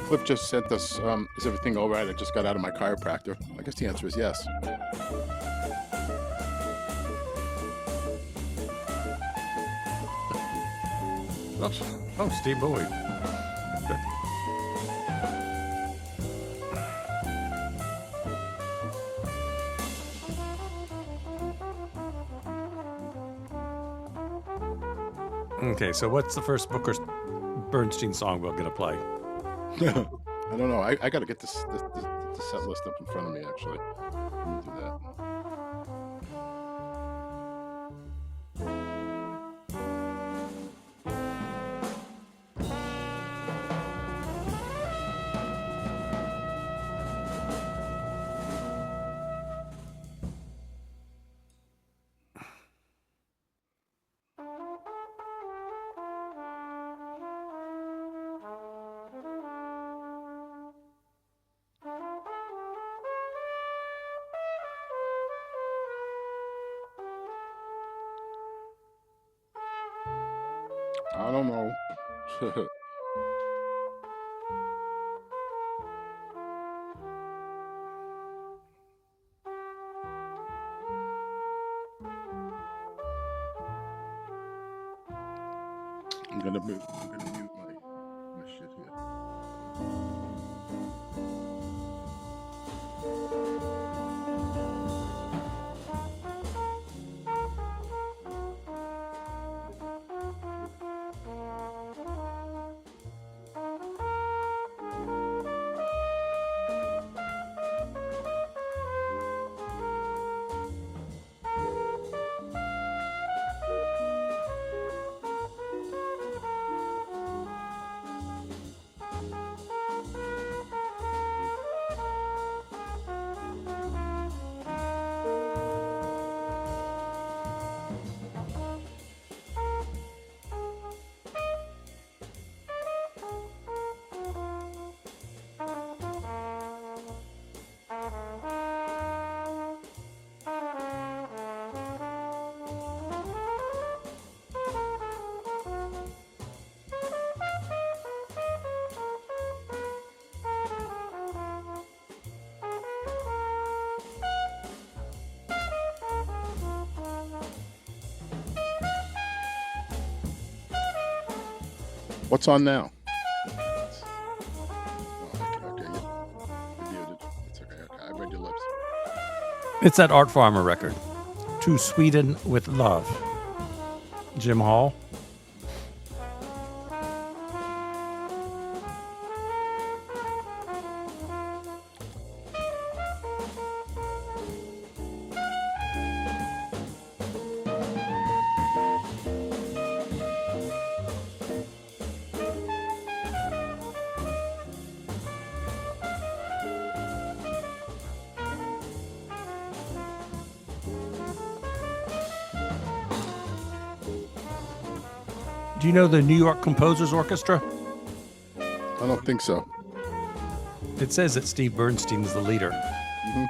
Cliff just sent us, is everything all right? I just got out of my chiropractor. I guess the answer is yes. Oops. Oh, Steve Bowie. Good. Okay, so what's the first Booker Bernstein song we're going to play? I don't know. I got to get the set list up in front of me, actually. Let me do that. I don't know. I'm gonna mute my shit here. What's on now? Oh, okay. You're muted. It's okay. I read your lips. It's that Art Farmer record, To Sweden with Love. Jim Hall. Do you know the New York Composers Orchestra? I don't think so. It says that Steve Bernstein's the leader. Mm-hmm.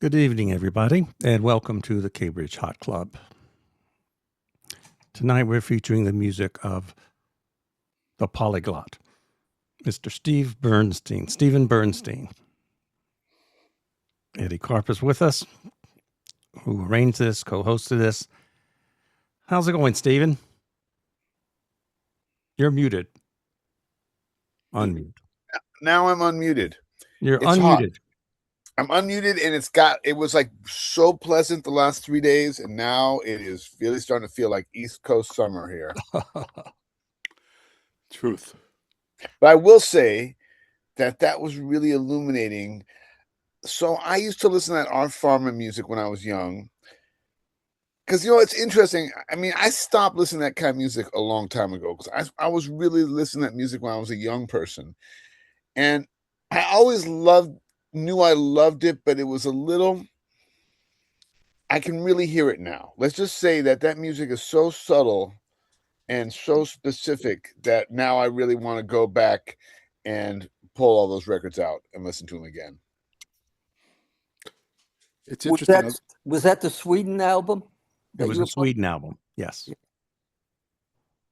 Good evening, everybody, and welcome to the Cambridge Hot Club. Tonight we're featuring the music of the polyglot, Mr. Stephen Bernstein. Eddie Karp is with us, who arranged this, co-hosted this. How's it going, Stephen? You're muted. Unmute. Now I'm unmuted. You're It's unmuted. hot. I'm unmuted, and it was like so pleasant the last 3 days, and now it is really starting to feel like East Coast summer here. Truth. But I will say that was really illuminating. So I used to listen to that Art Farmer music when I was young. Because, it's interesting. I mean, I stopped listening to that kind of music a long time ago because I was really listening to that music when I was a young person. And I always knew I loved it, but it was a little, I can really hear it now. Let's just say that music is so subtle and so specific that now I really want to go back and pull all those records out and listen to them again. It's interesting. Was that the Sweden album? It was a Sweden album, yes.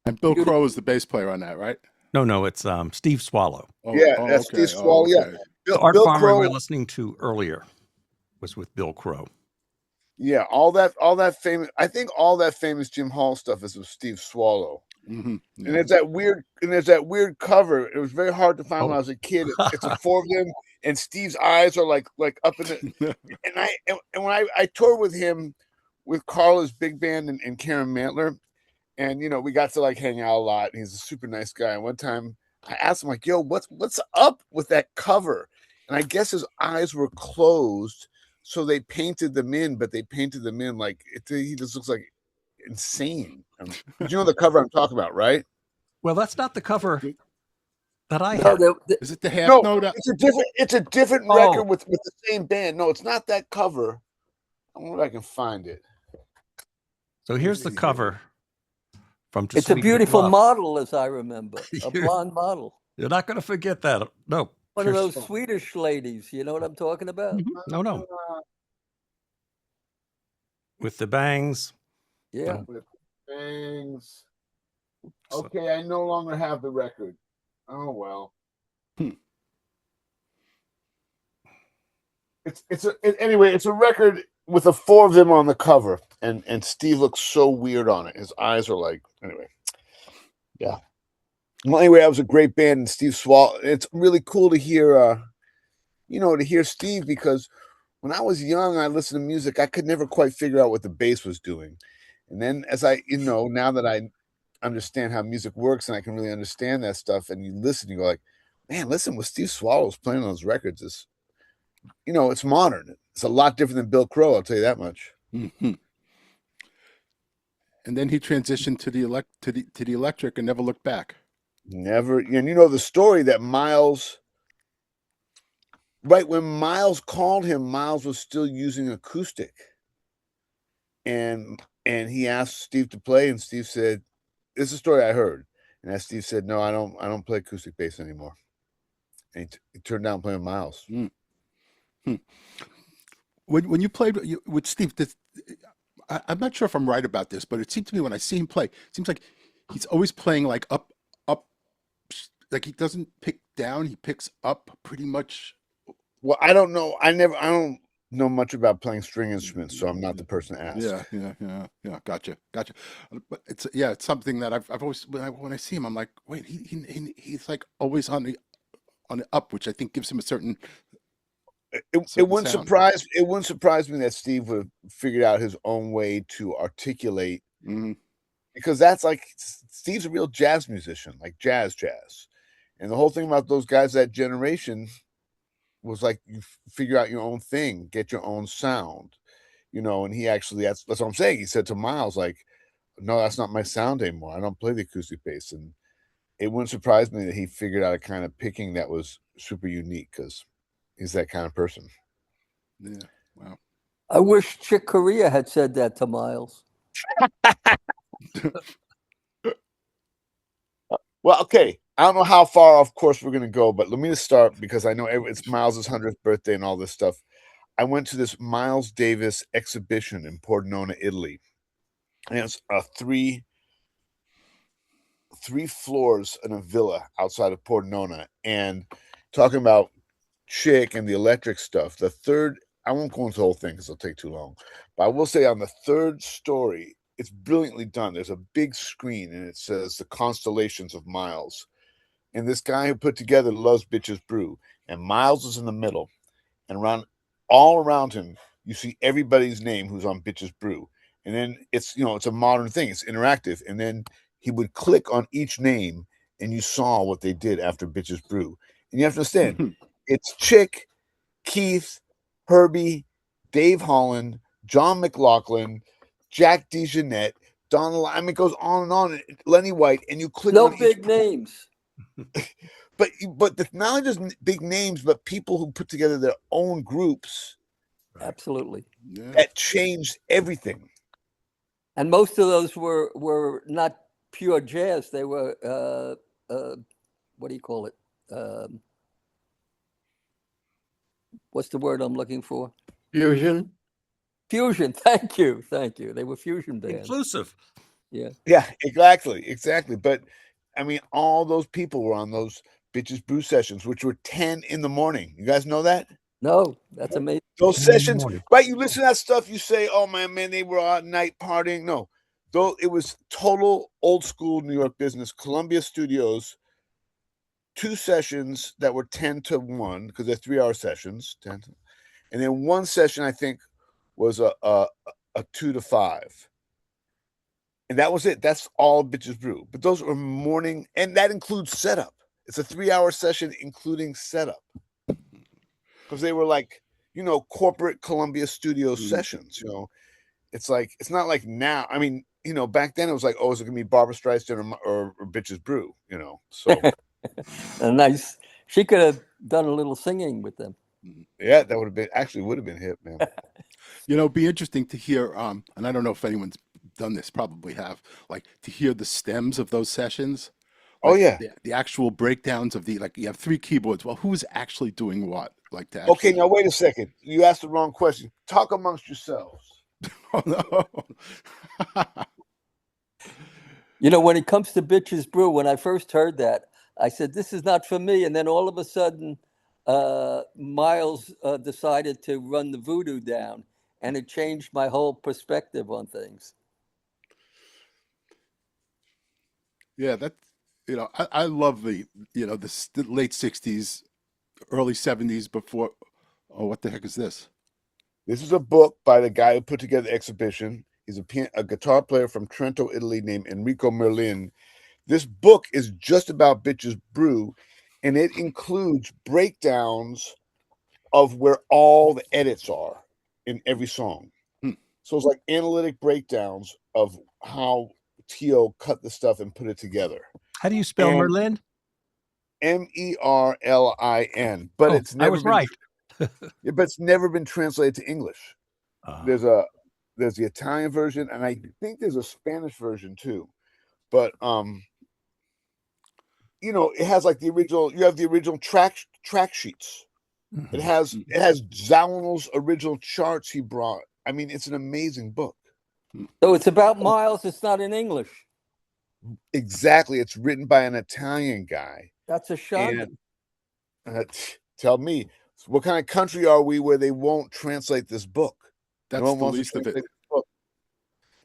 And Bill Crow is the bass player on that, right? No, it's Steve Swallow. That's Steve Swallow, yeah. The Art Farmer we're listening to earlier was with Bill Crow. Yeah, all that famous Jim Hall stuff is with Steve Swallow. Mm-hmm. Yeah. And there's that weird cover. It was very hard to find when I was a kid. It's a four of them, and Steve's eyes are like up in the. and when I toured with him, with Carla's big band and Karen Mantler, and we got to like hang out a lot. And he's a super nice guy. And one time I asked him like, "Yo, what's up with that cover?" And I guess his eyes were closed, so they painted them in. But they painted them in like he just looks like insane. You know the cover I'm talking about, right? Well, that's not the cover that I No, have. Is it the half note? It's a different record with the same band. No, it's not that cover. I wonder if I can find it. So here's the cover from. It's a beautiful model, as I remember, a blonde model. You're not going to forget that. No. One of those Swedish ladies. You know what I'm talking about? Mm-hmm. No. With the bangs. Yeah. With bangs. Okay, I no longer have the record. Oh well. Anyway, it's a record with the four of them on the cover, and Steve looks so weird on it. His eyes are like, anyway. Yeah. Well, anyway, that was a great band, and Steve Swallow. It's really cool to hear, to hear Steve, because when I was young, I listened to music. I could never quite figure out what the bass was doing. And then as now that I understand how music works and I can really understand that stuff, and you listen, you go like, man, listen, what Steve Swallow's playing on those records is, it's modern. It's a lot different than Bill Crow, I'll tell you that much. Mm-hmm. And then he transitioned to the electric and never looked back. Never. And the story that Miles, right when Miles called him, Miles was still using acoustic. And he asked Steve to play, and Steve said, "This is a story I heard." And as Steve said, "No, I don't play acoustic bass anymore." And he turned down playing Miles. When you played with Steve, I'm not sure if I'm right about this, but it seemed to me when I see him play, it seems like he's always playing like up, like he doesn't pick down, he picks up pretty much. Well, I don't know. I don't know much about playing string instruments, so I'm not the person to ask. Yeah. Gotcha. But it's something that I've always, when I see him, I'm like, wait, he's like always on the up, which I think gives him a certain. It wouldn't surprise me that Steve would have figured out his own way to articulate, because that's like Steve's a real jazz musician, like jazz, and the whole thing about those guys that generation was like you figure out your own thing, get your own sound, and he actually that's what I'm saying. He said to Miles, like, no, that's not my sound anymore. I don't play the acoustic bass, and it wouldn't surprise me that he figured out a kind of picking that was super unique because he's that kind of person. Yeah. Wow. I wish Chick Corea had said that to Miles. Well, okay. I don't know how far off course we're going to go, but let me just start because I know it's Miles' 100th birthday and all this stuff. I went to this Miles Davis exhibition in Pordenone, Italy, and it's three floors in a villa outside of Pordenone. And talking about Chick and the electric stuff, the third, I won't go into the whole thing because it'll take too long, but I will say on the third story, it's brilliantly done. There's a big screen and it says the constellations of Miles. And this guy who put together Loves Bitches Brew, and Miles is in the middle, and all around him, you see everybody's name who's on Bitches Brew. And then it's a modern thing. It's interactive. And then he would click on each name, and you saw what they did after Bitches Brew. And you have to understand, it's Chick, Keith, Herbie, Dave Holland, John McLaughlin, Jack DeJohnette, Donald. I mean, it goes on and on. Lenny White, and you click No on big names. But not just big names, but people who put together their own groups. Absolutely. Yeah. That changed everything. And most of those were not pure jazz. They were what do you call it? What's the word I'm looking for? Fusion. Fusion. Thank you. They were fusion bands. Inclusive. Yeah. Yeah, exactly. But I mean, all those people were on those Bitches Brew sessions, which were 10 in the morning. You guys know that? No, that's amazing. Those 10 in the sessions, morning. right? You listen to that stuff, you say, "Oh man, they were out at night partying." No, though it was total old school New York business. Columbia Studios, 2 sessions that were 10 to 1 because they're 3-hour sessions, 10 to, and then one session I think was a 2 to 5. And that was it. That's all Bitches Brew. But those are morning, and that includes setup. It's a 3-hour session, including setup. Because they were like, corporate Columbia Studios sessions. It's like, it's not like now. I mean, back then it was like, oh, is it going to be Barbara Streisand or Bitches Brew? So. Nice. She could have done a little singing with them. Yeah, that would have been hip, man. It'd be interesting to hear, and I don't know if anyone's done this, probably have, like to hear the stems of those sessions. Oh Like yeah. the actual breakdowns of you have 3 keyboards. Well, who's actually doing what? Like to Okay, actually. now wait a second. You asked the wrong question. Talk amongst yourselves. Oh no. When it comes to Bitches Brew, when I first heard that, I said, this is not for me. And then all of a sudden, Miles decided to run the voodoo down, and it changed my whole perspective on things. Yeah, that's I love the the late '60s, early '70s before. Oh, what the heck is this? This is a book by the guy who put together the exhibition. He's a guitar player from Trento, Italy, named Enrico Merlin. This book is just about Bitches Brew, and it includes breakdowns of where all the edits are in every song. Hmm. So it's like analytic breakdowns of how Tio cut the stuff and put it together. How do you spell And Merlin? Merlin, but Oh, it's I never was been. right. Yeah, but it's never been translated to English. There's the Italian version, and I think there's a Spanish version too. But it has like the original. You have the original track sheets. It has Zawinul's original charts he brought. I mean, it's an amazing book. So it's about Miles. It's not in English. Exactly, it's written by an Italian guy. That's a shame. Tell me, what kind of country are we where they won't translate this book? That's No one the wants to least of it. translate this book.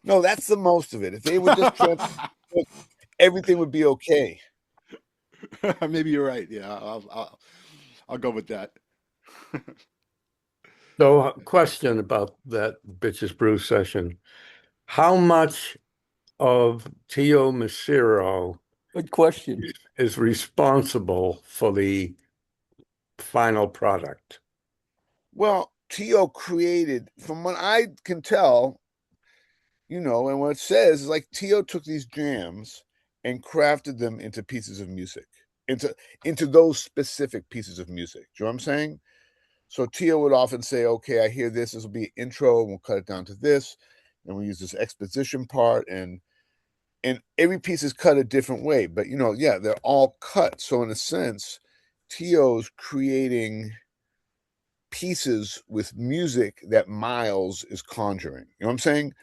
No, that's the most of it. If they would just translate the book, everything would be okay. Maybe you're right. Yeah, I'll go with that. So, a question about that Bitches Brew session. How much of Tio Macero Good question. is responsible for the final product? Well, Tio created, from what I can tell, and what it says is like Tio took these jams and crafted them into pieces of music, into those specific pieces of music. Do you know what I'm saying? So Tio would often say, okay, I hear this will be an intro, and we'll cut it down to this, and we'll use this exposition part, and every piece is cut a different way. But they're all cut. So in a sense, Tio's creating pieces with music that Miles is conjuring. You know what I'm saying?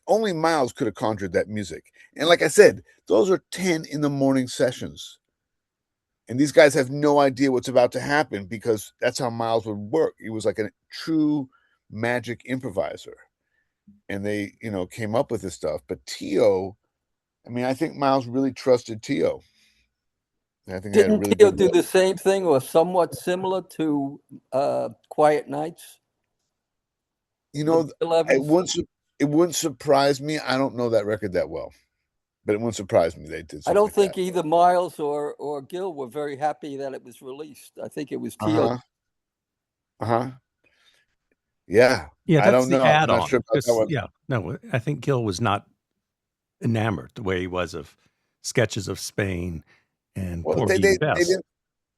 Only Miles could have conjured that music. And like I said, those are 10 in the morning sessions. And these guys have no idea what's about to happen because that's how Miles would work. He was like a true magic improviser. And they, came up with this stuff. But Tio, I mean, I think Miles really trusted Tio. And I think they had a Didn't really Tio good do the same thing or somewhat similar to Quiet Nights? You The know, Bill it Evans? wouldn't surprise me. I don't know that record that well, but it wouldn't surprise me they did I something don't like that. think either Miles or Gil were very happy that it was released. I think it was Tio. Uh-huh. Uh-huh. Yeah. Yeah, I that's don't the know. I'm not add-on. sure about that one. Yeah, no, I think Gil was not enamored the way he was of Sketches of Spain and Well, Porgy and they Bess. didn't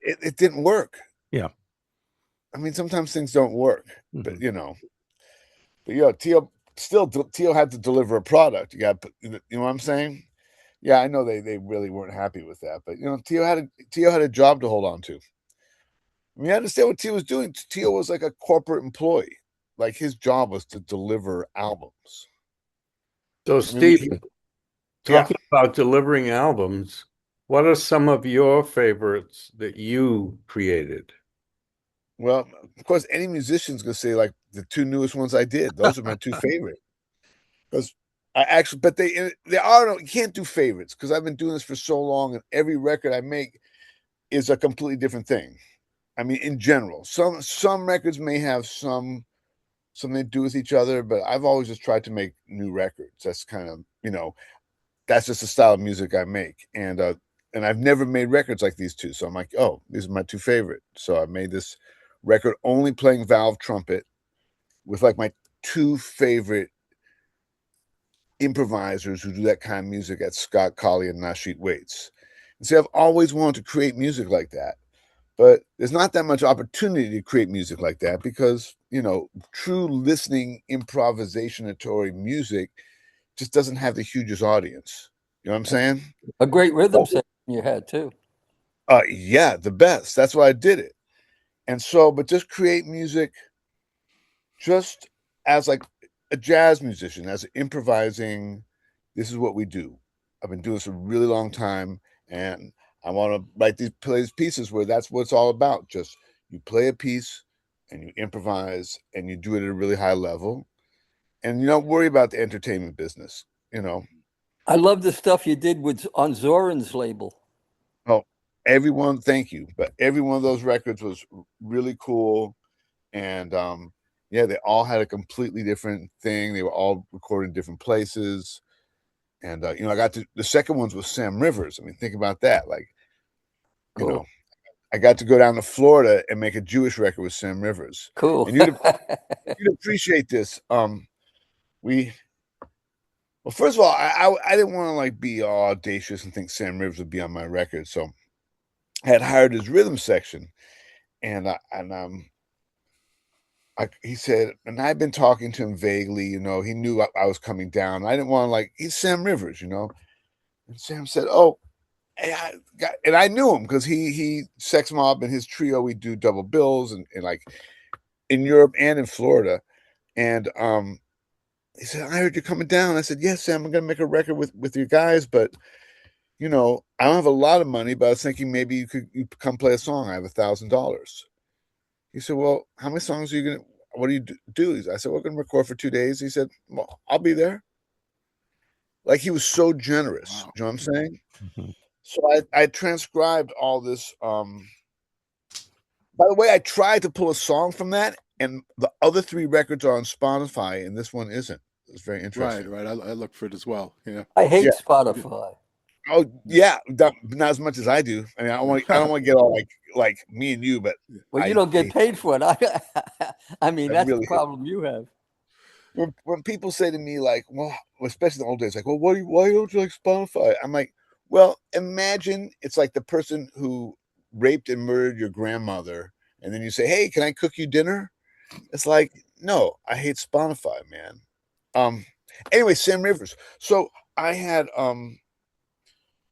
it didn't work. Yeah. I mean, sometimes things don't work, but Mhm. Tio had to deliver a product. You know what I'm saying? Yeah, I know they really weren't happy with that, but Tio had a job to hold on to. I mean, I understand what Tio was doing. Tio was like a corporate employee. Like his job was to deliver albums. So, I mean, Stephen, yeah. talking about delivering albums, what are some of your favorites that you created? Well, of course, any musician's gonna say like the two newest ones I did. Those are my two favorite. Because but they are you can't do favorites because I've been doing this for so long, and every record I make is a completely different thing. I mean, in general, some records may have something to do with each other, but I've always just tried to make new records. That's kind of that's just the style of music I make, and I've never made records like these two. So I'm like, oh, these are my two favorite. So I made this record only playing valve trumpet with like my two favorite improvisers who do that kind of music at Scott Colley and Nasheet Waits. And see, I've always wanted to create music like that, but there's not that much opportunity to create music like that because, true listening improvisationatory music just doesn't have the hugest audience. You know what I'm saying? A great rhythm section you had too. Yeah, the best. That's why I did it. And so, but just create music just as like a jazz musician, as improvising. This is what we do. I've been doing this a really long time, and I want to play these pieces where that's what it's all about. Just you play a piece and you improvise and you do it at a really high level, and you don't worry about the entertainment business. You know, I love the stuff you did with on Zoran's label. oh, thank you, but every one of those records was really cool, and yeah, they all had a completely different thing. They were all recorded in different places. And I got to the second ones with Sam Rivers. I mean, think about that. Like, you Cool. know, I got to go down to Florida and make a Jewish record with Sam Rivers. Cool. And you'd appreciate this. We well, first of all, I didn't want to like be all audacious and think Sam Rivers would be on my record, so I had hired his rhythm section, and he said, and I'd been talking to him vaguely. He knew I was coming down. I didn't want to like he's Sam Rivers. And Sam said, "Oh." And I knew him because he Sex Mob and his trio, we do double bills and like in Europe and in Florida. And he said, I heard you're coming down. I said, yes, Sam, I'm gonna make a record with you guys, but I don't have a lot of money, but I was thinking maybe you come play a song. I have $1,000. He said, well, how many songs are you gonna what do you do? I said, we're gonna record for 2 days. He said, well, I'll be there. Like he was so generous. Wow. You know what I'm saying? Mhm. So I transcribed all this. By the way, I tried to pull a song from that, and the other three records are on Spotify, and this one isn't. It's very Right, interesting. right. I look for it as well. Yeah. I hate Yeah. Spotify. Oh, yeah. Not as much as I do. I mean, I don't want to get all like me and you, but Well, you I don't get hate. paid for it. I mean, I that's the really hate. problem you have. When people say to me like, well, especially in the old days, like, well, why don't you like Spotify? I'm like, well, imagine it's like the person who raped and murdered your grandmother, and then you say, hey, can I cook you dinner? It's like, no, I hate Spotify, man. Um, anyway, Sam Rivers. So I had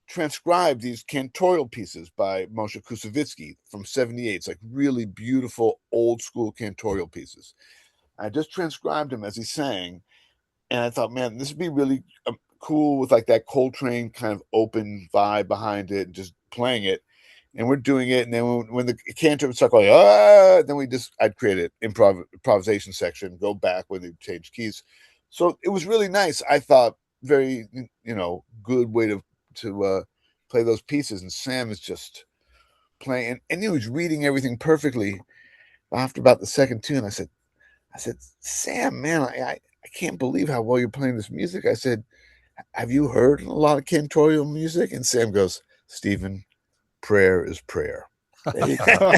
transcribed these cantorial pieces by Moshe Kusevitsky from '78. It's like really beautiful old school cantorial pieces. I just transcribed them as he sang, and I thought, man, this would be really cool with like that Coltrane kind of open vibe behind it, and just playing it. And we're doing it, and then when the cantor would start going, then I'd create an improvisation section, go back when they change keys. So it was really nice. I thought very, good way to play those pieces. And Sam is just playing, and he was reading everything perfectly. After about the second tune, I said, Sam, man, I can't believe how well you're playing this music. I said, have you heard a lot of cantorial music? And Sam goes, Stephen, prayer is prayer. There you go.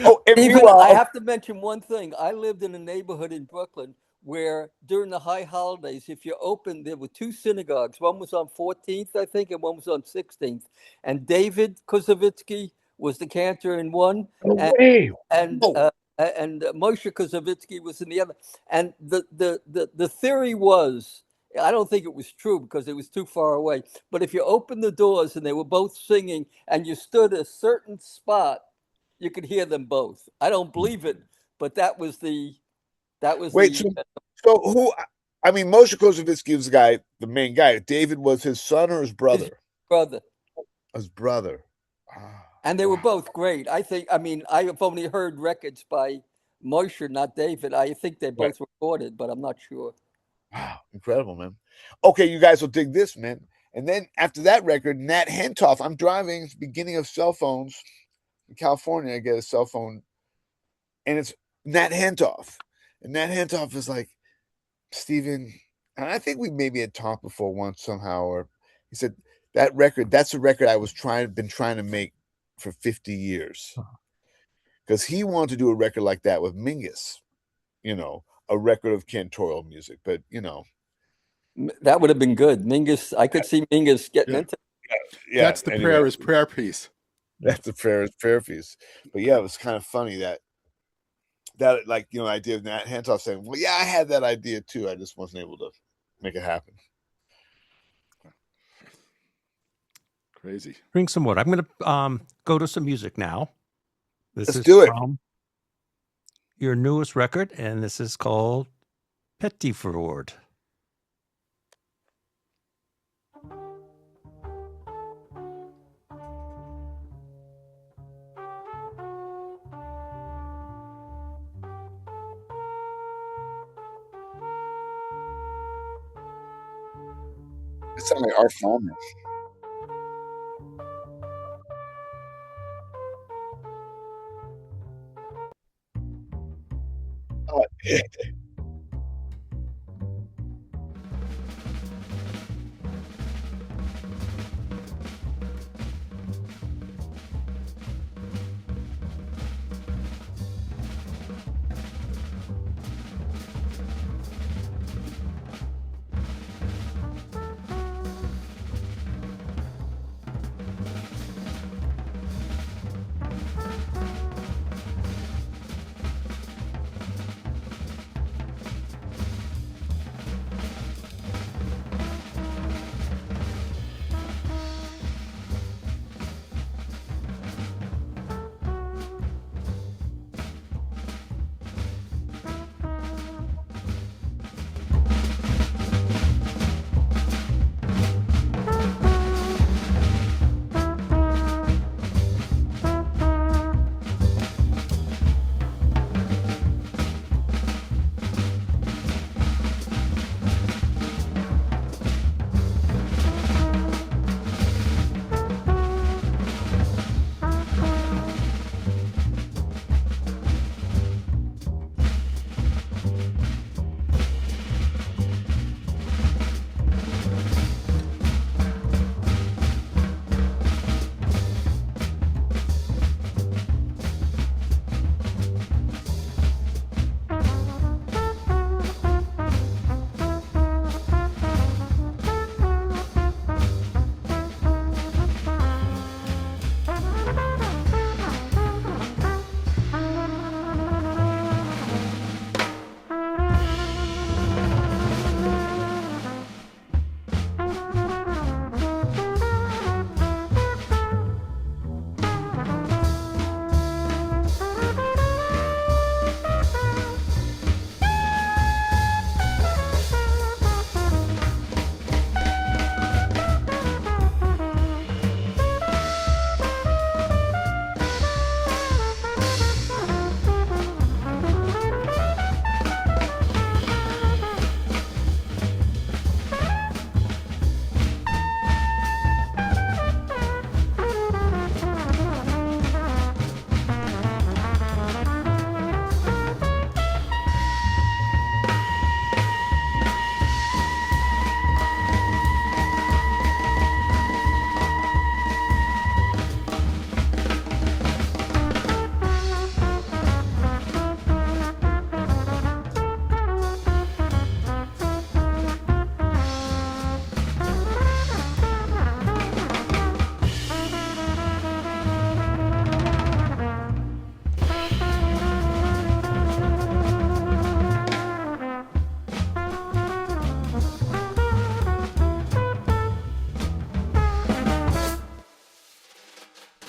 Oh, and Even meanwhile, I have to mention one thing. I lived in a neighborhood in Brooklyn where during the high holidays, if you opened, there were two synagogues. One was on 14th, I think, and one was on 16th. And David Kusevitsky was the cantor in one, no way. and Whoa. Moshe Kusevitsky was in the other. And the theory was, I don't think it was true because it was too far away. But if you opened the doors and they were both singing, and you stood a certain spot, you could hear them both. I don't believe it, but that was the Wait, so who? I mean, Moshe Kozovitsky was the main guy. David was his son or his brother? his brother. His brother. And they were both great. I think, I mean, I have only heard records by Moshe, not David. I think they both recorded, but I'm not sure. Wow, incredible, man. Okay, you guys will dig this, man. And then after that record, Nat Hentoff, I'm driving, it's the beginning of cell phones. In California, I get a cell phone, and it's Nat Hentoff. And Nat Hentoff is like, Stephen, and I think we maybe had talked before once somehow, or he said, that record, that's a record I was been trying to make for 50 years. Because he wanted to do a record like that with Mingus, a record of cantorial music, but That would have been good. Mingus, I could see Mingus getting into it. Yeah. That's the prayer is prayer piece. That's the prayer piece. But yeah, it was kind of funny that idea of Nat Hentoff saying, well, yeah, I had that idea too. I just wasn't able to make it happen. Crazy. Drink some water. I'm going to go to some music now. Let's do it. From your newest record, and this is called Petit Ford. It sounds like our farmer.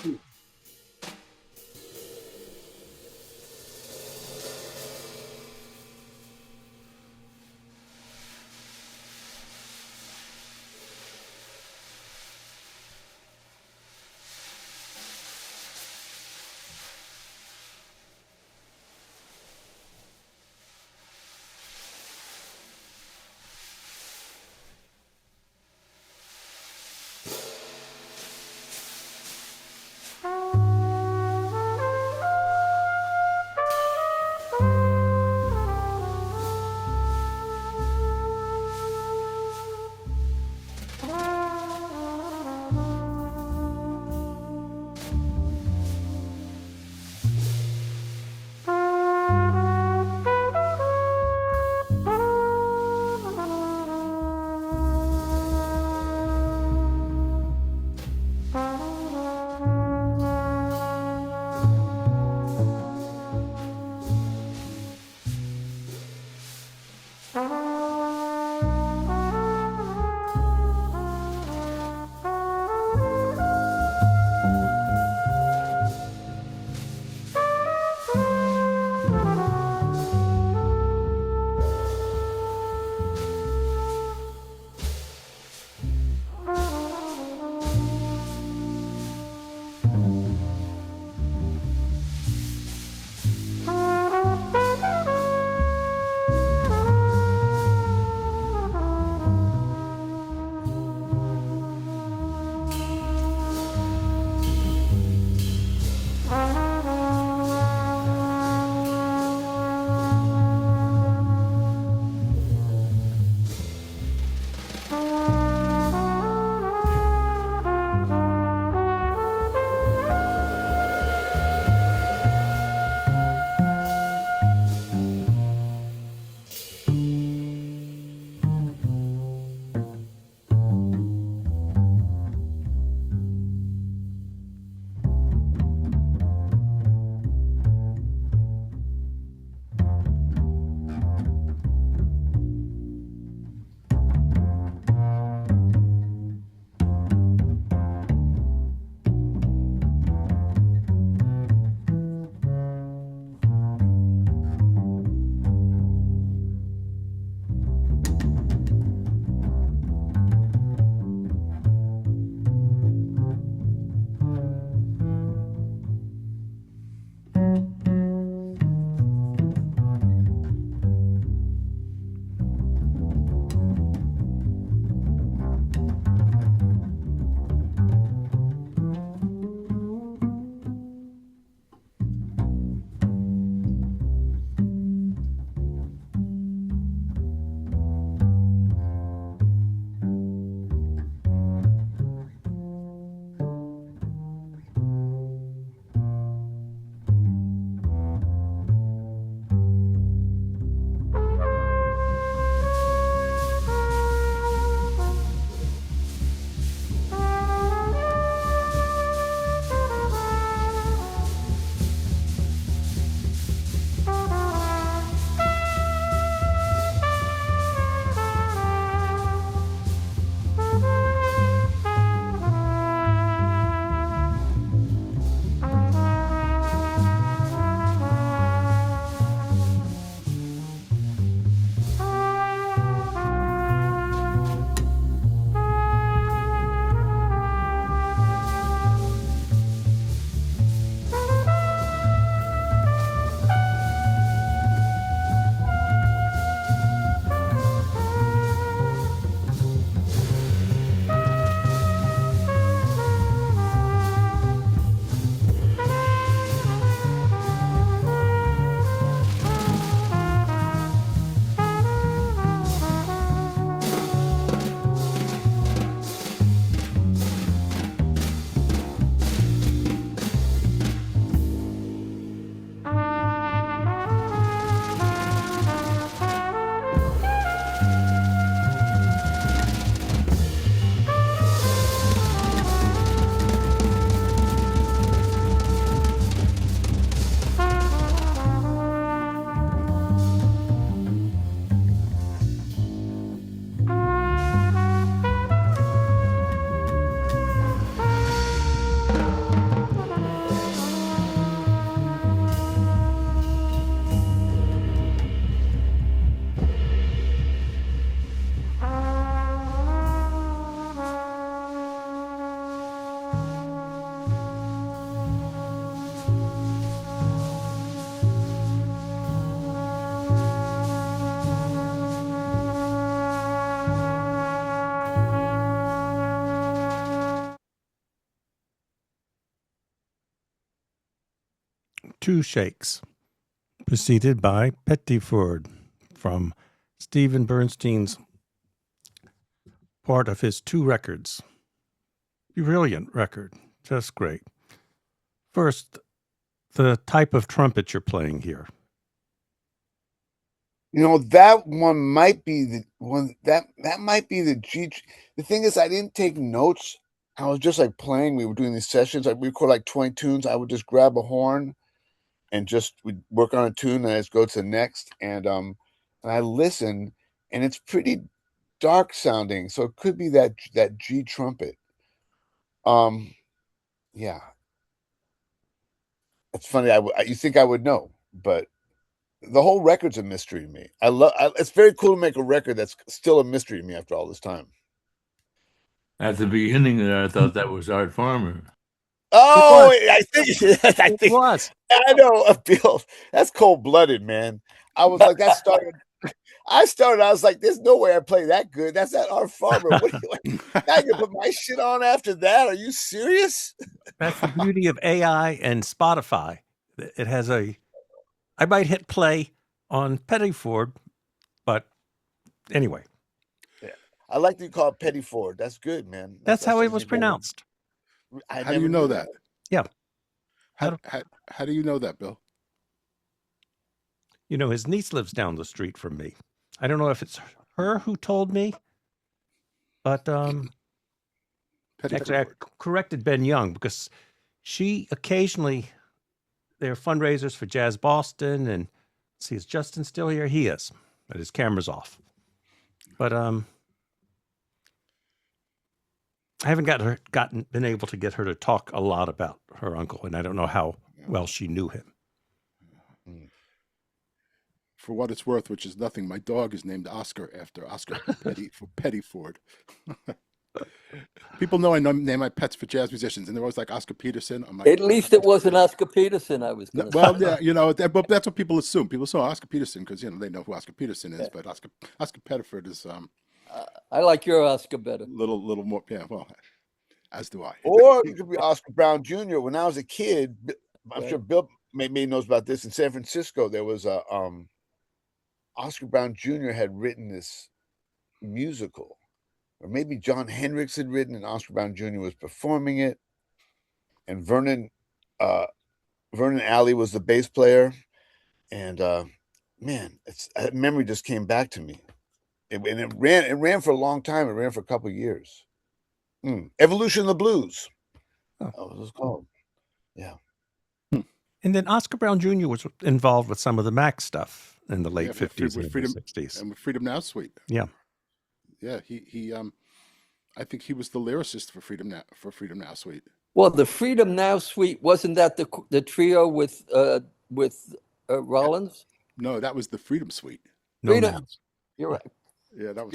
Oh, Two Shakes, preceded by Petit Ford from Stephen Bernstein's part of his 2 records. Brilliant record, just great. First, the type of trumpet you're playing here. That one might be the one that might be the G. The thing is, I didn't take notes. I was just like playing. We were doing these sessions. We record like 20 tunes. I would just grab a horn and we'd work on a tune and I just go to the next. And I listen, and it's pretty dark sounding. So it could be that G trumpet. Yeah. It's funny. You think I would know, but the whole record's a mystery to me. It's very cool to make a record that's still a mystery to me after all this time. At the beginning there, I thought that was Art Farmer. Oh, It was. I know, Bill. That's cold-blooded, man. I was like, I was like, there's no way I play that good. That's that Art Farmer. What are you like? I can put my shit on after that. Are you serious? That's the beauty of AI and Spotify. It has I might hit play on Petit Ford, but anyway. Yeah. I like that you call it Petit Ford. That's good, man. That's how it was pronounced. How do you know that? Yeah. How do you know that, Bill? His niece lives down the street from me. I don't know if it's her who told me, but actually I corrected Ben Young because she occasionally, they're fundraisers for Jazz Boston, and see, is Justin still here? He is, but his camera's off. But I haven't been able to get her to talk a lot about her uncle, and I don't know how well she knew him. For what it's worth, which is nothing, my dog is named Oscar after Oscar Petit Ford. People know I name my pets for jazz musicians, and they're always like Oscar Peterson. I'm like, At least it wasn't Oscar Peterson. I was going to say. Yeah, but that's what people assume. People say Oscar Peterson because they know who Oscar Peterson is, but Oscar Pettiford is I like your Oscar better. Little more, yeah. Well, as do I. Or it could be Oscar Brown Jr. When I was a kid, I'm sure Bill maybe knows about this. In San Francisco, there was a Oscar Brown Jr. had written this musical, or maybe John Hendricks had written, and Oscar Brown Jr. was performing it. And Vernon Alley was the bass player. And man, memory just came back to me. And it ran for a long time. It ran for a couple of years. Evolution of the Blues. Oh. That was what it was called. Yeah. And then Oscar Brown Jr. was involved with some of the Mac stuff in the late 50s and 60s. And with Freedom Now Suite. Yeah. Yeah, he I think he was the lyricist for Freedom Now Suite. Well, the Freedom Now Suite, wasn't that the trio with Rollins? No, that was the Freedom Suite. Freedom. No. You're right. Yeah, that was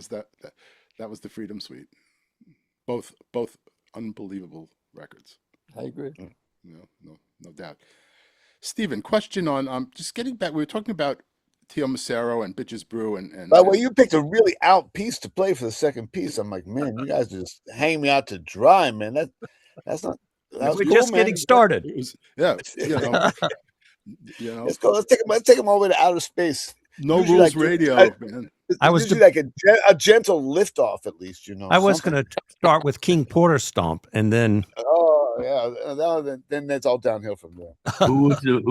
that was the Freedom Suite. Both unbelievable records. I agree. No doubt. Stephen, question on just getting back. We were talking about Tio Macero and Bitches Brew and By the way, you picked a really out piece to play for the second piece. I'm like, man, you guys just hang me out to dry, man. That's not. That We're just getting started. Let's go. Let's take them over to outer space. No rules radio, man. I was like a gentle liftoff, at least, I was going to start with King Porter Stomp, and then. Oh yeah, then that's all downhill from there. Who was the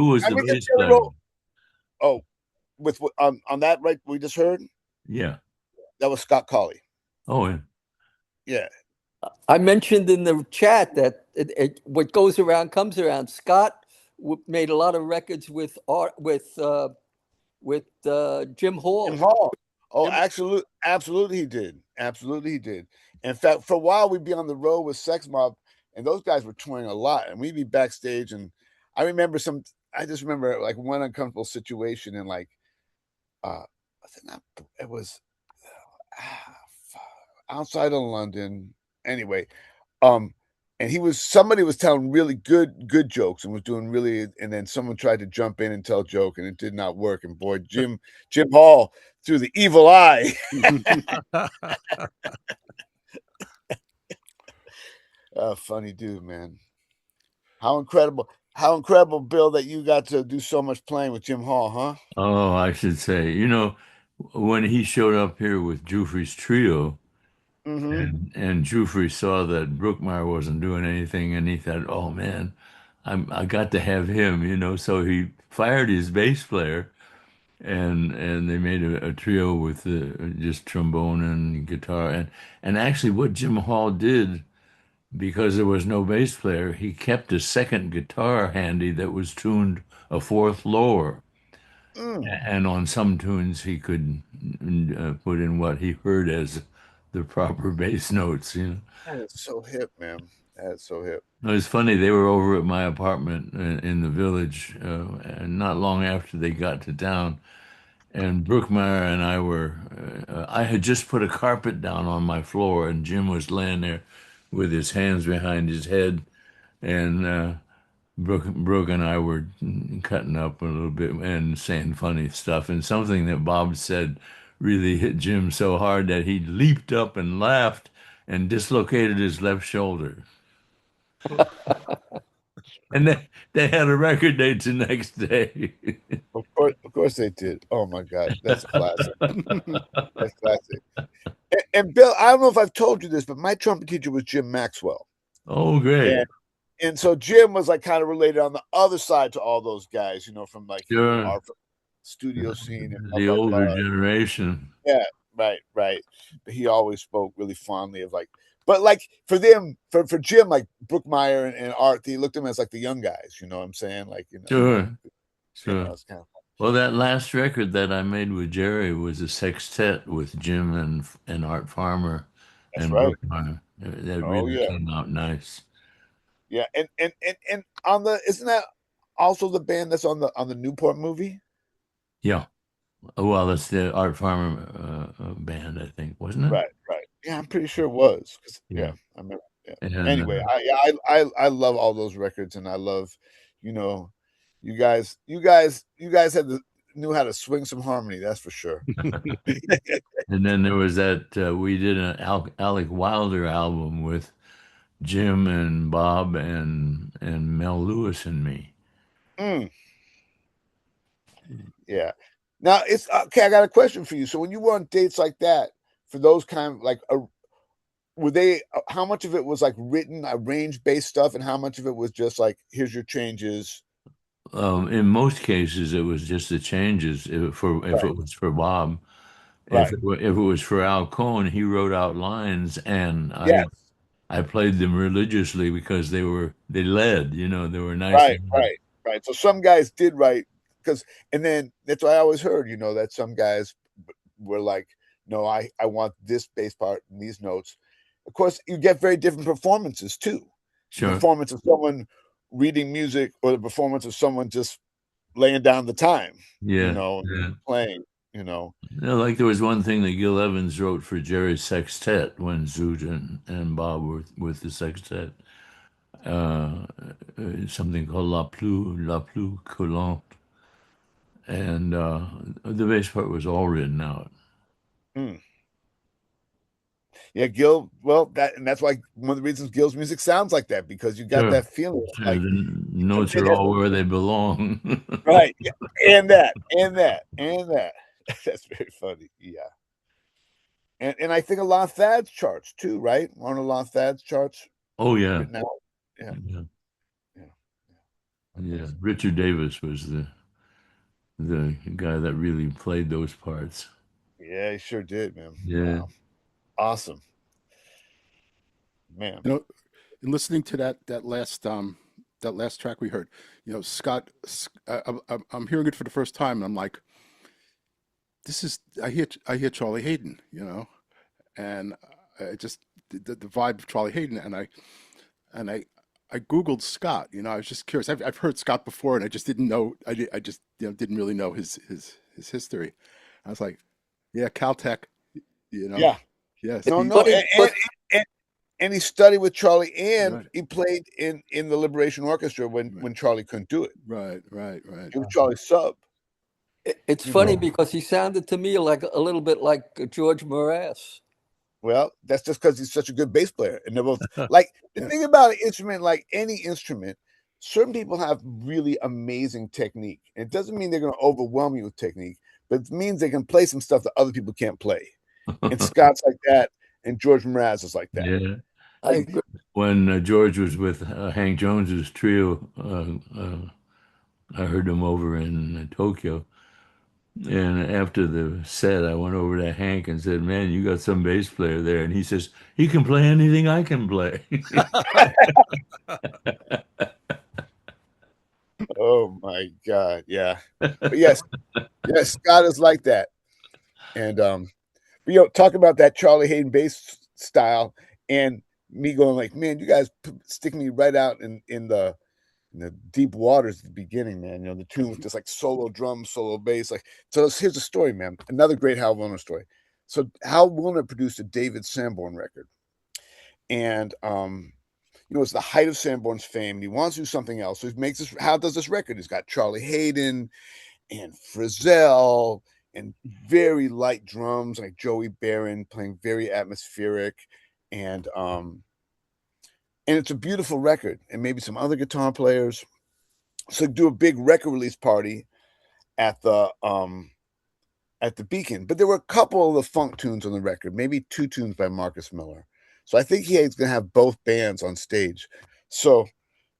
bass player? Oh, with on that right we just heard. Yeah, that was Scott Colley. Oh yeah. Yeah. I mentioned in the chat that what goes around comes around. Scott made a lot of records with Jim Hall. Jim Hall. Oh, absolutely he did. Absolutely he did. In fact, for a while we'd be on the road with Sex Mob, and those guys were touring a lot, and we'd be backstage. And I just remember like one uncomfortable situation, and like, I think it was outside of London. Anyway, and somebody was telling really good jokes and was doing really, and then someone tried to jump in and tell a joke, and it did not work. And boy, Jim Hall threw the evil eye. Funny dude, man. How incredible, Bill, that you got to do so much playing with Jim Hall, huh? Oh, I should say, when he showed up here with Jufrey's trio, Mm-hmm. and Jufrey saw that Brookmeyer wasn't doing anything, and he thought, "Oh man, I got to have him," So he fired his bass player, and they made a trio with just trombone and guitar, and actually, what Jim Hall did, because there was no bass player, he kept a second guitar handy that was tuned a fourth lower. Mm. And on some tunes, he could put in what he heard as the proper bass notes. That is so hip, man. That is so hip. It was funny. They were over at my apartment in the village, and not long after they got to town. And Brookmeyer and I had just put a carpet down on my floor, and Jim was laying there with his hands behind his head. And Brooke and I were cutting up a little bit and saying funny stuff. And something that Bob said really hit Jim so hard that he leaped up and laughed and dislocated his left shoulder. And they had a record date the next day. Of course they did. Oh my God, that's classic. That's classic. And Bill, I don't know if I've told you this, but my trumpet teacher was Jim Maxwell, Oh, great. and so Jim was like kind of related on the other side to all those guys, from like Sure. our studio scene and The blah, blah, older blah. generation. Yeah, right. But he always spoke really fondly of like, but like for them, for Jim, like Brookmeyer and Art, he looked at them as like the young guys. You know what I'm saying? Like, Sure. Sure. it's kind of Well, that last record that I made with Jerry was a sextet with Jim and Art Farmer that's and right. Brookmeyer. That Oh really yeah, came out nice. yeah. And on the isn't that also the band that's on the Newport movie? Yeah. Well, it's the Art Farmer band, I think, wasn't it? Right. Yeah, I'm pretty sure it was. Yeah. I remember. Yeah. And Anyway, I love all those records, and I love, you guys knew how to swing some harmony. That's for sure. and then there was that we did an Alec Wilder album with Jim and Bob and Mel Lewis and me. Mm. Yeah. Now it's okay. I got a question for you. So when you were on dates like that, for those kind of like, were they? How much of it was like written, arranged based stuff, and how much of it was just like, here's your changes? In most cases, it was just the changes. If Right. it was for Bob, Right. if it was for Al Cohn, he wrote out lines, and Yeah. I played them religiously because they led. They were nice. Right. So some guys did write and then that's what I always heard. That some guys were like, no, I want this bass part and these notes. Of course, you get very different performances too. The Sure. performance of someone reading music or the performance of someone just laying down the time, Yeah. playing, Like there was one thing that Gil Evans wrote for Jerry's sextet when Zoot and Bob were with the sextet. Something called La Plus Collante. And the bass part was all written out. Mm. Yeah, Gil. Well, that's why one of the reasons Gil's music sounds like that, because you got Sure. that feeling. Sure, Like the notes are all where they belong. right, yeah. and that. That's very funny. Yeah, and I think a lot of Thad's charts too, right? One of a lot of Thad's charts Oh yeah. written out. Yeah. Yeah. Richard Davis was the guy that really played those parts. Yeah, he sure did, man. Yeah. Wow. Awesome, man. In listening to that last track we heard, Scott, I'm hearing it for the first time, and I'm like, I hear Charlie Hayden, and I just the vibe of Charlie Hayden, and I Googled Scott. I was just curious. I've heard Scott before, and I just didn't know. I just didn't really know his history. I was like, yeah, Caltech. Yeah. Yes. No, and he studied with Charlie, and he played in the Liberation Orchestra when Charlie couldn't do it. Right. He was Charlie's sub. It's funny because he sounded to me like a little bit like George Mraz. Well, that's just because he's such a good bass player, and they're both like the thing about an instrument, like any instrument. certain people have really amazing technique. And it doesn't mean they're going to overwhelm you with technique, but it means they can play some stuff that other people can't play. And Scott's like that, and George Mraz is like that. Yeah. I agree. When George was with Hank Jones's trio, I heard him over in Tokyo. And after the set, I went over to Hank and said, "Man, you got some bass player there." And he says, "He can play anything I can play." Oh my God, yeah. But yes, Scott is like that. And talk about that Charlie Hayden bass style, and me going like, man, you guys stick me right out in the deep waters at the beginning, man. The tune with just like solo drums, solo bass. Like, so here's the story, man. Another great Hal Wilner story. So Hal Wilner produced a David Sanborn record, and it's the height of Sanborn's fame. And he wants to do something else, so he makes this. Hal does this record. He's got Charlie Hayden and Frizzell and very light drums like Joey Barron playing very atmospheric, and it's a beautiful record, and maybe some other guitar players. So do a big record release party at the Beacon, but there were a couple of the funk tunes on the record, maybe 2 tunes by Marcus Miller. So I think he's going to have both bands on stage. So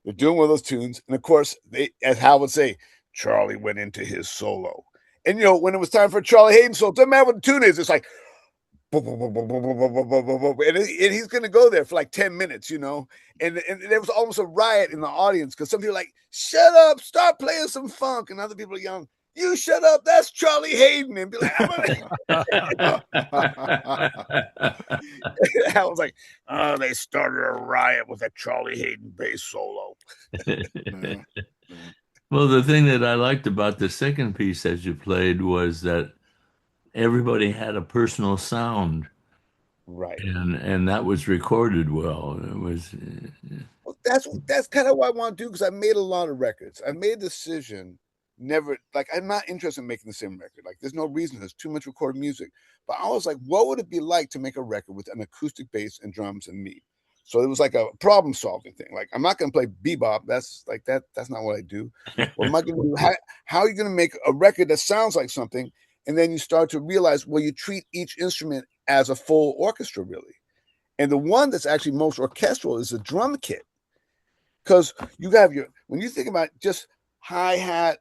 they're doing one of those tunes, and of course, as Hal would say, Charlie went into his solo. And when it was time for Charlie Hayden solo, it doesn't matter what the tune is. It's like, and he's going to go there for like 10 minutes, and there was almost a riot in the audience because some people were like, "Shut up, start playing some funk," and other people are yelling, "You shut up, that's Charlie Hayden," and be like, I was like, "Oh, they started a riot with a Charlie Hayden bass solo." Well, the thing that I liked about the second piece that you played was that everybody had a personal sound, Right. and that was recorded well. It was Well, that's kind of what I want to do, because I made a lot of records. I made a decision never, like, I'm not interested in making the same record. Like, there's no reason. There's too much recorded music. But I was like, what would it be like to make a record with an acoustic bass and drums and me? So it was like a problem solving thing. Like, I'm not going to play bebop. That's like that. That's not what I do. What am I going to do? How are you going to make a record that sounds like something? And then you start to realize, well, you treat each instrument as a full orchestra, really. And the one that's actually most orchestral is the drum kit. Because you have when you think about just hi-hat,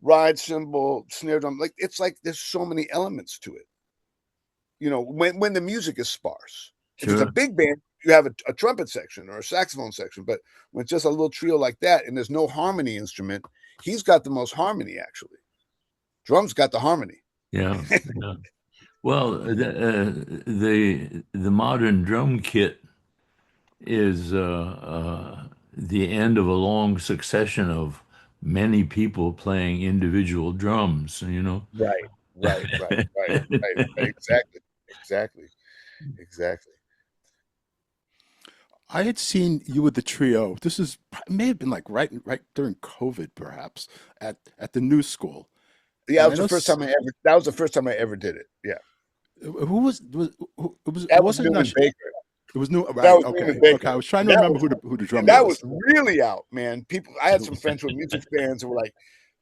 ride cymbal, snare drum, like, it's like there's so many elements to it. When the music is sparse. If it's a big band, you have a trumpet section or a saxophone section. But when it's just a little trio like that and there's no harmony instrument, he's got the most harmony, actually. Drums got the harmony. Yeah. Well, the modern drum kit is the end of a long succession of many people playing individual drums. Right. Exactly. I had seen you with the trio. It may have been like right during COVID, perhaps, at the New School. Yeah, And that was the first time I ever did it. Yeah. Who was it That was wasn't Newman Baker. It was new, That right? was Okay, Newman Baker. okay. I was trying to remember who the drummer And that was. was really out, man. I had some friends who were music fans who were like,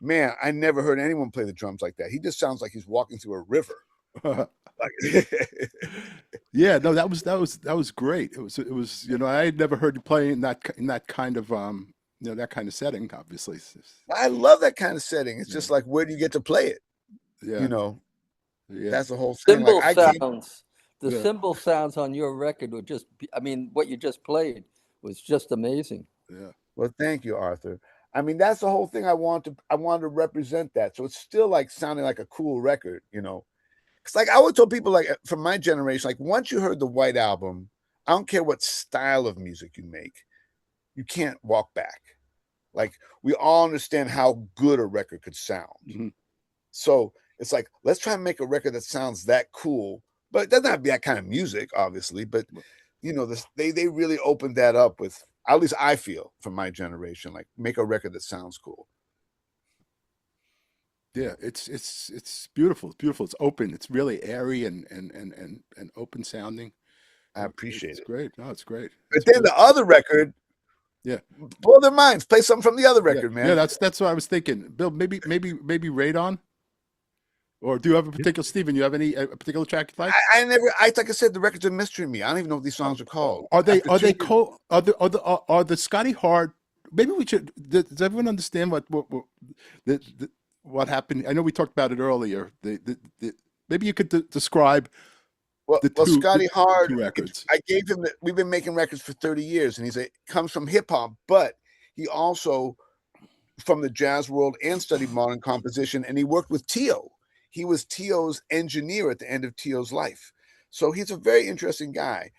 "Man, I never heard anyone play the drums like that. He just sounds like he's walking through a river." Yeah, no, that was great. It was I had never heard you play in that kind of that kind of setting. Obviously, I love that kind of setting. It's just like, where do you get to play it? yeah, That's the whole thing. Cymbal Like, sounds. The Yeah. cymbal sounds on your record were just, what you just played was just amazing. yeah. Well, thank you, Arthur. I mean, that's the whole thing. I wanted to represent that. So it's still like sounding like a cool record, It's like I would tell people, like, from my generation, like, once you heard the White Album, I don't care what style of music you make, you can't walk back. Like, we all understand how good a record could sound. Mhm. So it's like, let's try and make a record that sounds that cool, but it doesn't have to be that kind of music, obviously. But they really opened that up with, at least I feel, from my generation, like, make a record that sounds cool. Yeah, it's beautiful. It's beautiful. It's open. It's really airy and open sounding. I appreciate It's it. great. No, it's great. But It's then great. the other record Yeah. Blow their minds. Play something from the other Yeah, record, man. yeah, that's what I was thinking. Bill, maybe Radon, or do you have a particular Steven? You have a particular track you like? I never. Like I said, the record's a mystery to me. I don't even know what these songs are called. Are they After are 2 they years- co are the Scotty Hard? Maybe we should. Does everyone understand what happened? I know we talked about it earlier. Maybe you could describe Well, the Scotty Hard. two records. I gave him that. We've been making records for 30 years, and comes from hip hop, but he also from the jazz world and studied modern composition, and he worked with Tio. He was Tio's engineer at the end of Tio's life. So he's a very interesting guy.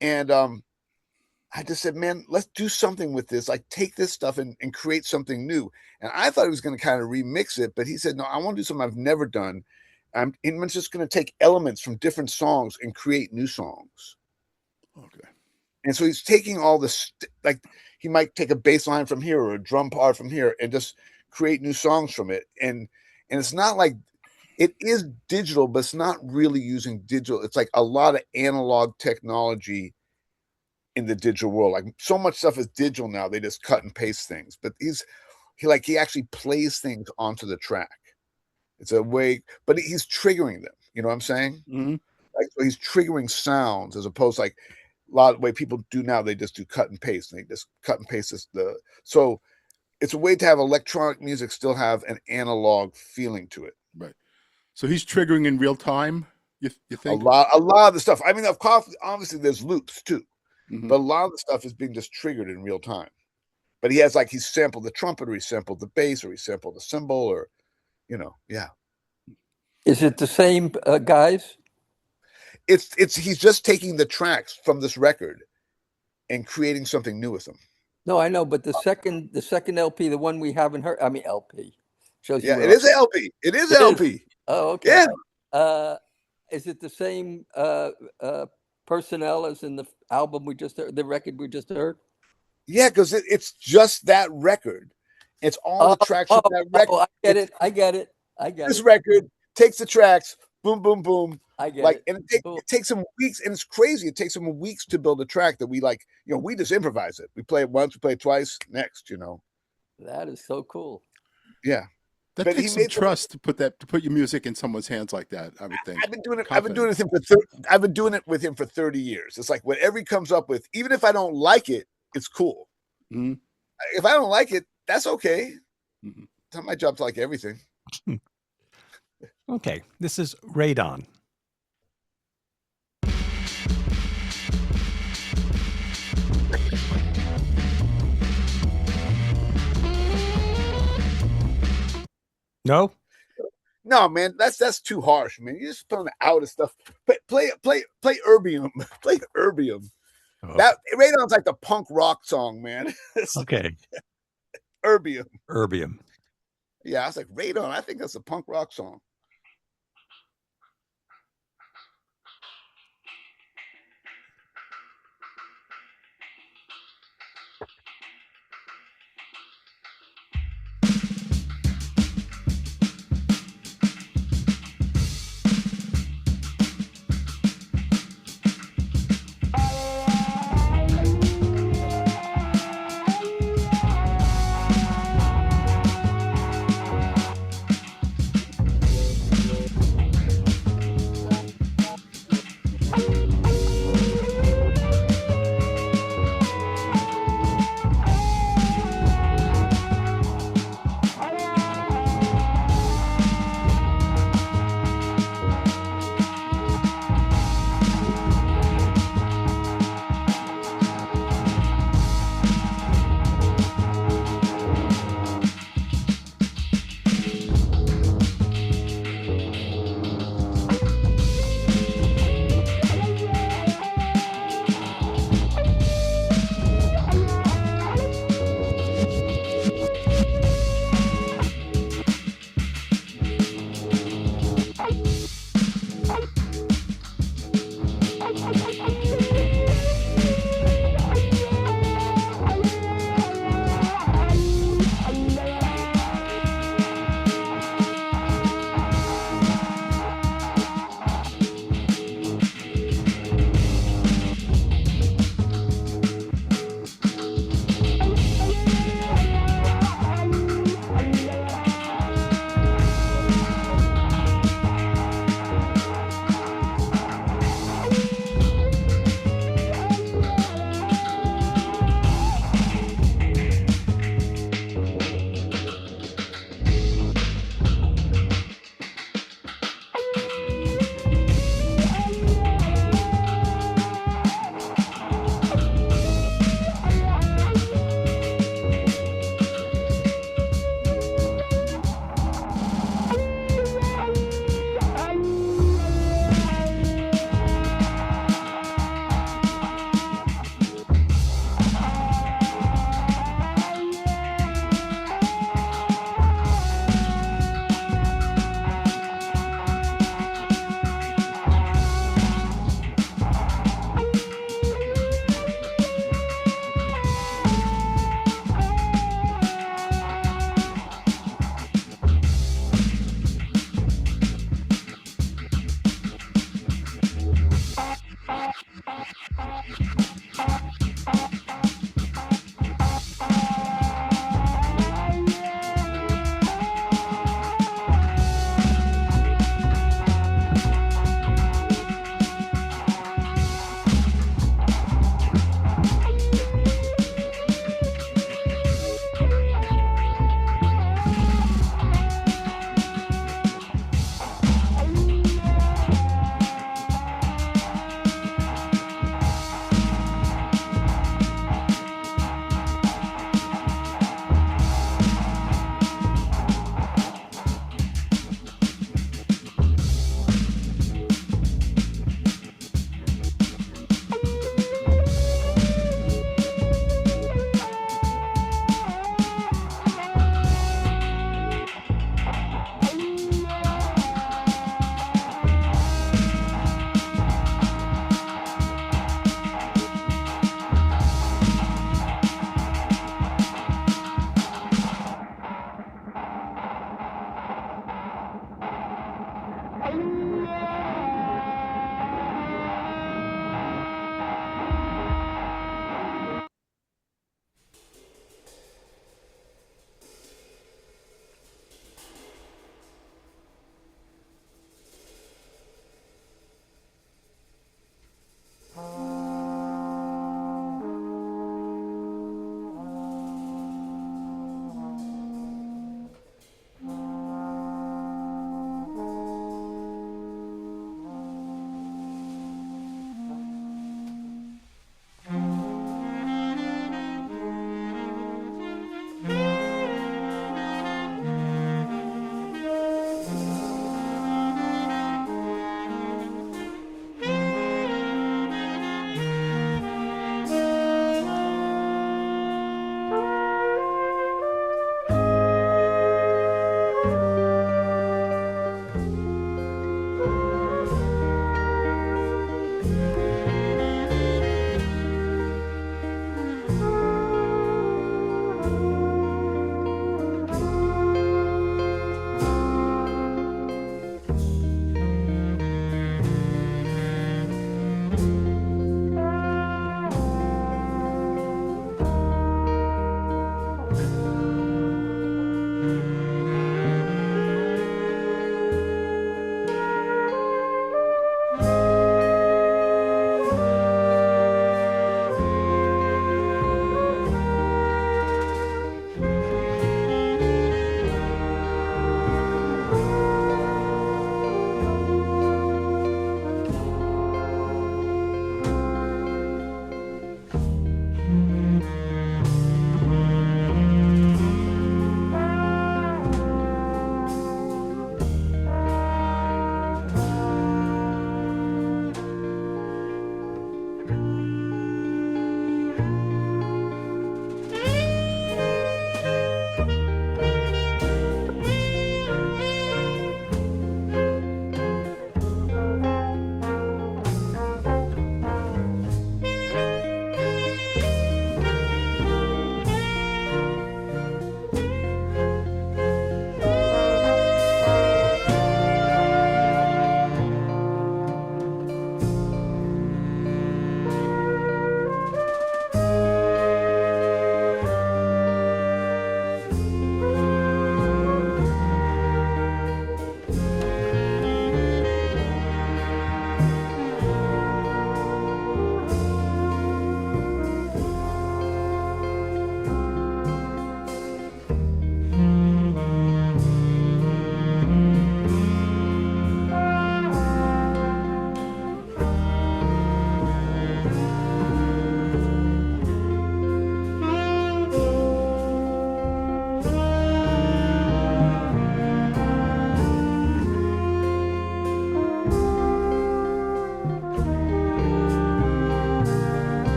And I just said, man, let's do something with this. Like, take this stuff and create something new. And I thought he was going to kind of remix it, but he said, no, I want to do something I've never done. I'm just going to take elements from different songs and create new songs. Okay. And so he's taking all this, like he might take a bass line from here or a drum part from here and just create new songs from it. And it's not like, it is digital, but it's not really using digital. It's like a lot of analog technology in the digital world. Like, so much stuff is digital now. They just cut and paste things. But he actually plays things onto the track. It's a way, but he's triggering them. You know what I'm saying? Mm-hmm. Like, so he's triggering sounds as opposed to like a lot of the way people do now. They just do cut and paste. And they just cut and paste this. So it's a way to have electronic music still have an analog feeling to it. Right. So he's triggering in real time. You think a lot of the stuff. I mean, of course, obviously there's loops too, Mhm. but a lot of the stuff is being just triggered in real time. But he's sampled the trumpet, or he sampled the bass, or he sampled the cymbal, or yeah. Is it the same guys? He's just taking the tracks from this record and creating something new with them. No, I know, but the second LP, the one we haven't heard. I mean, LP shows you. Yeah, it is an LP. It is an LP. Oh, okay. Yeah. Is it the same personnel as in the album we just heard, the record we just heard? Yeah, because it's just that record. It's all the tracks from that record. I get it. This record takes the tracks, boom, boom, boom. I get it. And it takes them weeks, and it's crazy. It takes them weeks to build a track that we we just improvise it. We play it once, we play it twice, next, That is so cool. Yeah. That But takes some trust to put your music in someone's hands like that. I would think. I've been doing it. I've been doing it with him for 30 years. It's like whatever he comes up with, even if I don't like it, it's cool. Mm-hmm. If I don't like it, that's okay. Mm-hmm. It's not my job to like everything. Okay, this is Radon. No? No, man, that's too harsh, man. You're just putting out of stuff. Play Erbium. Play Erbium. Oh. That Radon's like the punk rock song, man. Okay. Erbium. Erbium. Yeah, I was like, Radon, I think that's a punk rock song.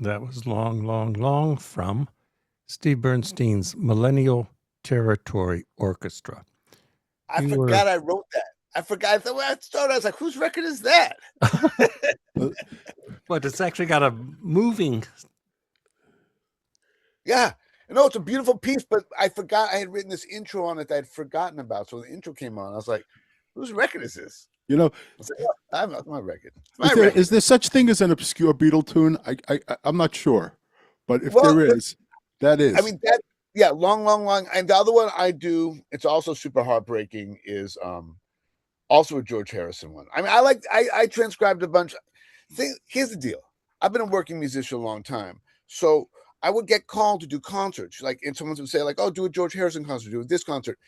That was long, long, long from Steve Bernstein's Millennial Territory Orchestra. I You forgot I wrote that. I forgot. I thought when I started, I was like, whose record is that? But it's actually got a moving. Yeah. No, it's a beautiful piece, but I forgot I had written this intro on it that I'd forgotten about. So the intro came on. I was like, whose record is this? You know, I was like, oh, that's my record. It's my record. is there such thing as an obscure Beatle tune? I'm not sure, but if Well, there is, that is. I mean, that, yeah, long, long, long. And the other one I do, it's also super heartbreaking, is also a George Harrison one. I mean, I transcribed a bunch. Here's the deal. I've been a working musician a long time. So I would get called to do concerts, like, and someone would say, like, oh, do a George Harrison concert, do this concert.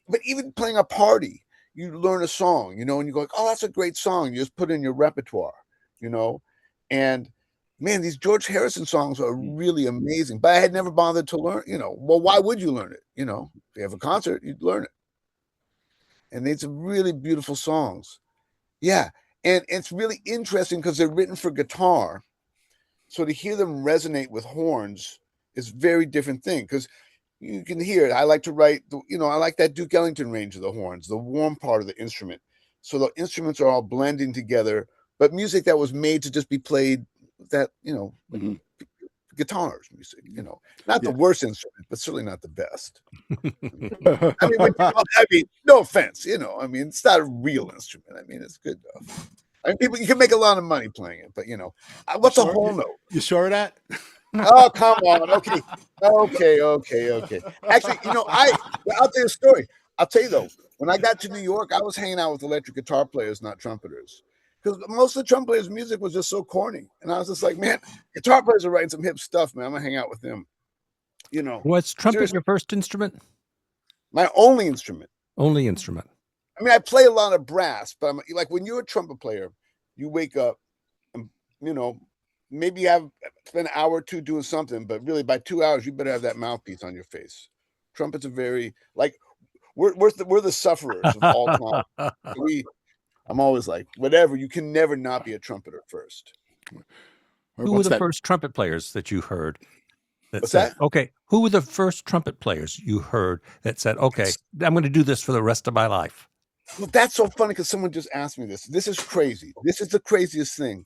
But even playing a party, you learn a song, you know, and you go, like, oh, that's a great song. You just put it in your repertoire, you know. And man, these George Harrison songs are really amazing. But I had never bothered to learn, you know. Well, why would you learn it? You know, if you have a concert, you'd learn it. And it's really beautiful songs. Yeah. And it's really interesting because they're written for guitar. So to hear them resonate with horns is a very different thing, because you can hear it. I like to write, I like that Duke Ellington range of the horns, the warm part of the instrument. So the instruments are all blending together, but music that was made to just be played, that, like guitars music, not the worst instrument, but certainly not the best. I mean, no offense, it's not a real instrument. I mean, it's good enough. I mean, you can make a lot of money playing it, but what's a whole note? You sure of that? Oh, come on. Okay. Actually, I'll tell you a story. I'll tell you though, when I got to New York, I was hanging out with electric guitar players, not trumpeters, because most of the trumpet players' music was just so corny. And I was just like, man, guitar players are writing some hip stuff, man. I'm gonna hang out with them. Was trumpet seriously. your first instrument? My only instrument. Only instrument. I mean, I play a lot of brass, but I'm like, when you're a trumpet player, you wake up and, maybe you have spent an hour or two doing something, but really by 2 hours, you better have that mouthpiece on your face. Trumpets are very, like, we're the sufferers of all time. I'm always like, whatever, you can never not be a trumpeter first. Who were the first trumpet players that you heard that What's said, that? okay, who were the first trumpet players you heard that said, okay, I'm going to do this for the rest of my life? Well, that's so funny because someone just asked me this. This is crazy. This is the craziest thing.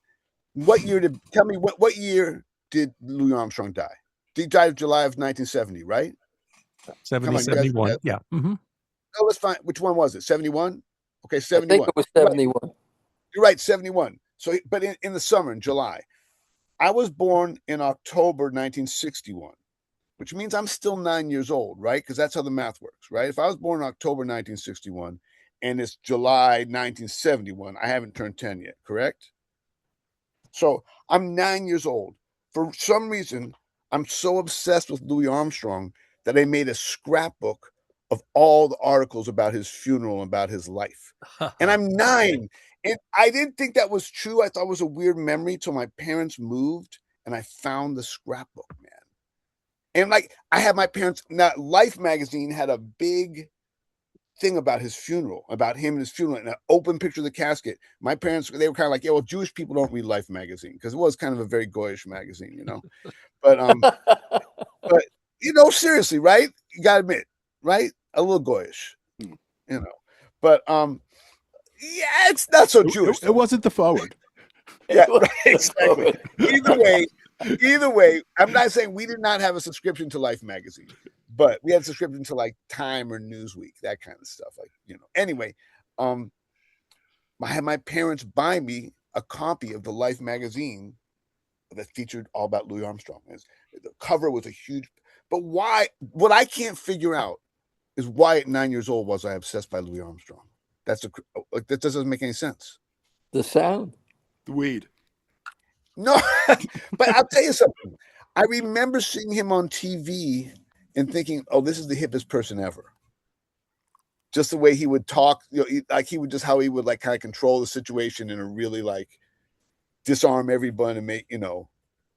Tell me what year did Louis Armstrong die? He died in July of 1970, right? 71. Yeah. Mm-hmm. Oh, let's find, which one was it? 71? Okay, 71. I think it was 71. You're right, 71. So, but in the summer, in July. I was born in October 1961, which means I'm still 9 years old, right? Because that's how the math works, right? If I was born in October 1961 and it's July 1971, I haven't turned 10 yet, correct? So I'm 9 years old. For some reason, I'm so obsessed with Louis Armstrong that I made a scrapbook of all the articles about his funeral and about his life. And I'm 9. And I didn't think that was true. I thought it was a weird memory till my parents moved and I found the scrapbook, man. And like, I had my parents, now Life magazine had a big thing about his funeral, about him and his funeral, and an open picture of the casket. My parents, they were kind of like, yeah, well, Jewish people don't read Life magazine, because it was kind of a very goyish magazine, But seriously, right? You gotta admit, right? A little goyish, But yeah, it's not so Jewish. It wasn't the forward. Yeah, right, exactly. Either way, I'm not saying we did not have a subscription to Life magazine, but we had a subscription to like Time or Newsweek, that kind of stuff. Like, Anyway, I had my parents buy me a copy of the Life magazine that featured all about Louis Armstrong. The cover was a huge, but why? What I can't figure out is why at 9 years old was I obsessed by Louis Armstrong. That doesn't make any sense. The sound. The weed. No, but I'll tell you something. I remember seeing him on TV and thinking, oh, this is the hippest person ever. Just the way he would talk, how he would like kind of control the situation in a really like disarm everyone and make, and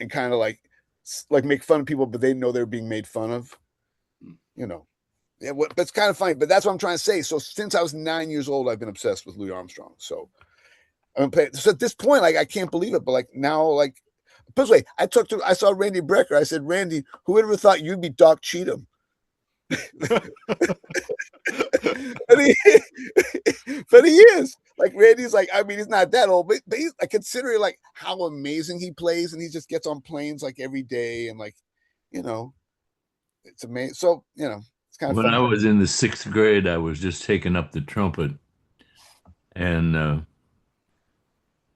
kind of like make fun of people, but they know they're being made fun of, Yeah, that's kind of funny, but that's what I'm trying to say. So since I was 9 years old, I've been obsessed with Louis Armstrong. So at this point, like, I can't believe it, but like now, like, Put it this way, I saw Randy Brecker. I said, Randy, who ever thought you'd be Doc Cheatham? And he, but he is like Randy's like, I mean, he's not that old, but he's like, considering like how amazing he plays, and he just gets on planes like every day, and like, you know, it's amazing. So, you know, it's kind of When I funny. was in the sixth grade, I was just taking up the trumpet, and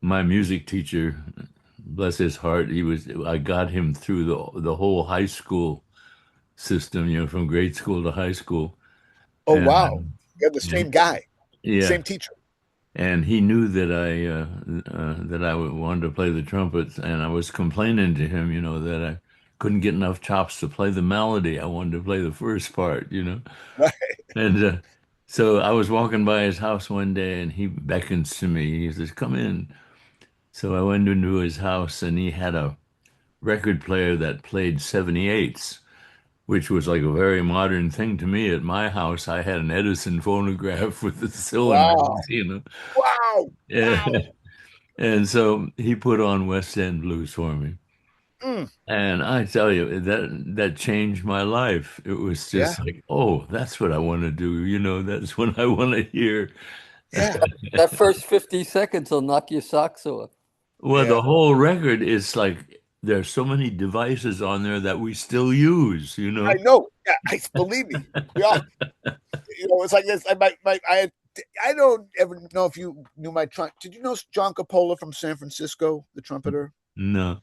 my music teacher, bless his heart, I got him through the whole high school system, you know, from grade school to high school. Oh, wow. And, You're the same guy, yeah, same teacher. and he knew that I wanted to play the trumpet, and I was complaining to him, you know, that I couldn't get enough chops to play the melody. I wanted to play the first part, you know. Right. And so I was walking by his house one day, and he beckons to me. He says, "Come in." So I went into his house, and he had a record player that played 78s, which was like a very modern thing to me. At my house, I had an Edison phonograph with the Wow. cylinders, you know. Wow. Yeah. Wow. And so he put on West End Blues for me. Mm. And I tell you, that changed my life. It was Yeah. just like, oh, that's what I want to do. You know, that's what I want to hear. Yeah. That first 50 seconds will knock your socks off. Well, Yeah. the whole record is like there's so many devices on there that we still use, you I know. know. Yeah. Believe me. We all, you know, it's like this. I don't ever know if you knew my trump. Did you know John Coppola from San Francisco, the trumpeter? No.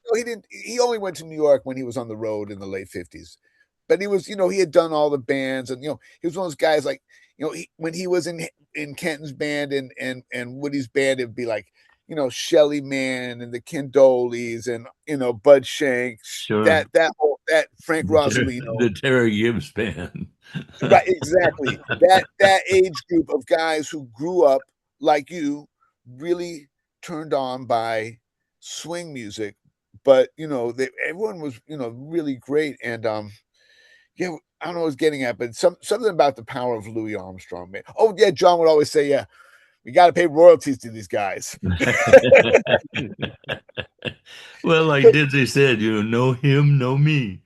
No, he didn't. He only went to New York when he was on the road in the late 50s. But he was, you know, he had done all the bands, and you know, he was one of those guys like, you know, when he was in Kenton's band and Woody's band, it'd be like, you know, Shelly Man and the Candolis and you know Bud Shanks, Sure. that Frank Rosalino. The Terry Gibbs band. Right, exactly. That age group of guys who grew up like you, really turned on by swing music, but you know, everyone was, you know, really great. And yeah, I don't know what I was getting at, but something about the power of Louis Armstrong, man. Oh yeah, John would always say, yeah, we got to pay royalties to these guys. Well, like Dizzy said, you know him, know me.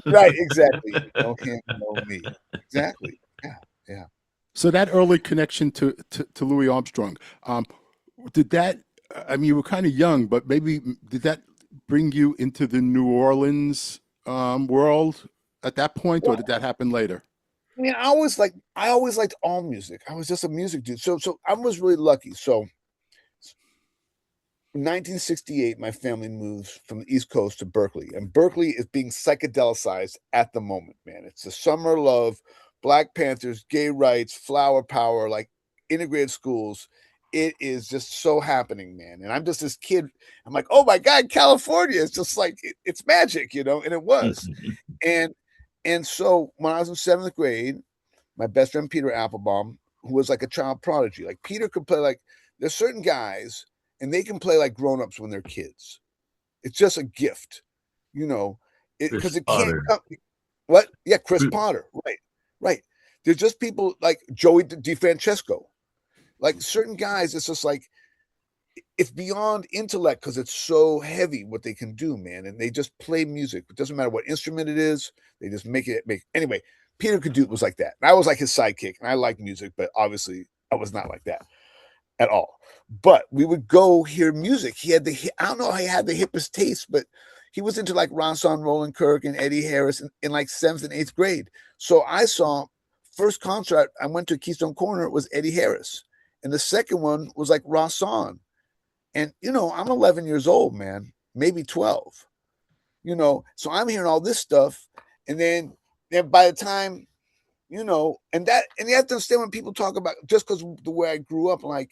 Right, exactly. No him, no me. Exactly. Yeah, yeah. So that early connection to Louis Armstrong, did that? I mean, you were kind of young, but maybe did that bring you into the New Orleans world at that point, or Well, did that happen later? I mean, I always liked all music. I was just a music dude. So I was really lucky. So in 1968, my family moves from the East Coast to Berkeley, and Berkeley is being psychedelicized at the moment, man. It's the summer of love, Black Panthers, gay rights, flower power, like integrated schools. It is just so happening, man. And I'm just this kid. I'm like, oh my God, California is just like it's magic, you know. And it was. And so when I was in seventh grade, my best friend Peter Applebaum, who was like a child prodigy, like Peter could play like there's certain guys and they can play like grown-ups when they're kids. It's just a gift, you know, Chris because it can't Potter. come. What? Yeah, Chris Potter. Right, right. There's just people like Joey DeFrancesco, like certain guys. It's just like it's beyond intellect because it's so heavy what they can do, man. And they just play music. It doesn't matter what instrument it is. They just make it anyway. Peter Caduce was like that. And I was like his sidekick, and I liked music, but obviously I was not like that at all. But we would go hear music. He had I don't know how he had the hippest taste, but he was into like Ronson Roland Kirk and Eddie Harris in like seventh and eighth grade. So I saw first concert I went to Keystone Corner was Eddie Harris. And the second one was like Ronson. And you know, I'm 11 years old, man, maybe 12. You know, so I'm hearing all this stuff. And then by the time, you know, and you have to understand when people talk about just because the way I grew up, like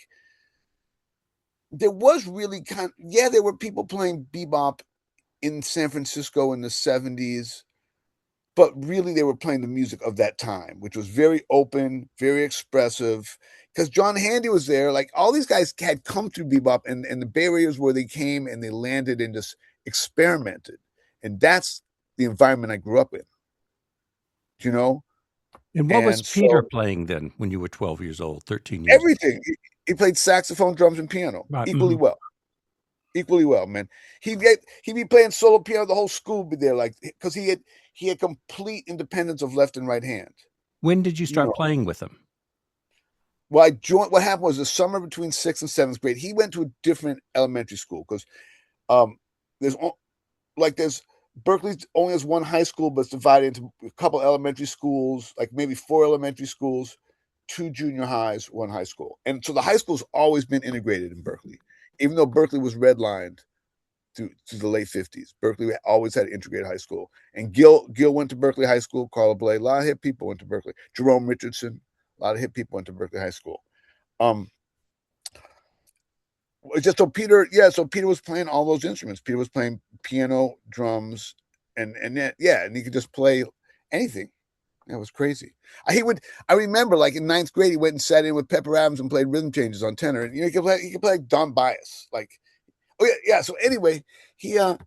there was really there were people playing bebop in San Francisco in the 70s, but really they were playing the music of that time, which was very open, very expressive. Because John Handy was there, like all these guys had come through bebop, and the Bay Area is where they came and they landed and just experimented. And that's the environment I grew up in, you know? And what was And Peter so playing then when you were 12 years old, 13 years old? everything, he played saxophone, drums, and piano Right. equally well. equally well, man. He'd be playing solo piano. The whole school would be there, like because he had complete independence of left and right hand. When did you You start know, playing with him? well, I joined. What happened was the summer between 6th and 7th grade. He went to a different elementary school because there's there's Berkeley only has one high school, but it's divided into a couple elementary schools, like maybe 4 elementary schools, 2 junior highs, one high school. And so the high school's always been integrated in Berkeley, even though Berkeley was redlined to the late 50s. Berkeley always had integrated high school. And Gil went to Berkeley High School, Carla Bley, a lot of hip people went to Berkeley. Jerome Richardson, a lot of hip people went to Berkeley High School. Just so Peter, so Peter was playing all those instruments. Peter was playing piano, drums, and he could just play anything. It was crazy. I remember like in 9th grade, he went and sat in with Pepper Adams and played rhythm changes on tenor. And he could play like Don Bias. Like, yeah. So anyway, he at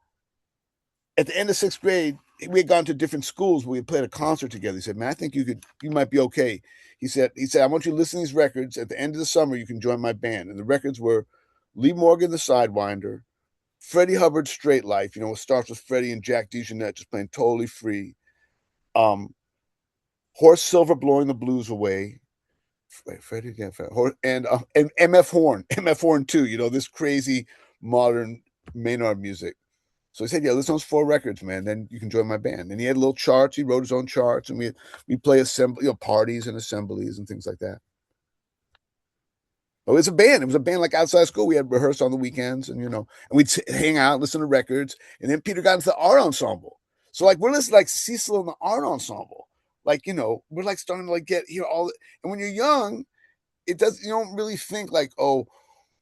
the end of 6th grade, we had gone to different schools where we had played a concert together. He said, "Man, I think you might be okay." He said, "I want you to listen to these records. At the end of the summer, you can join my band." And the records were Lee Morgan, the Sidewinder, Freddie Hubbard's Straight Life. It starts with Freddie and Jack DeJohnette just playing totally free. Horace Silver blowing the blues away. Freddie, yeah, and MF Horn too. This crazy modern Maynard music. So he said, "Yeah, listen to those 4 records, man. Then you can join my band." And he had little charts. He wrote his own charts, and we play parties and assemblies and things like that. Oh, it's a band. It was a band like outside school. We had rehearsed on the weekends, and we'd hang out, listen to records. And then Peter got into the art ensemble. So like we're listening like Cecil in the art ensemble. Like we're like starting to like get all. And when you're young, you don't really think like, oh,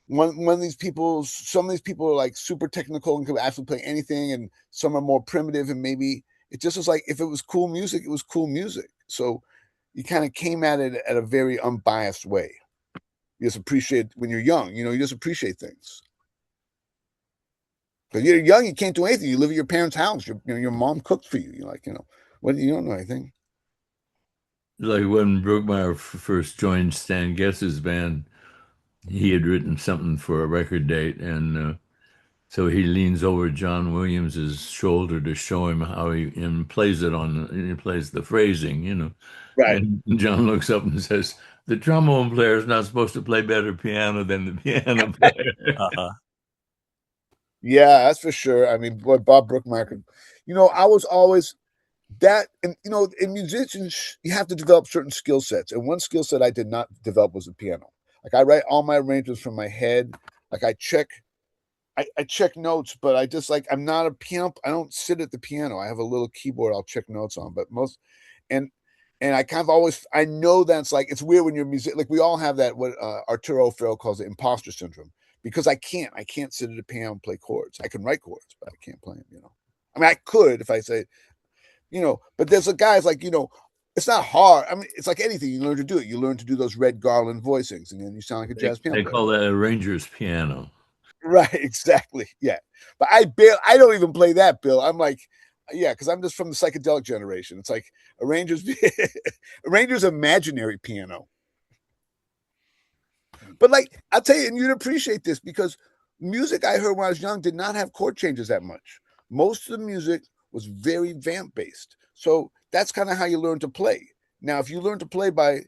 one of these people, some of these people are like super technical and could actually play anything, and some are more primitive. And maybe it just was like if it was cool music, it was cool music. So you kind of came at it at a very unbiased way. You just appreciate when you're young, you just appreciate things. Because you're young, you can't do anything. You live at your parents' house. Your mom cooked for you. You're like, what you don't know anything. Like when Brookmeyer first joined Stan Getz's band, he had written something for a record date, and so he leans over John Williams's shoulder to show him how he plays the phrasing. Right. And John looks up and says, "The trombone player is not supposed to play better piano than the piano player." Uh-huh. Yeah, that's for sure. I mean, boy, Bob Brookmeyer could, I was always that, and in musicians, you have to develop certain skill sets. And one skill set I did not develop was the piano. Like I write all my arrangements from my head. Like I check notes, but I just like I'm not a piano. I don't sit at the piano. I have a little keyboard I'll check notes on, but and I kind of always I know that's like it's weird when you're music. Like we all have that what Arturo Farrell calls it imposter syndrome because I can't sit at a piano and play chords. I can write chords, but I can't play them. I mean I could if I say, but there's a guys like it's not hard. I mean, it's like anything. You learn to do it. You learn to do those Red Garland voicings, and then you sound like a jazz piano They player. call that a ranger's piano. Right, exactly. Yeah. But I don't even play that, Bill. I'm like, yeah, because I'm just from the psychedelic generation. It's like a ranger's imaginary piano. But like I'll tell you, and you'd appreciate this because music I heard when I was young did not have chord changes that much. Most of the music was very vamp based. So that's kind of how you learn to play. Now, if you learn to play by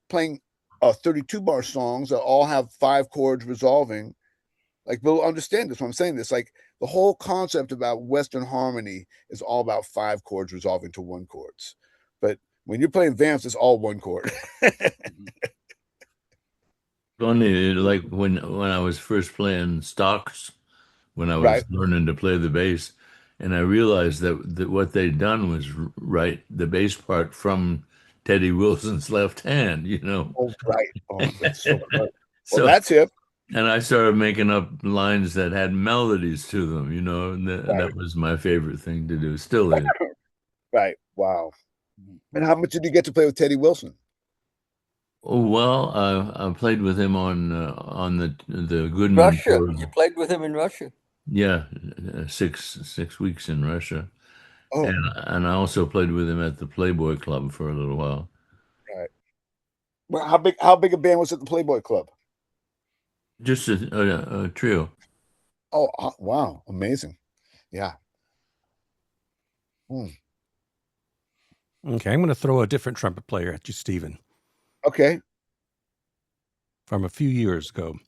playing 32 bar songs that all have 5 chords resolving, like we'll understand this when I'm saying this. Like the whole concept about Western harmony is all about 5 chords resolving to 1 chords. But when you're playing vamps, it's all 1 chord. Funny, like when I was first playing stocks, when I was Right. learning to play the bass, and I realized that what they'd done was write the bass part from Teddy Wilson's left hand. Oh, right. Oh, that's so clever. Well, So, that's it. and I started making up lines that had melodies to them, and Right. that was my favorite thing to do. Still is. Right. Wow. And how much did you get to play with Teddy Wilson? Oh, well, I played with him on the Goodman Russia. tour. You played with him in Russia. Yeah, 6 weeks in Russia. Oh, And I also played with him at the Playboy Club for a little while. right. Well, how big a band was at the Playboy Club? Just a trio. Oh, wow. Amazing. Yeah. Hmm. Okay, I'm going to throw a different trumpet player at you, Stephen, Okay. from a few years ago.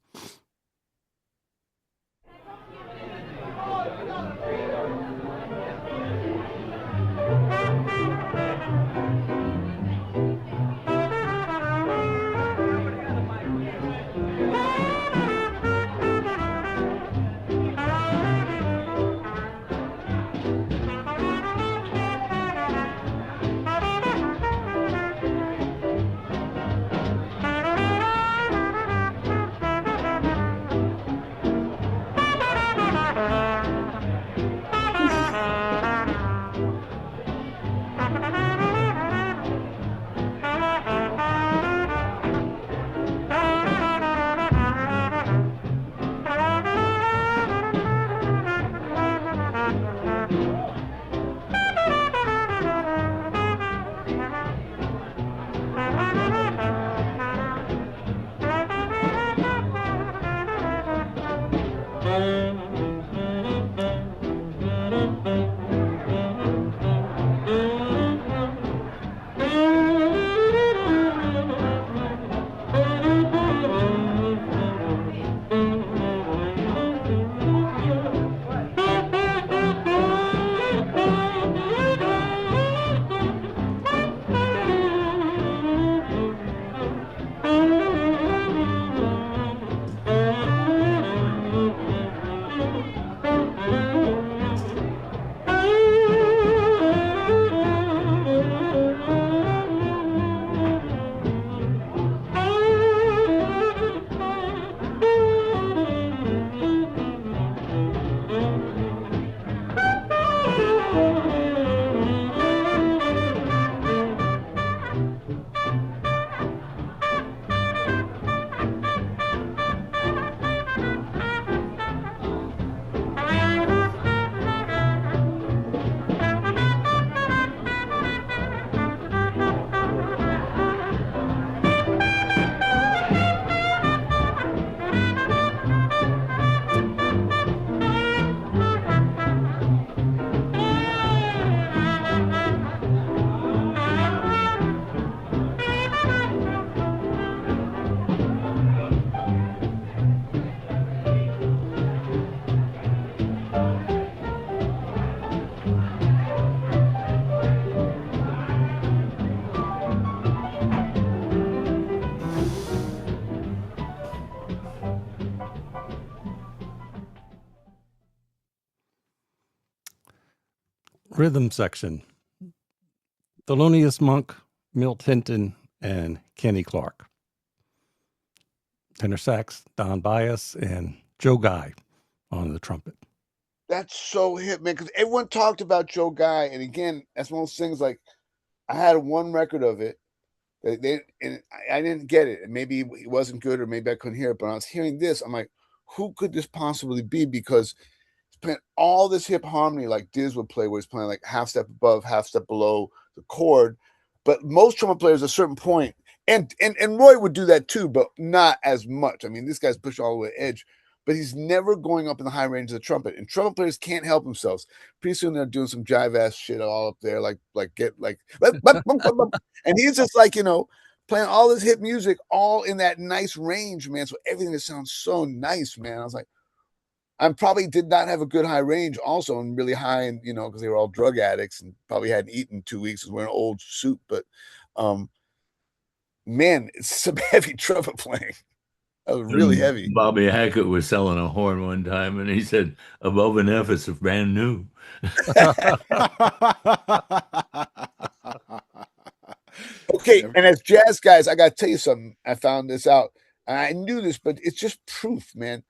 Rhythm section. Thelonious Monk, Milt Hinton, and Kenny Clark. Tenor sax, Don Byas, and Joe Guy on the trumpet. That's so hip, man. Because everyone talked about Joe Guy, and again, that's one of those things. Like I had one record of it. And I didn't get it. And maybe it wasn't good, or maybe I couldn't hear it. But when I was hearing this, I'm like, who could this possibly be? Because he's playing all this hip harmony like Diz would play, where he's playing like half step above, half step below the chord. But most trumpet players at a certain point, and Roy would do that too, but not as much. I mean, this guy's pushed all the way to the edge, but he's never going up in the high range of the trumpet. And trumpet players can't help themselves. Pretty soon they're doing some jive ass shit all up there, like get like, and he's just like, playing all this hip music, all in that nice range, man. So everything that sounds so nice, man. I was like, I probably did not have a good high range also, and really high, and because they were all drug addicts and probably hadn't eaten 2 weeks and wearing an old suit. But man, it's some heavy trumpet playing. That was really heavy. Bobby Hackett was selling a horn one time, and he said, "Above an F, it's brand new." Okay, and as jazz guys, I got to tell you something. I found this out. And I knew this, but it's just proof, man.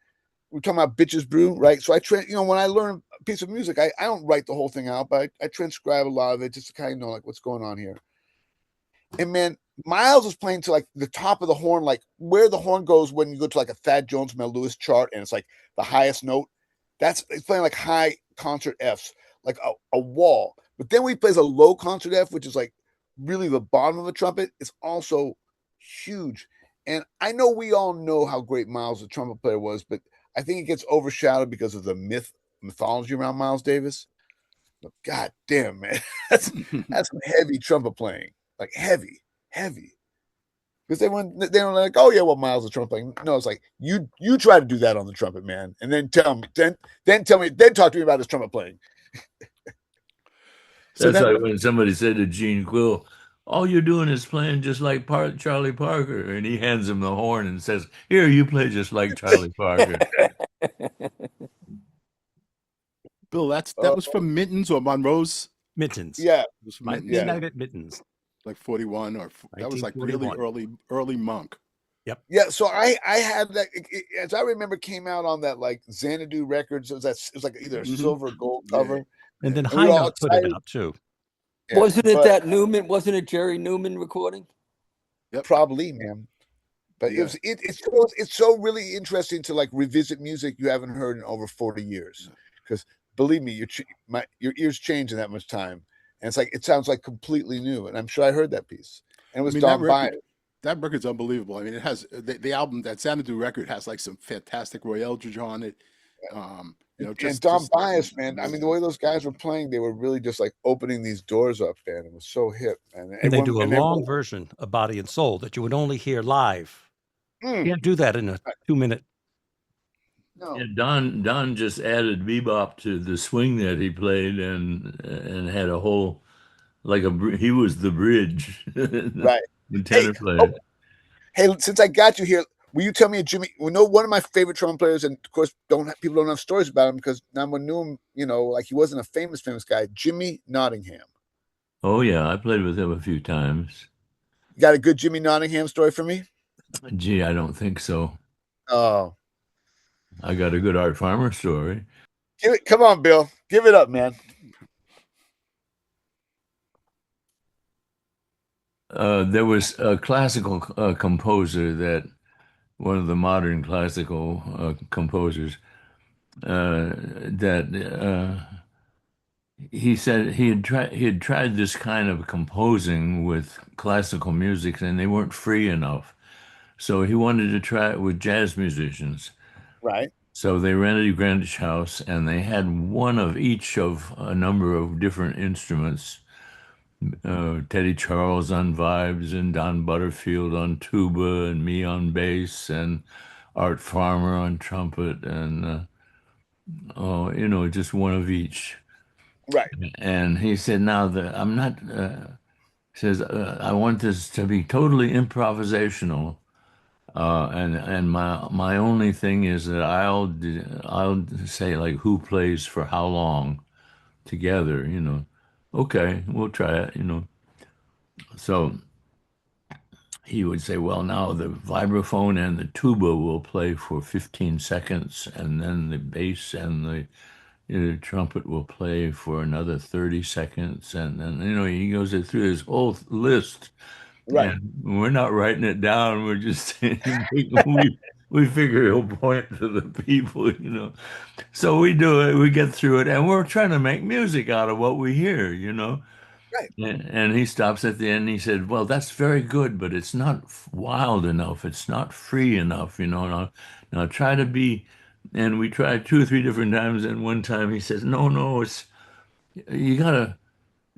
We're talking about Bitches Brew, right? So when I learn a piece of music, I don't write the whole thing out, but I transcribe a lot of it just to kind of know like what's going on here. And man, Miles was playing to like the top of the horn, like where the horn goes when you go to like a Thad Jones Mel Lewis chart, and it's like the highest note. It's playing like high concert Fs, like a wall. But then when he plays a low concert F, which is like really the bottom of a trumpet, it's also huge. And I know we all know how great Miles the trumpet player was, but I think it gets overshadowed because of the mythology around Miles Davis. But god damn, man, that's some heavy trumpet playing, like heavy. Because they don't like, oh yeah, well, Miles is trumpet playing. No, it's like you try to do that on the trumpet, man, and then tell me, then talk to me about his trumpet playing. So That's that like when somebody said to Gene Quill, "All you're doing is playing just like Charlie Parker," and he hands him the horn and says, "Here, you play just like Charlie Parker." Bill, that was from Mittens or Monroe's. Mittens. Yeah, It was from My Mittens, Midnight at Mittens. like 41 or that was like really 1941. early Monk. yeah. So I had that, as I remember, came out on that like Xanadu Records. It was like either a silver or gold Yeah. cover, And then and we were High all Note put it excited. out too. Yeah, Wasn't it but that Newman? Wasn't it Jerry Newman recording? probably, man. But Yeah. it's so really interesting to like revisit music you haven't heard in over 40 years. Because believe me, your ears change in that much time, and it's like it sounds like completely new. And I'm sure I heard that piece, and it was Don Byers. That record's unbelievable. I mean, it has the album, that Xanadu record has like some fantastic Roy Eldridge on it. And Don Byers, man. I mean, the way those guys were playing, they were really just like opening these doors up, man. It was so hip, man. And they do a long version of Body and Soul that you would only hear live. You can't do that in a 2-minute. No. Yeah, Don just added bebop to the swing that he played, and had a whole he was the bridge, right? The tenor player. Hey, since I got you here, will you tell me, Jimmy? We know one of my favorite trumpet players, and of course, people don't have stories about him because no one knew him. Like he wasn't a famous guy. Jimmy Nottingham. Oh yeah, I played with him a few times. You got a good Jimmy Nottingham story for me? Gee, I don't think so. Oh, I got a good Art Farmer story. Come on, Bill. Give it up, man. There was a classical composer one of the modern classical composers, that he said he had tried this kind of composing with classical music, and they weren't free enough. So he wanted to try it with jazz musicians. Right. So they rented a Greenwich house, and they had one of each of a number of different instruments. Teddy Charles on vibes, and Don Butterfield on tuba, and me on bass, and Art Farmer on trumpet, and just one of each. Right. And he said, "Now I'm not." Says, "I want this to be totally improvisational, and my only thing is that I'll say like who plays for how long together. Okay, we'll try it. So he would say, well, now the vibraphone and the tuba will play for 15 seconds, and then the bass and the trumpet will play for another 30 seconds. And then, he goes through his whole list. Right. And we're not writing it down. We're just saying, we figure he'll point to the people. So we do it, we get through it, and we're trying to make music out of what we hear. Right. And he stops at the end and he said, well, that's very good, but it's not wild enough. It's not free enough, Now try to be, and we tried 2 or 3 different times, and one time he says, no, you gotta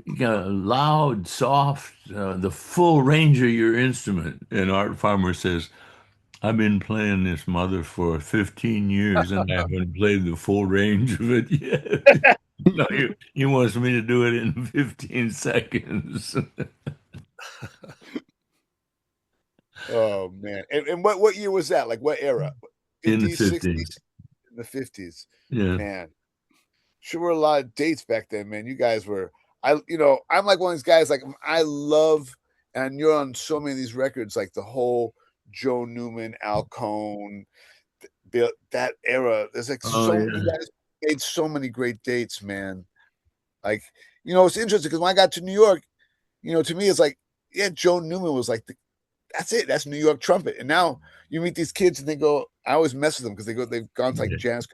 loud, soft, the full range of your instrument. And Art Farmer says, I've been playing this mother for 15 years and I haven't played the full range of it yet. No, he wants me to do it in 15 seconds. Oh man. And what year was that? Like what era? In the 50s, 50s. 60s? In the 50s. Yeah. Man. Sure were a lot of dates back then, man. You guys were I'm like one of these guys, like I love, and you're on so many of these records, like the whole Joe Newman, Al Cohn, that era. There's like you guys made so many great dates, man. Like, it's interesting because when I got to New York, to me it's like, yeah, Joe Newman was like that's it. That's New York trumpet. And now you meet these kids and they go, I always mess with them because they've gone to like jazz,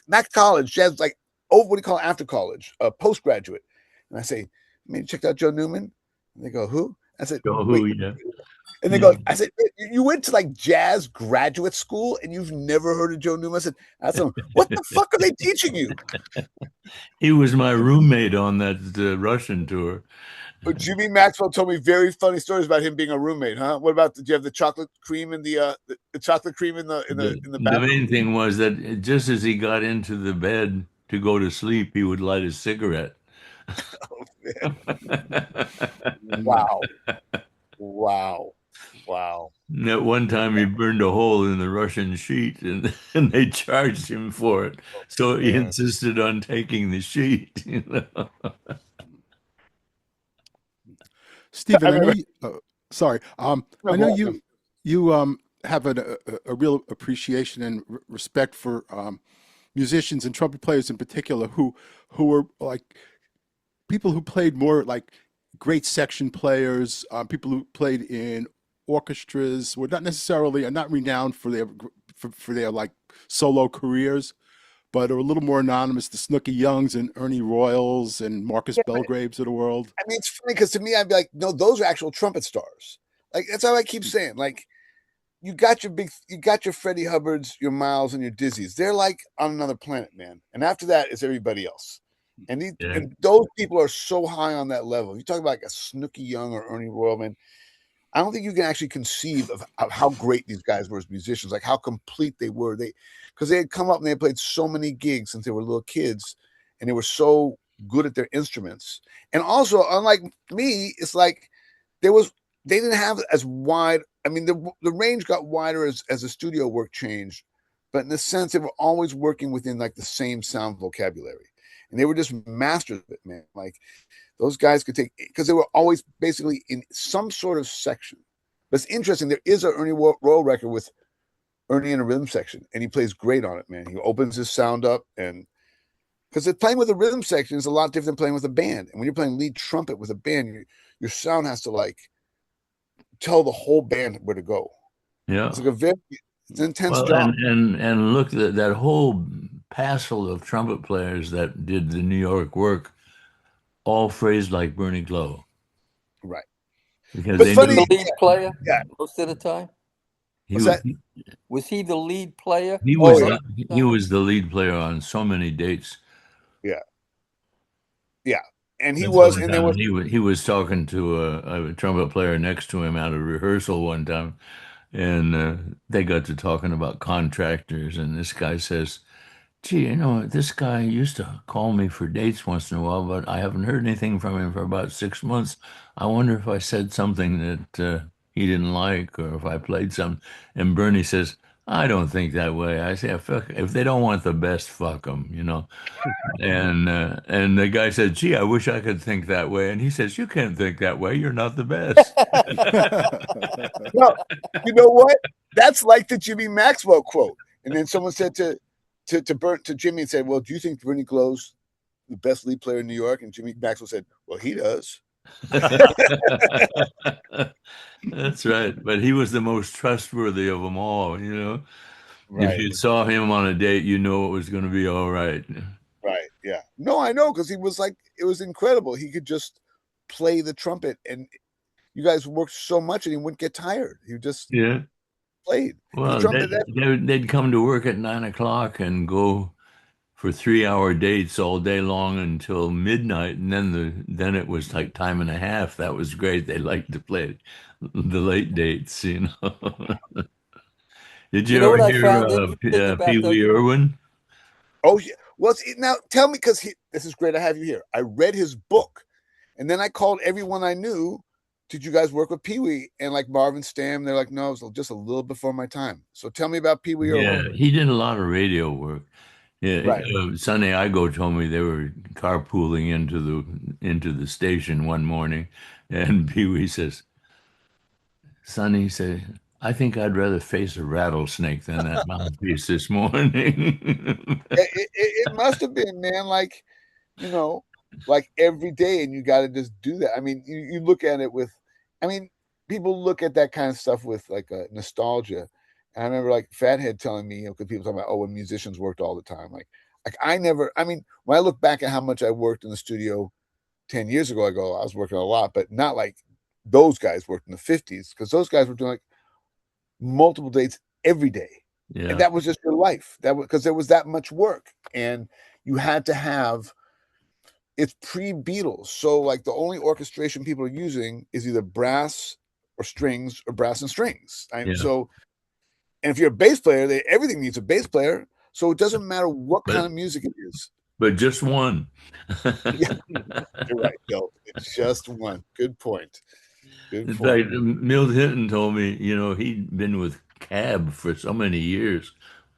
not college, jazz, like, what do you call it, after college, postgraduate. And I say, checked out Joe Newman? And they go, who? I said, Joe wait, who, yeah. And they go, I said, you went to like jazz graduate school and you've never heard of Joe Newman? I said, what the fuck are they teaching you? He was my roommate on that Russian tour. But Jimmy Maxwell told me very funny stories about him being a roommate, huh? What about, did you have the chocolate cream in the chocolate cream in the The bathroom? main thing was that just as he got into the bed to go to sleep, he would light a cigarette. Oh, man. Wow. Wow. Wow. And at one time, he burned a hole in the Russian sheet, and, and they charged him for it. So he Man. insisted on taking the sheet. Stephen, I I know remember. you. Sorry. No, I know go on. you have a real appreciation and respect for musicians and trumpet players in particular who were like people who played more like great section players, people who played in orchestras were not necessarily are not renowned for their like solo careers, but are a little more anonymous. The Snooky Youngs and Ernie Royals and Marcus Yeah, but Belgraves of the world. I mean, it's funny because to me, I'd be like, no, those are actual trumpet stars. Like, that's how I keep saying. Like, you got your Freddie Hubbards, your Miles, and your Dizzies. They're like on another planet, man. And after that, it's everybody else. And Yeah. those people are so high on that level. You talk about like a Snooky Young or Ernie Royal, man. I don't think you can actually conceive of how great these guys were as musicians, like how complete they were. Because they had come up and they had played so many gigs since they were little kids, and they were so good at their instruments. And also, unlike me, it's like they didn't have as wide. I mean, the range got wider as the studio work changed, but in the sense they were always working within like the same sound vocabulary, and they were just masters of it, man. Like those guys could take, because they were always basically in some sort of section. But it's interesting. There is an Ernie Royal record with Ernie in a rhythm section, and he plays great on it, man. He opens his sound up, and because playing with a rhythm section is a lot different than playing with a band. And when you're playing lead trumpet with a band, your sound has to like tell the whole band where to go. Yeah. It's like it's an intense Well, job. and look, that whole passel of trumpet players that did the New York work all phrased like Bernie Glow Right. because But they The funny, knew lead player yeah. most of the time? he What's was that? Was he the lead player? he Oh was yeah, most of the he time? was the lead player on so many dates. yeah, yeah. And he That's was, one and there time was, he was talking to a trumpet player next to him at a rehearsal one time, and they got to talking about contractors, and this guy says, "Gee, this guy used to call me for dates once in a while, but I haven't heard anything from him for about 6 months. I wonder if I said something that he didn't like, or if I played some." And Bernie says, "I don't think that way. I say, fuck, if they don't want the best, fuck them. And the guy said, "Gee, I wish I could think that way." And he says, "You can't think that way. You're not the best." no, you know what? That's like the Jimmy Maxwell quote. And then someone said to Jimmy and said, "Well, do you think Bernie Glow's the best lead player in New York?" And Jimmy Maxwell said, "Well, he does." That's right. But he was the most trustworthy of them all. If Right, you saw him on a date, you know it was going to be all right. right, yeah. No, I know, because he was like, it was incredible. He could just play the trumpet, and you guys worked so much, and he wouldn't get tired. He just Yeah. played. And the Well, trumpet, they'd come to work at 9 o'clock and go for 3 hour dates all day long until midnight, and then it was like time and a half. That was great. They liked to play the late dates. Did You you know ever what I hear found interesting Pee about those? Wee Irwin? oh yeah. Well, now tell me, because this is great. I have you here. I read his book, and then I called everyone I knew. Did you guys work with Pee Wee? And like Marvin Stam, they're like, no, it was just a little before my time. So tell me about Pee Wee Irwin. Yeah, he did a lot of radio work. Yeah, Right. Sonny Igo told me they were carpooling into the station one morning, and Pee Wee says, "Sonny," said, "I think I'd rather face a rattlesnake than that mouthpiece this morning." It must have been, man, like, like every day, and you got to just do that. I mean, you look at it with, I mean, people look at that kind of stuff with like a nostalgia. And I remember like Fathead telling me, because people talking about, oh, when musicians worked all the time. Like I never, I mean, when I look back at how much I worked in the studio 10 years ago, I go, I was working a lot, but not like those guys worked in the 50s, because those guys were doing like multiple dates every day. And Yeah. that was just your life. That was because there was that much work. And you had to have, it's pre-Beatles. So like the only orchestration people are using is either brass or strings, or brass and strings. Yeah. So, and if you're a bass player, everything needs a bass player. So it doesn't matter what But kind of music it is. but just one. Yeah, you're right, Bill. It's just one. Good point. Good In point. fact, Milt Hinton told me, he'd been with Cab for so many years.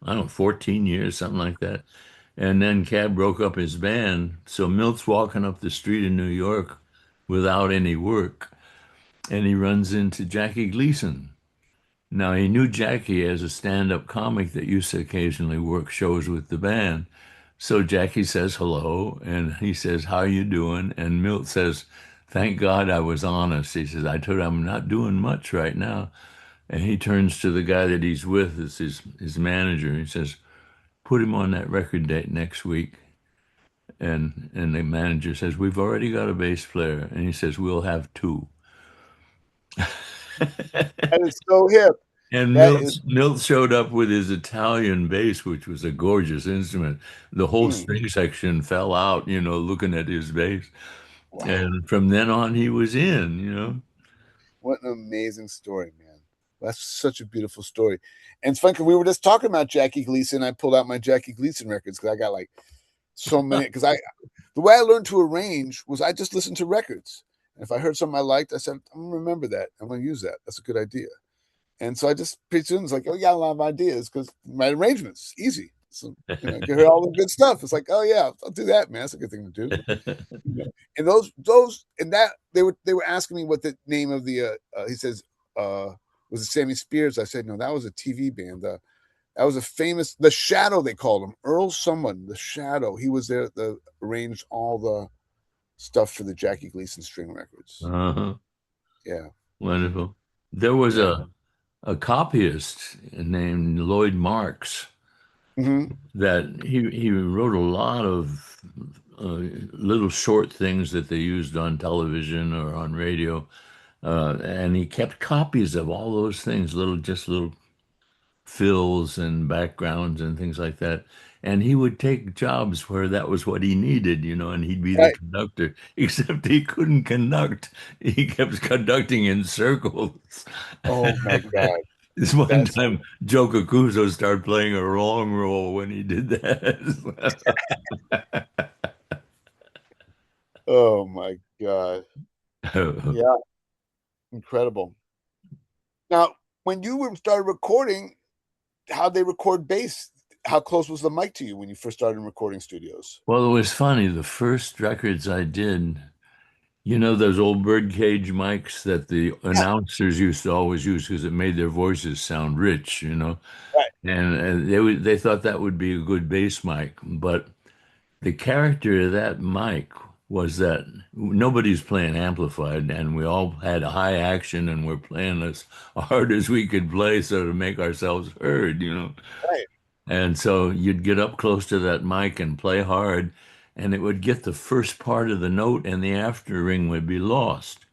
I don't know, 14 years, something like that. And then Cab broke up his band. So Milt's walking up the street in New York without any work. And he runs into Jackie Gleason. Now, he knew Jackie as a stand-up comic that used to occasionally work shows with the band. So Jackie says hello, and he says, "How you doing?" And Milt says, "Thank God I was honest." He says, "I told him I'm not doing much right now." And he turns to the guy that he's with, it's his manager. He says, "Put him on that record date next week." And the manager says, "We've already got a bass player." And he says, "We'll have two." That is so hip. And That is Milt showed up with his Italian bass, which was a gorgeous instrument. The whole string section fell out, looking at his bass. wow. And from then on, he was in. What an amazing story, man. That's such a beautiful story. And it's funny because we were just talking about Jackie Gleason. I pulled out my Jackie Gleason records because I got like so many. Because the way I learned to arrange was I just listened to records. And if I heard something I liked, I said, I'm going to remember that. I'm going to use that. That's a good idea. And so I just pretty soon was like, oh, yeah, a lot of ideas because my arrangements easy. So, you can hear all the good stuff. It's like, oh, yeah, I'll do that, man. That's a good thing to do. And they were asking me what the name of the he says was it Sammy Spears? I said no, that was a TV band. That was a famous The Shadow, they called him, Earl someone, The Shadow. He was there that arranged all the stuff for the Jackie Gleason string records. Uh-huh. Yeah, Wonderful. There was yeah. a copyist named Lloyd Marks Mm-hmm. that he wrote a lot of little short things that they used on television or on radio, and he kept copies of all those things, little fills and backgrounds and things like that. And he would take jobs where that was what he needed, and he'd be the Right. conductor, except he couldn't conduct. He kept conducting in circles. Oh my God. This one That's time, Joe Cacuzo started playing a wrong role when he did that. oh my God. Yeah, incredible. Now, when you started recording, how'd they record bass? How close was the mic to you when you first started in recording studios? Well, it was funny. The first records I did, those old birdcage mics that the Yeah, announcers used to always use because it made their voices sound rich. right. And they thought that would be a good bass mic. But the character of that mic was that nobody's playing amplified, and we all had a high action, and we're playing as hard as we could play so to make ourselves heard. Right. And so you'd get up close to that mic and play hard, and it would get the first part of the note, and the after ring would be lost.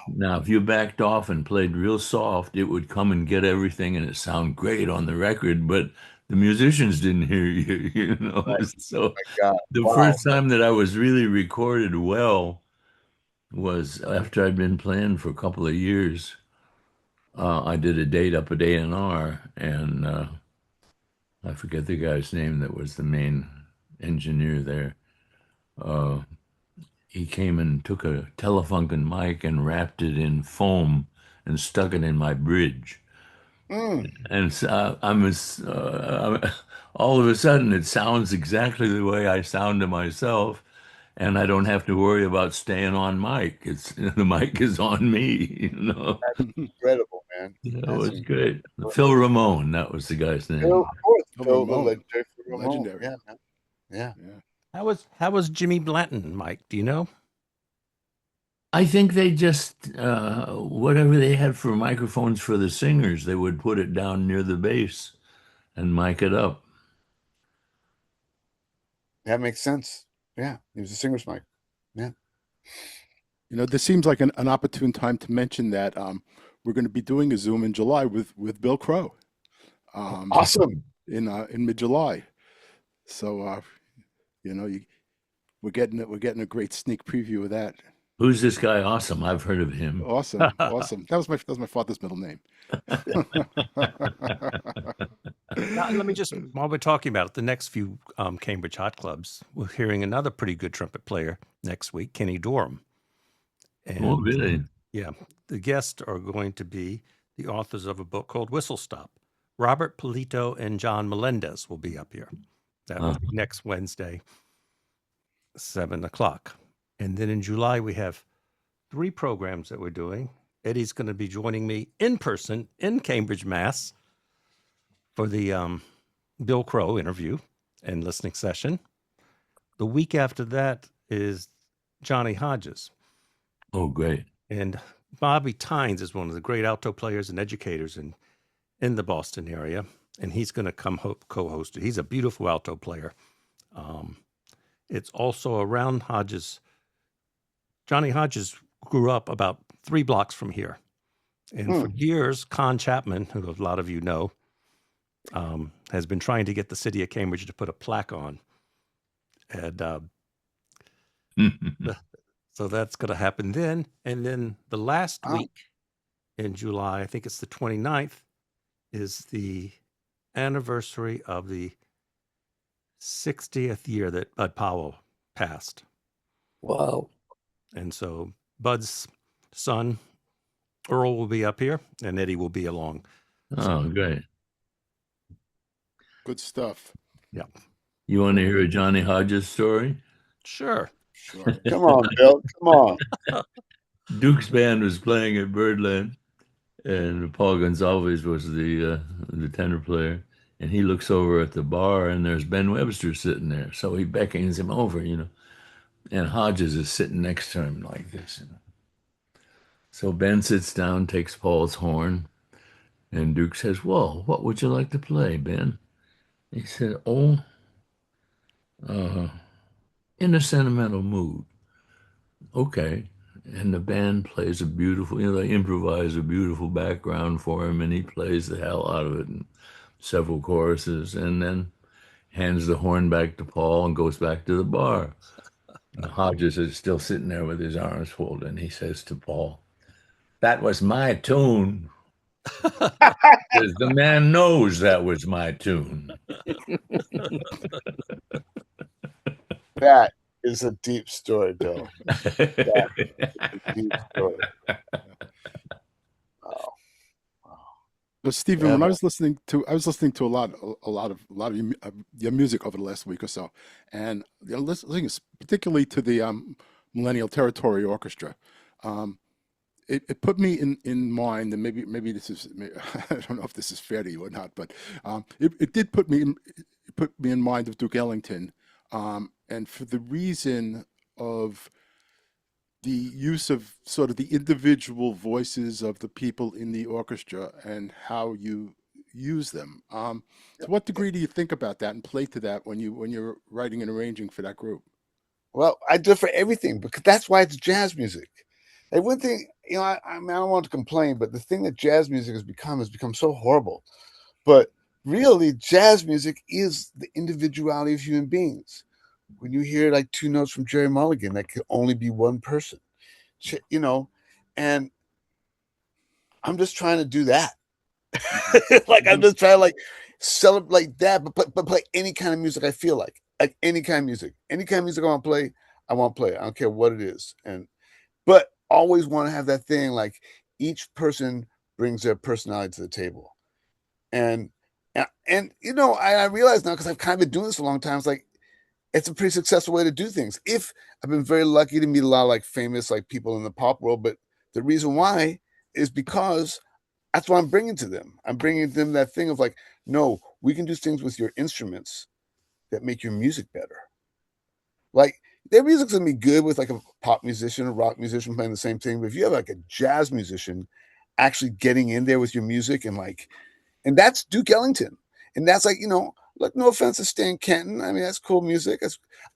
Now, if you backed off and played real soft, it would come and get everything, and it sound great on the record, but the musicians didn't hear you, you know. Right. So God. the Wow. first time that I was really recorded well was after I'd been playing for a couple of years. I did a date up at A&R, and I forget the guy's name that was the main engineer there. Uh, he came and took a Telefunken mic and wrapped it in foam and stuck it in my bridge. Mm, And so all of a sudden it sounds exactly the way I sound to myself, and I don't have to worry about staying on mic. It's the mic is on me. incredible, man. Yeah, it That's was incredible. great. Phil Ramone, that was the guy's Phil, name. of course, Oh, Phil, the Ramon, legendary Phil Ramone. legendary. Yeah, man. Yeah. Yeah. How was Jimmy Blanton, Mike? Do you know? I think they just whatever they had for microphones for the singers, they would put it down near the bass and mic it up. That makes sense. Yeah. He was a singer's mic. Yeah. This seems like an opportune time to mention that we're going to be doing a Zoom in July with Bill Crow Awesome. in mid-July. So we're getting a great sneak preview of that. Who's this guy? Awesome. I've heard of him. Awesome. That was my father's middle name. Now, let me just, while we're talking about it, the next few Cambridge Hot Clubs, we're hearing another pretty good trumpet player next week, Kenny Dorham. And Oh, really? yeah, the guests are going to be the authors of a book called Whistle Stop. Robert Polito and John Melendez will be up here. That will be next Wednesday, 7 o'clock. And then in July, we have 3 programs that we're doing. Eddie's going to be joining me in person in Cambridge, Mass. for the Bill Crow interview and listening session. The week after that is Johnny Hodges. Oh, great. And Bobby Tynes is one of the great alto players and educators in the Boston area. And he's going to come co-host it. He's a beautiful alto player. It's also around Hodges. Johnny Hodges grew up about 3 blocks from here. And for years, Con Chapman, who a lot of you know, has been trying to get the city of Cambridge to put a plaque on. And so that's going to happen then. And then the last week in July, I think it's the 29th, is the anniversary of the 60th year that Bud Powell passed. Wow. And so Bud's son, Earl, will be up here, and Eddie will be along. Oh, great. Good stuff. Yeah. You want to hear a Johnny Hodges story? Sure. Sure. Come on, Bill. Come on. Duke's band was playing at Birdland, and Paul Gonsalves was the tenor player. And he looks over at the bar, and there's Ben Webster sitting there. So he beckons him over, and Hodges is sitting next to him like this. So Ben sits down, takes Paul's horn, and Duke says, "Well, what would you like to play, Ben?" He said, in a sentimental mood. Okay. And the band plays a beautiful, they improvise a beautiful background for him, and he plays the hell out of it in several choruses, and then hands the horn back to Paul and goes back to the bar. And Hodges is still sitting there with his arms folded, and he says to Paul, "That was my tune." Because the man knows that was my tune. That is a deep story, Bill. That is a deep story. Wow. But Stephen, when I was listening to a lot of your music over the last week or so, and listening particularly to the Millennial Territory Orchestra, it put me in mind, and maybe this is, I don't know if this is fair to you or not, but it did put me in mind of Duke Ellington, and for the reason of the use of sort of the individual voices of the people in the orchestra and how you use them. To what degree do you think about that and play to that when you're writing and arranging for that group? Well, I do it for everything, because that's why it's jazz music. And one thing, I don't want to complain, but the thing that jazz music has become so horrible. But really, jazz music is the individuality of human beings. When you hear like 2 notes from Jerry Mulligan, that could only be one person, and I'm just trying to do that. I'm just trying to celebrate that, but play any kind of music I feel like any kind of music I want to play. I want to play. I don't care what it is, but always want to have that thing like each person brings their personality to the table, and I realize now, because I've kind of been doing this a long time. It's like, it's a pretty successful way to do things. If I've been very lucky to meet a lot of famous people in the pop world, but the reason why is because that's what I'm bringing to them. I'm bringing them that thing of no, we can do things with your instruments that make your music better. Their music's gonna be good with a pop musician, a rock musician playing the same thing, but if you have a jazz musician actually getting in there with your music and that's Duke Ellington, and that's no offense to Stan Kenton. I mean, that's cool music.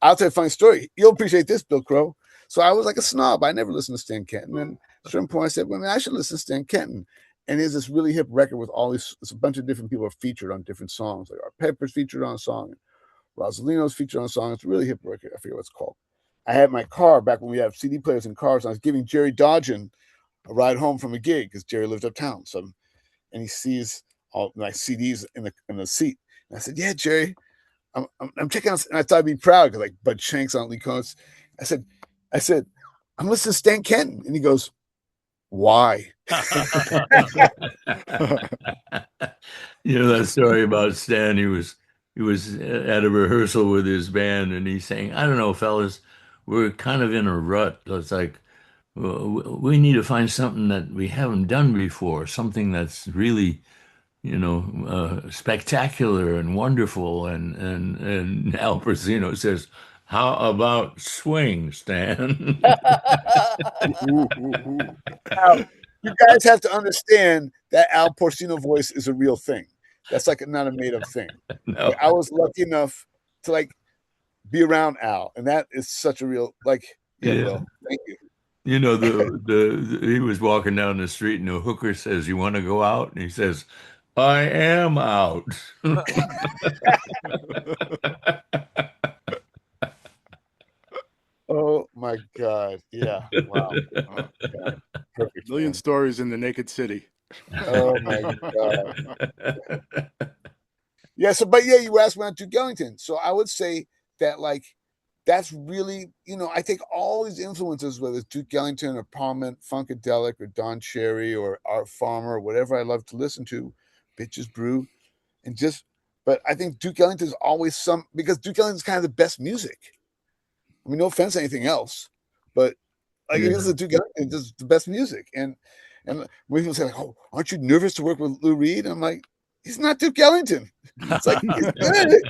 I'll tell you a funny story. You'll appreciate this, Bill Crow. So I was like a snob. I never listened to Stan Kenton. And at a certain point, I said, well, man, I should listen to Stan Kenton. And there's this really hip record with all these, it's a bunch of different people are featured on different songs. Like Art Pepper's featured on a song, Rosalino's featured on a song. It's a really hip record. I forget what it's called. I had my car back when we had CD players in cars. And I was giving Jerry Dodgen a ride home from a gig because Jerry lived uptown. So, and he sees all my CDs in the seat. And I said, yeah, Jerry, I'm checking out. And I thought I'd be proud because like Bud Shanks on Lee Coates. I said, I'm listening to Stan Kenton. And he goes, why? You know that story about Stan? He was at a rehearsal with his band, and he's saying, "I don't know, fellas, we're kind of in a rut. It's like we need to find something that we haven't done before, something that's really, spectacular and wonderful." And Al Pacino says, "How about swing, Stan?" Ooh, ooh, ooh. Now, you guys have to understand that Al Porcino voice is a real thing. That's like not a made up thing. No. I was lucky enough to like be around Al, and that is such a real like. Yeah, Yeah. Will, thank you. You know, he was walking down the street and a hooker says, "You want to go out?" And he says, "I am out." Oh my God! Yeah, wow. Oh, God. Perfect. Million Man. stories in the Naked City. Oh my God. Yeah. So, but yeah, you asked me about Duke Ellington. So I would say that like that's really, I take all these influences, whether it's Duke Ellington or Parliament Funkadelic or Don Cherry or Art Farmer or whatever I love to listen to, Bitches Brew, and just. But I think Duke Ellington is always because Duke Ellington's kind of the best music. I mean, no offense to anything else, but like it is the Duke Ellington, just the best music. And when people say like, "Oh, aren't you nervous to work with Lou Reed?" I'm like, he's not Duke Ellington. It's like he's good.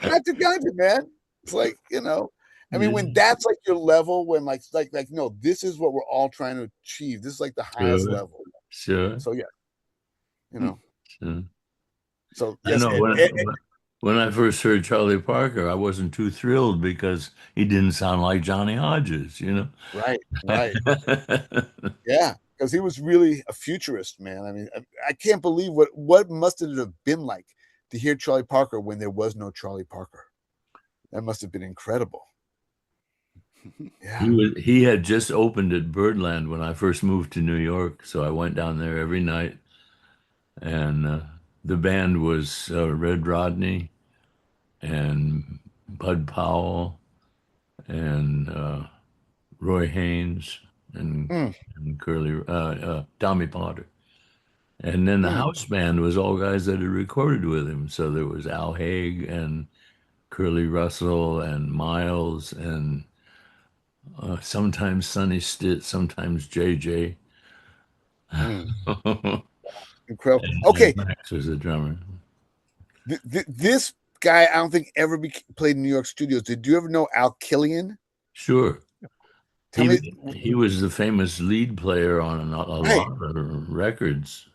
Not Duke Ellington, man. It's like I mean, when that's like your level, when like no, this is what we're all trying to achieve. This is like the highest Sure, level. sure, So yeah. sure. So I yes, know when I first heard Charlie Parker, I wasn't too thrilled because he didn't sound like Johnny Hodges, right. Yeah, because he was really a futurist, man. I mean, I can't believe what must it have been like to hear Charlie Parker when there was no Charlie Parker. That must have been incredible. Yeah. He had just opened at Birdland when I first moved to New York, so I went down there every night, and the band was Red Rodney and Bud Powell and Roy Haynes and, Mm, and Curly Tommy Potter. And then the mm, house band was all guys that had recorded with him. So there was Al Haig and Curly Russell and Miles and sometimes Sonny Stitt, sometimes JJ. mm. and, Incredible. and Okay, Max was the drummer. this guy I don't think ever played in New York studios. Did you ever know Al Killian? Sure. Tell He me. he was the famous lead player on a Right, lot of records.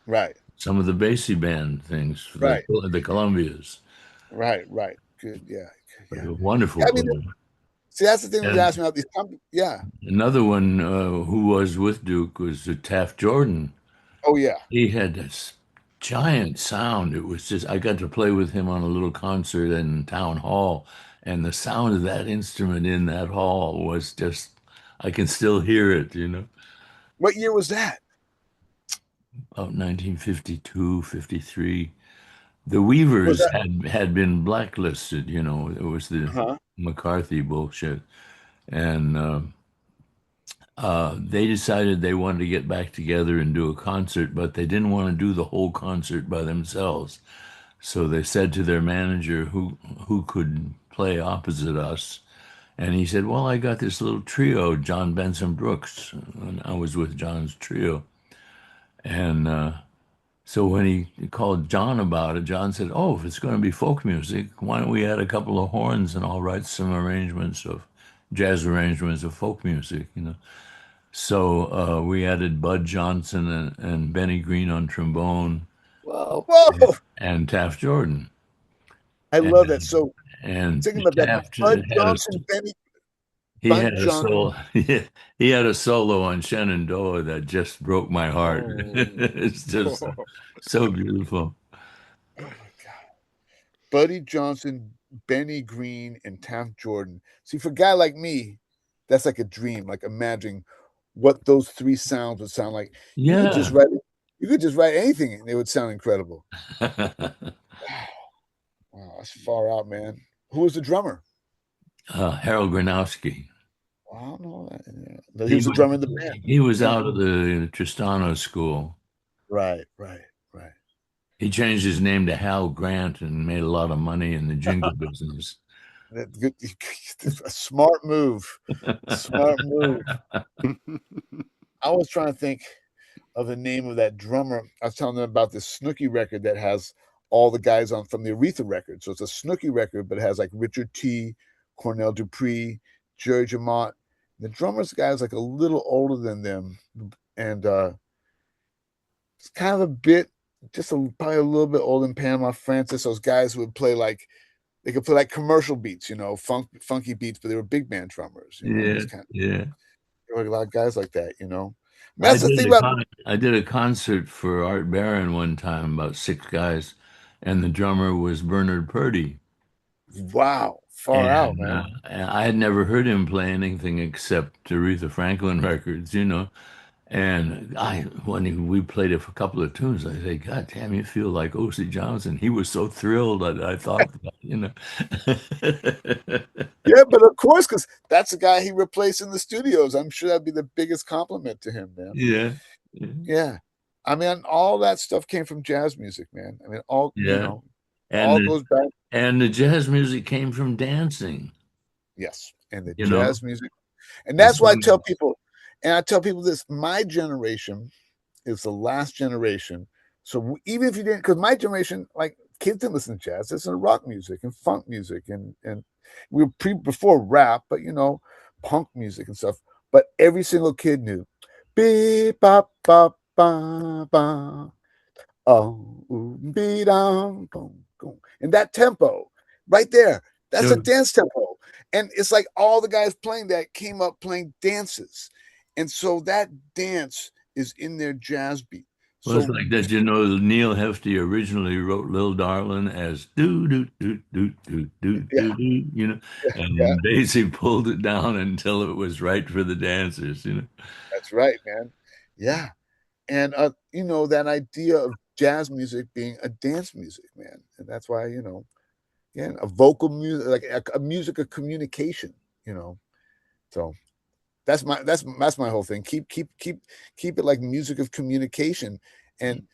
right, Some of the Basie band things for right, the Columbias. right. Good. Yeah, But yeah. a wonderful I mean, player. see, that's the thing we And asked me about these companies. Yeah. another one who was with Duke was Taft Jordan. Oh yeah. He had this giant sound. It was just, I got to play with him on a little concert in Town Hall, and the sound of that instrument in that hall was just, I can still hear it. What year was that? About 1952, 53. The Was Weavers that? had been blacklisted. It was the Huh? McCarthy bullshit. And they decided they wanted to get back together and do a concert, but they didn't want to do the whole concert by themselves. So they said to their manager, who could play opposite us, and he said, "Well, I got this little trio, John Benson Brooks." And I was with John's trio, and so when he called John about it, John said, "Oh, if it's going to be folk music, why don't we add a couple of horns and I'll write some jazz arrangements of folk music?" So we added Bud Johnson and Benny Green on trombone Wow. Whoa! and Taft Jordan. I love that. And So and thinking about that, Taft Bud had a Johnson, Benny. He Bud had a Johnson. solo. He had a solo on Shenandoah that just broke my heart. Oh, It's just oh so beautiful. my God. Buddy Johnson, Benny Green, and Taft Jordan. See, for a guy like me, that's like a dream. Like imagining what those three sounds would sound like. You could just Yeah. write you could just write anything and it would sound incredible. Wow, that's far out, man. Who was the drummer? Harold Granowski. I don't know that. Yeah. He He was the was drummer in the band. he was Yeah. out of the Tristano school. Right, right, right. He changed his name to Hal Grant and made a lot of money in the jingle business. Good, a smart move. Smart move. I was trying to think of the name of that drummer. I was telling them about this Snooky record that has all the guys on from the Aretha record. So it's a Snooky record, but it has like Richard T, Cornell Dupree, Jerry Jamont. The drummer's guy is like a little older than them, and it's kind of a bit, probably a little bit older than Panama Francis. Those guys who would play like they could play like commercial beats, funky beats, but they were big band drummers. Yeah, It's kind of yeah. there were a lot of guys like that. I mean, I that's the did thing a about I did a concert for Art Barron one time, about six guys, and the drummer was Bernard Purdie. wow, far out, And man. I had never heard him play anything except Aretha Franklin records. And when we played it for a couple of tunes, I said, "God damn, you feel like O.C. Johnson." He was so thrilled that I thought. Yeah, but of course, because that's the guy he replaced in the studios. I'm sure that'd be the biggest compliment to him, man. Yeah, yeah, Yeah. I mean, all that stuff came from jazz music, man. I mean, yeah. And all the, goes back. and the jazz music came from dancing. Yes. And the You know, jazz music. And the that's why song. I tell people this, my generation is the last generation. So even if you didn't, because my generation, like kids didn't listen to jazz, listen to rock music and funk music and we were before rap, but punk music and stuff. But every single kid knew beep bop bop ba ba oh be down boom boom. And that tempo right there, that's a Sure. dance tempo. And it's like all the guys playing that came up playing dances. And so that dance is in their jazz beat. Well, it's So like that, Neil Hefti originally wrote Lil Darlin' as do do do do do do yeah, do do, yeah, and Daisy pulled it down until it was right for the dancers. that's right, man. Yeah. And that idea of jazz music being a dance music, man. And that's why, again, a vocal music, like a music of communication, you know. So that's my whole thing. Keep it like music of communication. And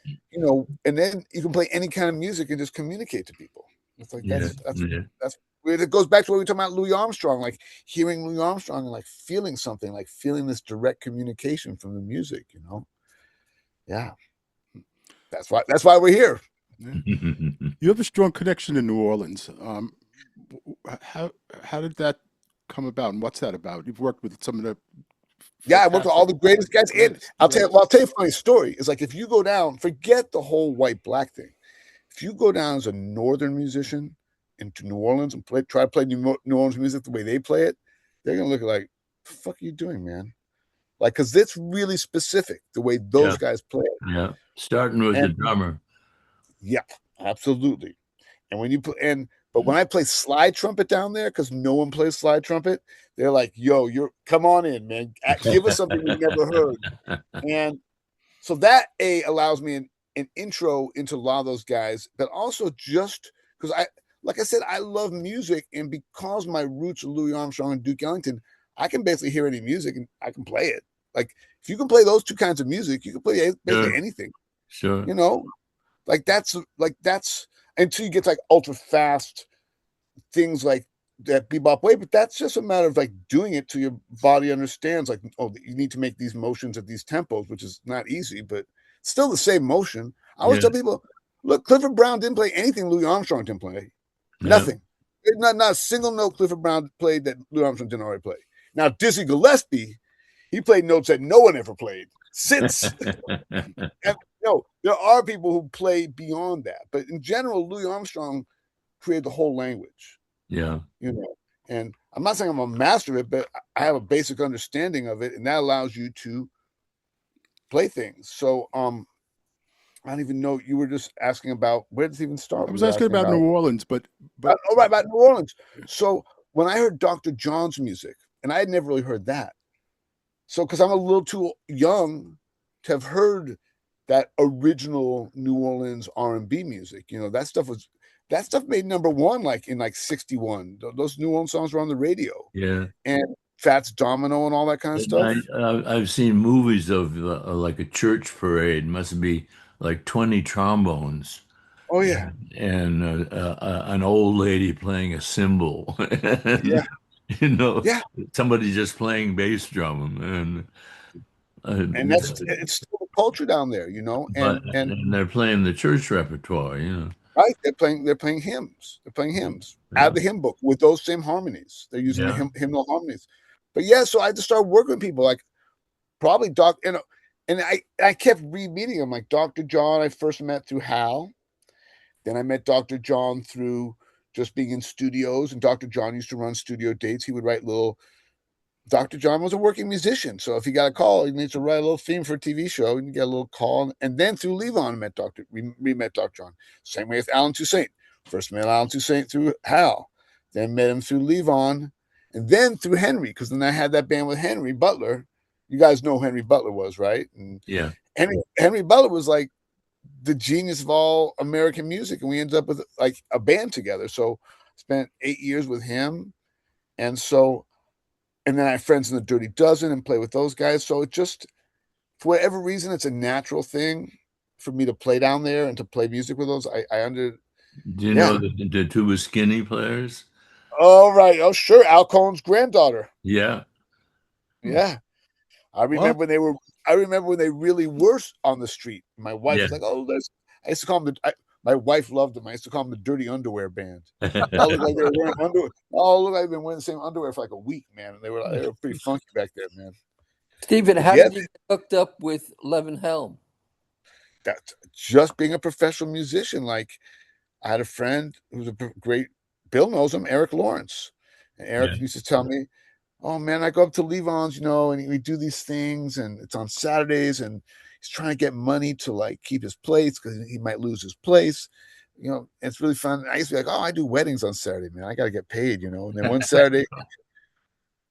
and then you can play any kind of music and just communicate to people. It's like Yeah, that's yeah, that's it goes back to what we were talking about Louis Armstrong, like hearing Louis Armstrong and like feeling something, like feeling this direct communication from the music. Yeah. That's why we're here. Yeah. You have a strong connection to New Orleans. How did that come about, and what's that about? You've worked with some of the Yeah, I worked with all fantastic the greatest guys. And greatest, I'll tell you, greatest. well, I'll tell you a funny story. It's like if you go down, forget the whole white black thing. If you go down as a northern musician into New Orleans and try to play New Orleans music the way they play it, they're gonna look like, the fuck are you doing, man? Like, because it's really specific the way yeah, those guys play it. yeah. Starting with the And drummer. yeah, absolutely. And but when I play slide trumpet down there, because no one plays slide trumpet, they're like, yo, come on in, man. Give us something we've never heard. And so that allows me an intro into a lot of those guys, but also just because like I said, I love music, and because my roots are Louis Armstrong and Duke Ellington, I can basically hear any music and I can play it. Like if you can play those two kinds of music, you can play basically Sure, anything. sure. You know, that's until you get to like ultra fast things like that bebop way, but that's just a matter of like doing it till your body understands like, oh, you need to make these motions at these tempos, which is not easy, but still the same motion. I always Yeah, tell people, look, Clifford Brown didn't play anything Louis Armstrong didn't play. yeah. Nothing. Not a single note Clifford Brown played that Louis Armstrong didn't already play. Now Dizzy Gillespie, he played notes that no one ever played since. And, there are people who play beyond that, but in general, Louis Armstrong created the whole language. Yeah. And I'm not saying I'm a master of it, but I have a basic understanding of it, and that allows you to play things. So I don't even know. You were just asking about where does it even start? I We was were asking asking about New about Orleans, but oh right, about New Orleans. So when I heard Dr. John's music, and I had never really heard that. So because I'm a little too young to have heard that original New Orleans R&B music. That stuff made number one like in like 61. Those New Orleans songs were on the radio. Yeah. And Fats Domino and all that kind of And stuff. I've seen movies of like a church parade, must be like 20 trombones Oh yeah. and an old lady playing a cymbal. Yeah. And, you know, Yeah. somebody just playing bass drum and And it's still a culture down there, and and they're playing the church repertoire, you know. right, they're playing hymns. They're playing hymns out of Yeah. the hymn book with those same harmonies. They're using the Yeah. hymnal harmonies. But yeah, so I just started working with people like probably and I kept re-meeting him like Dr. John. I first met through Hal. Then I met Dr. John through just being in studios, and Dr. John used to run studio dates. He would write little. Dr. John was a working musician, so if he got a call, he needs to write a little theme for a TV show, and you get a little call. And then through Levon, we met Dr. John. Same way with Alan Toussaint. First met Alan Toussaint through Hal, then met him through Levon, and then through Henry, because then I had that band with Henry Butler. You guys know who Henry Butler was, right? And Yeah. Henry Butler was like the genius of all American music, and we ended up with like a band together. So spent 8 years with him, and then I have friends in the Dirty Dozen and play with those guys. So it just, for whatever reason, it's a natural thing for me to play down there and to play music with those. Do you know Yeah. the tuba skinny players? Oh, right. Oh, sure. Al Cohn's granddaughter. Yeah. Yeah. I what? remember when they were, I remember when they really were on the street. My wife Yeah. was like, oh, I used to call them my wife loved them. I used to call them the Dirty Underwear Band. All looked like they were wearing underwear. All looked like they've been wearing the same underwear for like a week, man. And they were pretty funky back then, man. Stephen, But how yeah, did you get hooked up with Levin Helm? that's just being a professional musician. Like I had a friend who's a great, Bill knows him, Eric Lawrence. And Yeah. Eric used to tell me, oh man, I go up to Levon's, and we do these things and it's on Saturdays and he's trying to get money to like keep his place because he might lose his place. It's really fun. I used to be like, oh, I do weddings on Saturday, man. I got to get paid. And then one Saturday,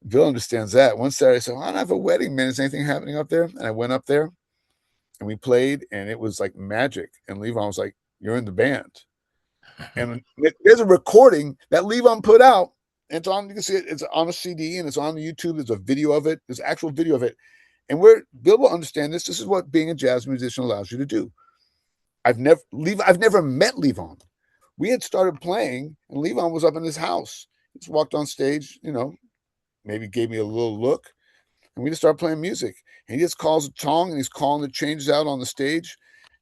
Bill understands that. One Saturday, I said, I don't have a wedding, man. Is anything happening up there? And I went up there and we played and it was like magic. And Levon was like, you're in the band. And there's a recording that Levon put out. And it's on, you can see it, it's on a CD and it's on YouTube. There's a video of it, there's actual video of it. And where Bill will understand this is what being a jazz musician allows you to do. I've never met Levon. We had started playing, and Levon was up in his house. He just walked on stage, maybe gave me a little look, and we just started playing music. And he just calls a tong and he's calling the changes out on the stage.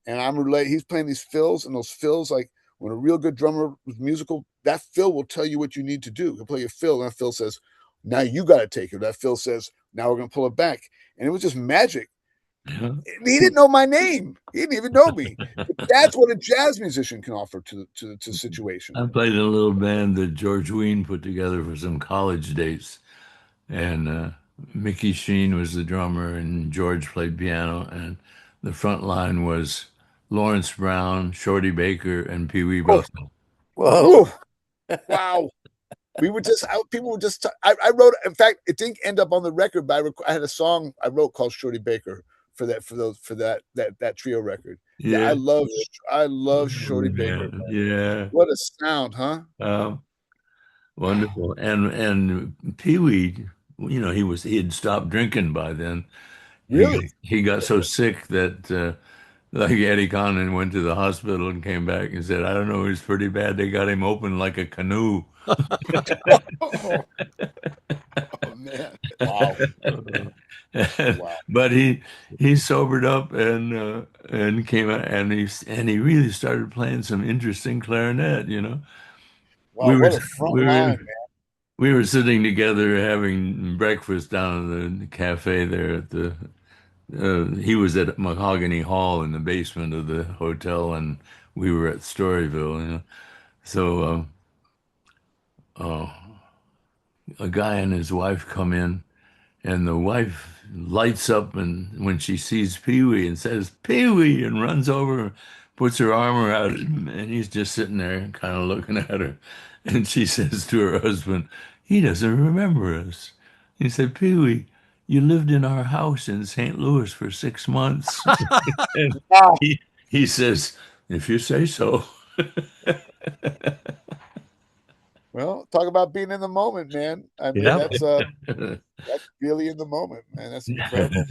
And he's playing these fills, and those fills, like when a real good drummer is musical, that fill will tell you what you need to do. He'll play a fill, and that fill says, now you got to take it. That fill says, now we're going to pull it back. And it was just magic. Yeah. He didn't know my name. He didn't even know me. But that's what a jazz musician can offer to the situation. I played in a little band that George Wein put together for some college dates, and Mickey Sheen was the drummer, and George played piano, and the front line was Lawrence Brown, Shorty Baker, and Pee Wee Oh, Russell. Whoa. wow. People would just, I wrote, in fact, it didn't end up on the record, but I had a song I wrote called Shorty Baker for that trio record. Yeah, Yeah, I love Shorty Baker. man. Yeah. What a sound, huh? Um, Wonderful. And Pee Wee, he had stopped drinking by then. Really? He got so sick that like Eddie Connon went to the hospital and came back and said, I don't know, he's pretty bad. They got him open like a canoe. Oh, oh man. Wow. Wow. But he sobered up and came out and he really started playing some interesting clarinet. Wow. We were What a front we were line, man. we were sitting together having breakfast down at the cafe there at the he was at Mahogany Hall in the basement of the hotel and we were at Storyville. So oh a guy and his wife come in, and the wife lights up and when she sees Pee Wee and says, Pee Wee, and runs over, puts her arm around him, and he's just sitting there kind of looking at her. And she says to her husband, he doesn't remember us. He said, Pee Wee, you lived in our house in St. Louis for 6 months. And Wow. he says, if you say so. Well, talk about being in the moment, man. I mean, Yeah. that's really in the moment, man. That's incredible.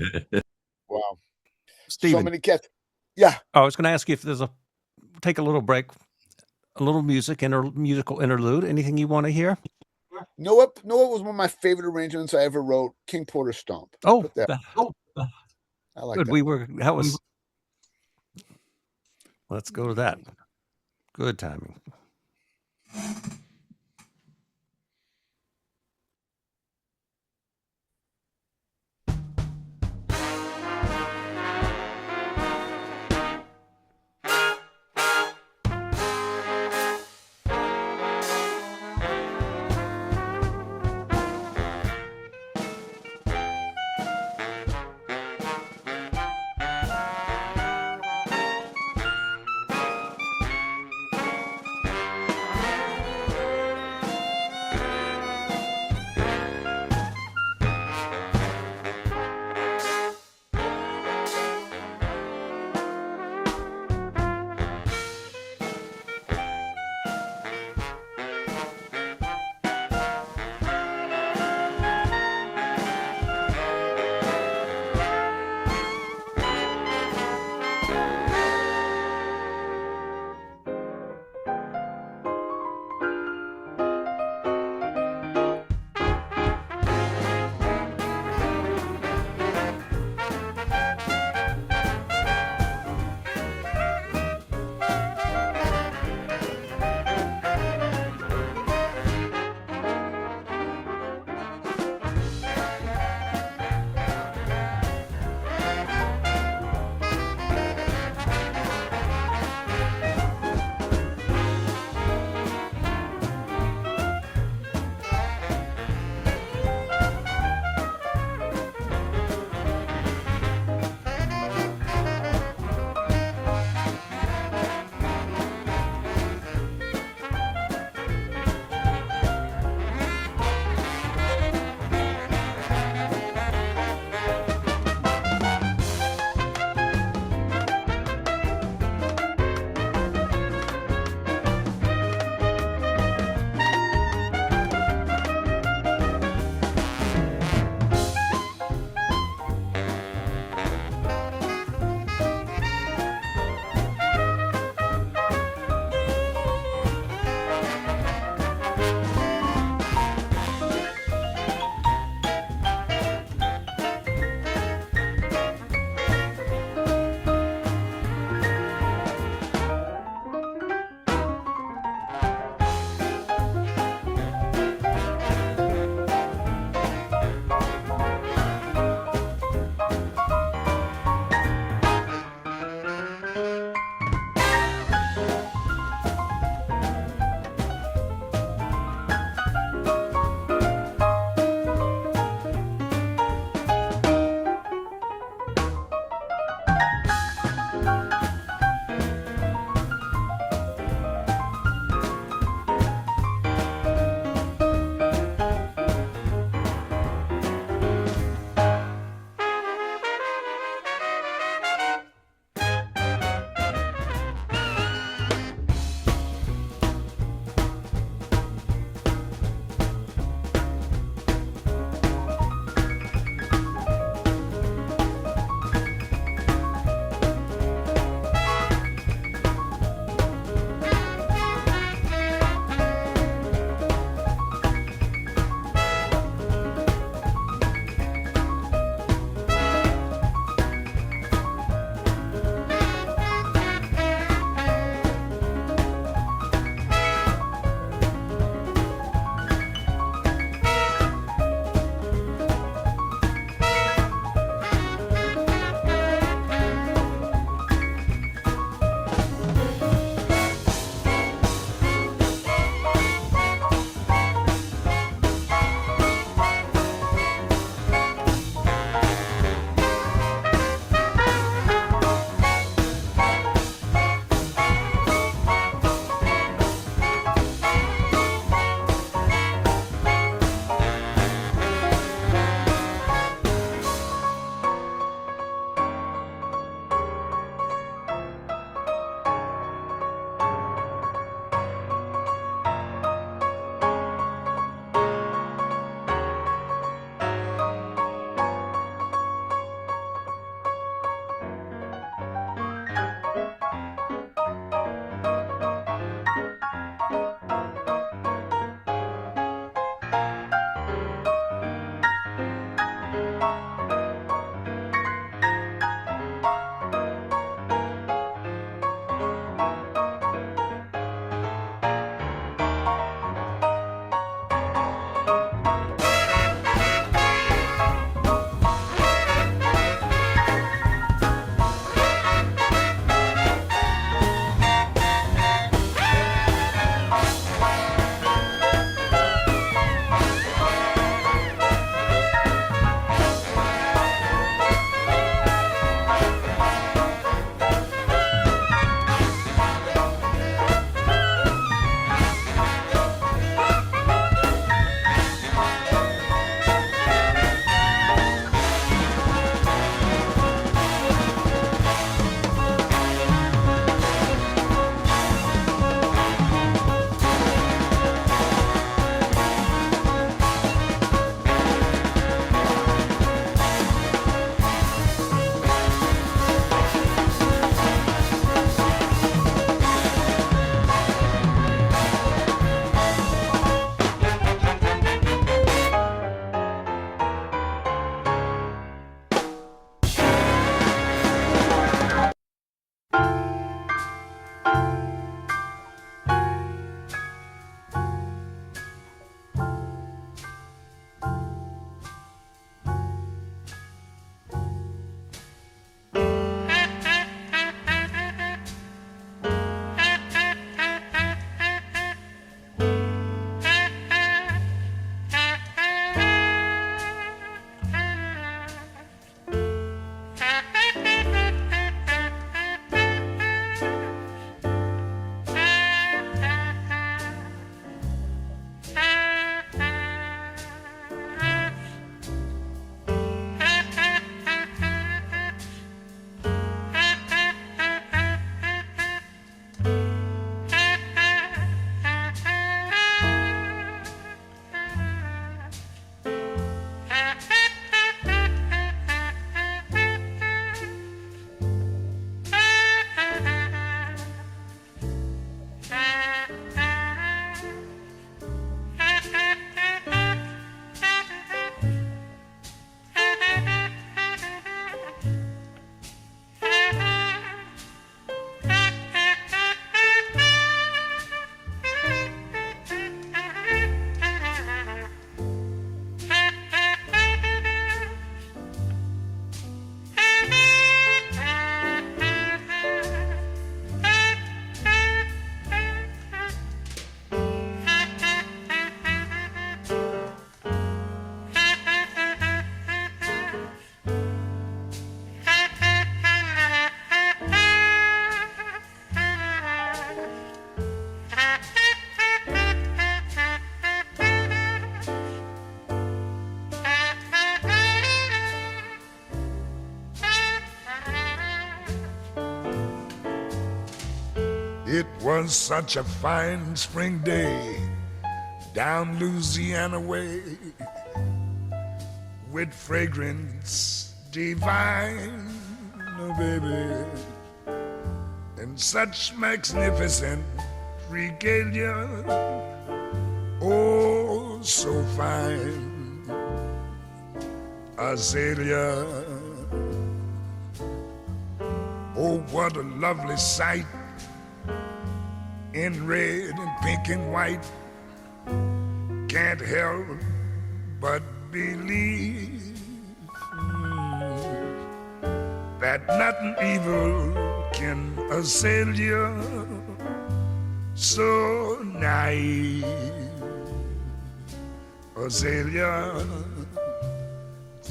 Wow. So Stephen, many cats. Yeah. I was going to ask you if there's take a little break, a little musical interlude. Anything you want to hear? Know what was one of my favorite arrangements I ever wrote? King Porter Stomp. Oh, Put that. I like good. that. That was, let's go to that. Good timing. It was such a fine spring day down Louisiana way, with fragrance divine, oh baby, and such magnificent regalia, oh so fine, azalea. Oh, what a lovely sight, in red and pink and white. Can't help but believe that nothing evil can assail you. So naive, azalea,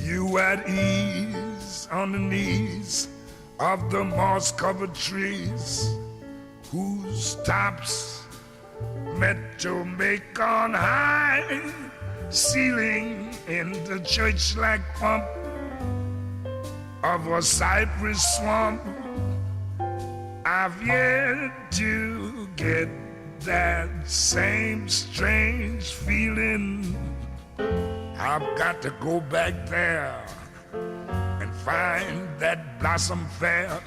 you at ease on the knees of the moss-covered trees, whose tops met to make on high, ceiling in the church-like pump of a cypress swamp. I've yet to get that same strange feeling. I've got to go back there and find that blossom fair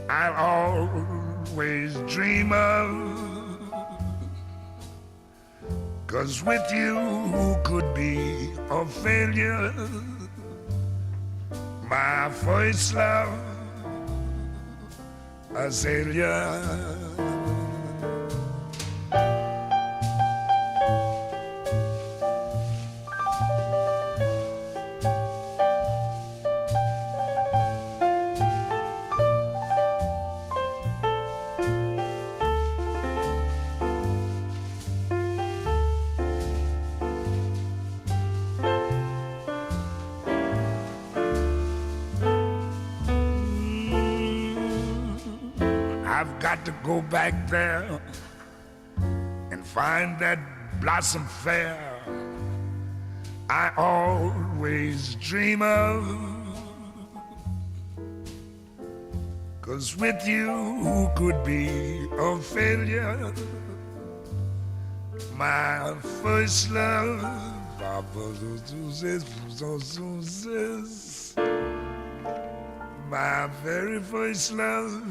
I'll always dream of. 'Cause with you, who could be a failure? My first love, azalea. I've got to go back there and find that blossom fair I always dream of. 'Cause with you, who could be a failure? My first love, my very first love,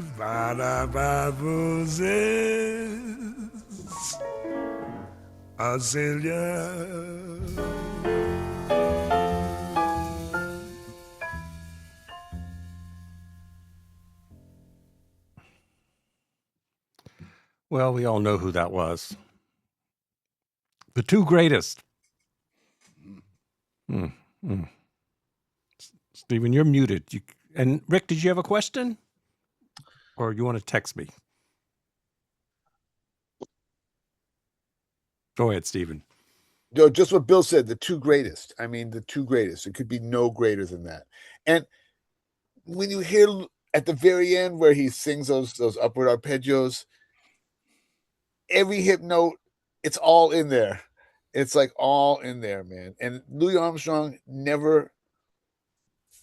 azalea. Well, we all know who that was. The two greatest. Stephen, you're muted. And Rick, did you have a question? Or you want to text me? Go ahead, Stephen. No, just what Bill said, the two greatest. I mean, the two greatest. It could be no greater than that. And when you hear at the very end where he sings those upward arpeggios, every hip note, it's all in there. It's like all in there, man. And Louis Armstrong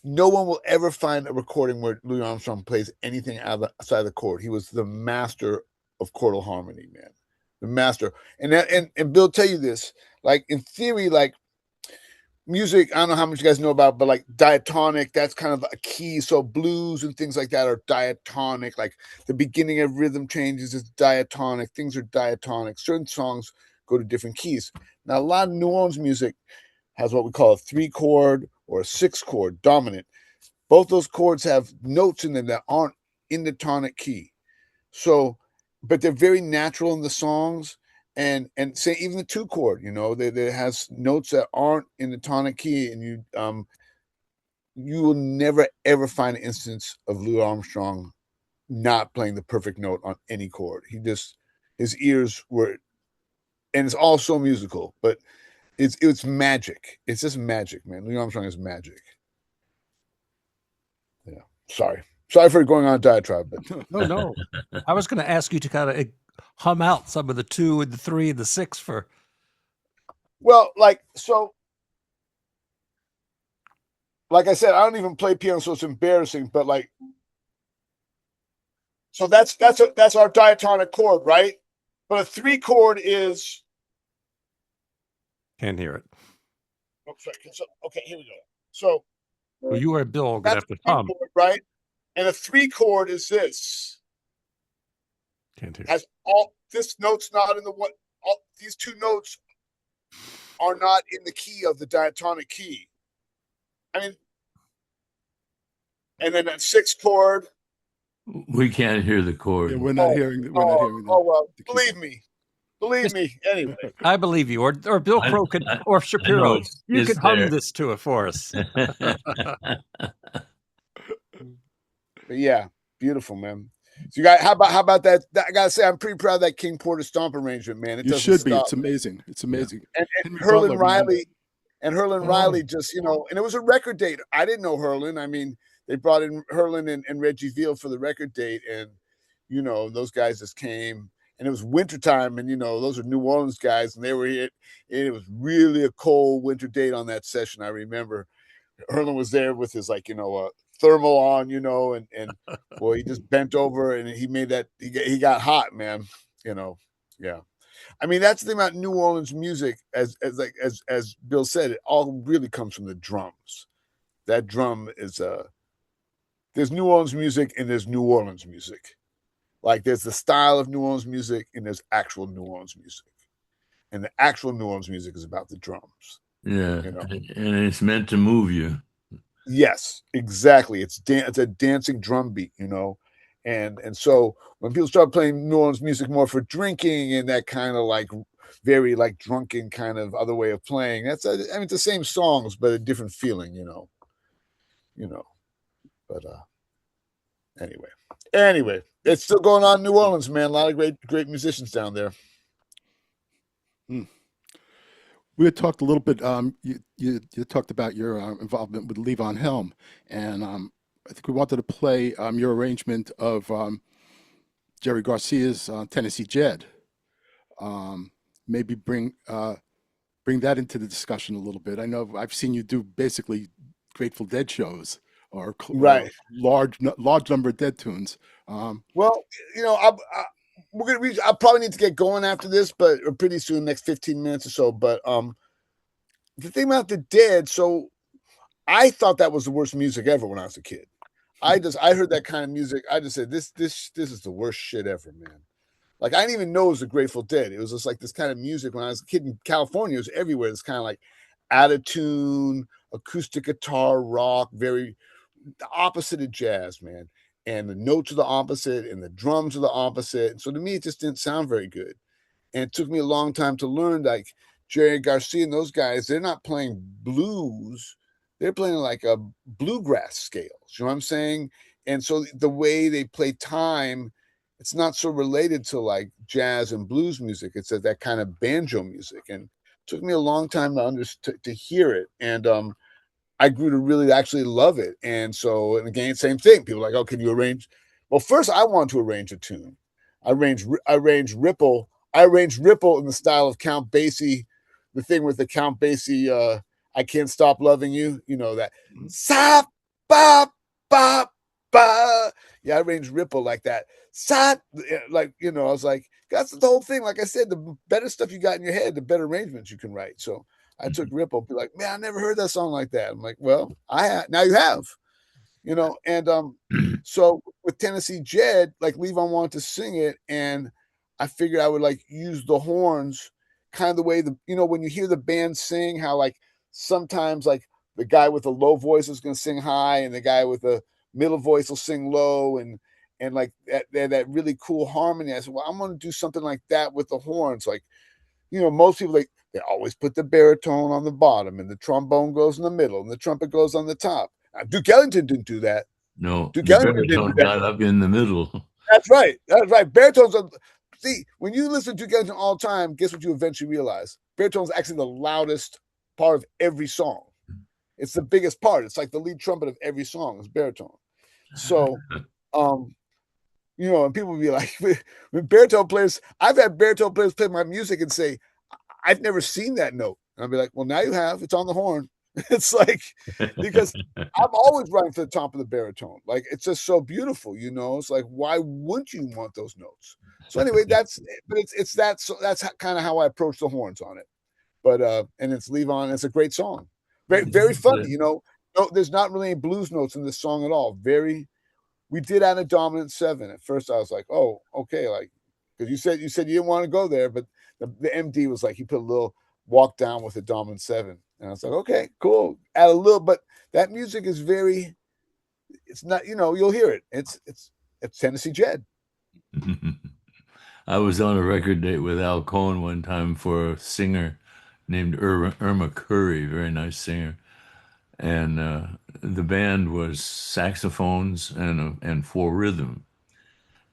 no one will ever find a recording where Louis Armstrong plays anything outside the chord. He was the master of chordal harmony, man. The master. And Bill tell you this, like in theory, like music, I don't know how much you guys know about, but like diatonic, that's kind of a key. So blues and things like that are diatonic. Like the beginning of rhythm changes is diatonic. Things are diatonic. Certain songs go to different keys. Now, a lot of New Orleans music has what we call a 3-chord or a 6-chord dominant. Both those chords have notes in them that aren't in the tonic key. So, but they're very natural in the songs. And say even the 2-chord, you know, there has notes that aren't in the tonic key, and you will never ever find an instance of Louis Armstrong not playing the perfect note on any chord. His ears were, and it's all so musical, but it's magic. It's just magic, man. Louis Armstrong is magic. Yeah. Sorry for going on a diatribe, but No. I was going to ask you to kind of hum out some of the 2 and the 3 and the 6 for. Well, like I said, I don't even play piano, so it's embarrassing. But like So that's our diatonic chord, right? But a 3 chord is. Can't hear it. Oh, sorry. So, okay, here we go. So Well, you or Bill are gonna that's have to a 3 hum. chord, right? And a 3 chord is this. Can't hear. Has all this note's not in the what? All these 2 notes are not in the key of the diatonic key. I mean, and then that 6 chord. We can't hear the Yeah, chord. we're not hearing Well, the believe keyboard. me. Believe me. Anyway. I believe you, or Bill Crow could, or I know Shapiro. You it's could hum there. this to it for us. But yeah, beautiful, man. So you got how about that? I gotta say, I'm pretty proud of that King Porter stomp arrangement, man. It You doesn't should be. stop. It's amazing. It's Yeah. amazing. And Henry Herlin Butler, man. Riley just, and it was a record date. I didn't know Herlin. I mean, they brought in Herlin and Reggie Veal for the record date, and those guys just came, and it was wintertime, and those are New Orleans guys, and they were here, and it was really a cold winter date on that session. I remember Herlin was there with his thermal on, and boy, he just bent over and he made that he got hot, man. Yeah. I mean, that's the thing about New Orleans music, as Bill said, it all really comes from the drums. That drum is there's New Orleans music and there's New Orleans music. Like there's the style of New Orleans music and there's actual New Orleans music. And the actual New Orleans music is about the drums. Yeah, and it's meant to move you. Yes, exactly. It's a dancing drum beat, and so when people start playing New Orleans music more for drinking and that kind of very drunken kind of other way of playing, it's the same songs but a different feeling, But anyway, it's still going on in New Orleans, man. A lot of great musicians down there. We had talked a little bit. You talked about your involvement with Levon Helm, and I think we wanted to play your arrangement of Jerry Garcia's Tennessee Jed. Maybe bring that into the discussion a little bit. I know I've seen you do basically Grateful Dead shows or Right. large number of Dead tunes. Well, I'll probably need to get going after this, but pretty soon, next 15 minutes or so. But the thing about the Dead, so I thought that was the worst music ever when I was a kid. I heard that kind of music. I just said, this is the worst shit ever, man. Like I didn't even know it was the Grateful Dead. It was just like this kind of music when I was a kid in California. It was everywhere. It's kind of like out of tune, acoustic guitar, rock, very the opposite of jazz, man. And the notes are the opposite, and the drums are the opposite. And so to me, it just didn't sound very good. And it took me a long time to learn, like Jerry Garcia and those guys, they're not playing blues. They're playing like a bluegrass scales. You know what I'm saying? And so the way they play time, it's not so related to like jazz and blues music. It's that kind of banjo music. And it took me a long time to hear it. And I grew to really actually love it. And so, and again, same thing. People are like, oh, can you arrange? Well, first I wanted to arrange a tune. I arranged Ripple. I arranged Ripple in the style of Count Basie, the thing with the Count Basie, I Can't Stop Loving You, that. Sa, ba, ba, ba. Yeah, I arranged Ripple like that. Sa, I was like, that's the whole thing. Like I said, the better stuff you got in your head, the better arrangements you can write. So I took Ripple, be like, man, I never heard that song like that. I'm like, well, now you have, and so with Tennessee Jed, like Levon wanted to sing it, and I figured I would like use the horns, kind of the way when you hear the band sing, how like sometimes like the guy with the low voice is going to sing high, and the guy with the middle voice will sing low, and like that really cool harmony. I said, well, I'm going to do something like that with the horns, like. Most people they always put the baritone on the bottom and the trombone goes in the middle and the trumpet goes on the top. Duke Ellington didn't do that. No, Duke the Ellington didn't do baritone that. got up in the middle. That's right. Baritones see, when you listen to Duke Ellington all the time, guess what you eventually realize? Baritone's actually the loudest part of every song. It's the biggest part. It's like the lead trumpet of every song is baritone. So and people will be like, when baritone players, I've had baritone players play my music and say, I've never seen that note. And I'll be like, well, now you have. It's on the horn. It's like, because I'm always running for the top of the baritone. Like, it's just so beautiful, you know? It's like, why wouldn't you want those notes? So anyway, but it's that, so that's kind of how I approach the horns on it. But and it's Levon. It's a great song. Very funny, you know. No, there's not really any blues notes in this song at all. We did add a dominant 7. At first I was like, oh, okay, like, because you said you didn't want to go there, but the MD was like, he put a little walk down with a dominant 7. And I was like, okay, cool. Add a little, but that music is it's not, you know, you'll hear it. It's Tennessee Jed. I was on a record date with Al Cohn one time for a singer named Irma Curry, very nice singer. And the band was saxophones and 4 rhythm.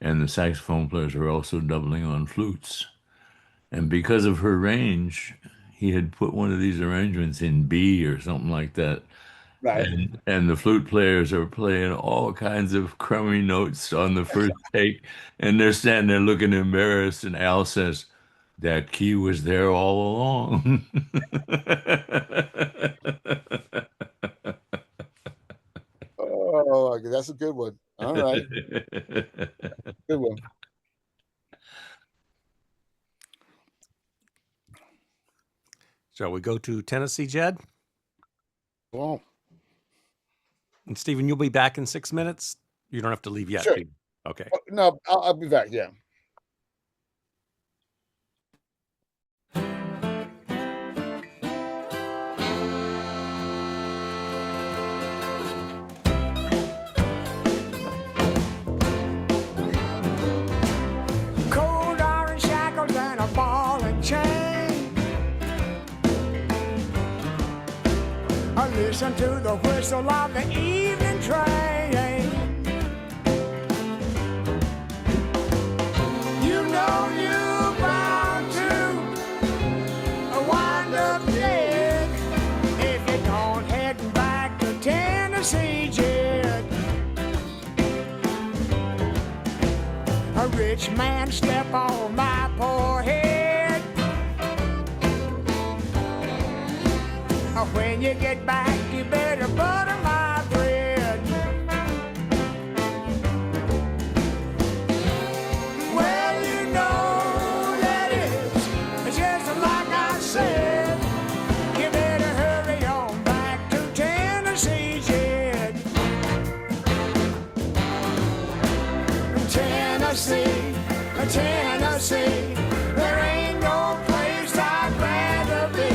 And the saxophone players were also doubling on flutes. And because of her range, he had put one of these arrangements in B or something like that. Right. And the flute players are playing all kinds of crummy notes on the first take, and they're standing there looking embarrassed. And Al says, "That key was there all along." Oh, that's a good one. All right. Good one. Shall we go to Tennessee Jed? Well, And Stephen, you'll be back in 6 minutes. You don't have to leave yet. Sure. Okay. No, I'll be back. Yeah. Cold iron shackles and a ball and chain. I listen to the whistle of the evening train. You know you're bound to wind up dead if you don't head back to Tennessee, Jed. A rich man step on my poor head. When you get back, you better butter my bread. Well, you know that it's just like I said. You better hurry on back to Tennessee, Jed. Tennessee, Tennessee, there ain't no place I'd rather be.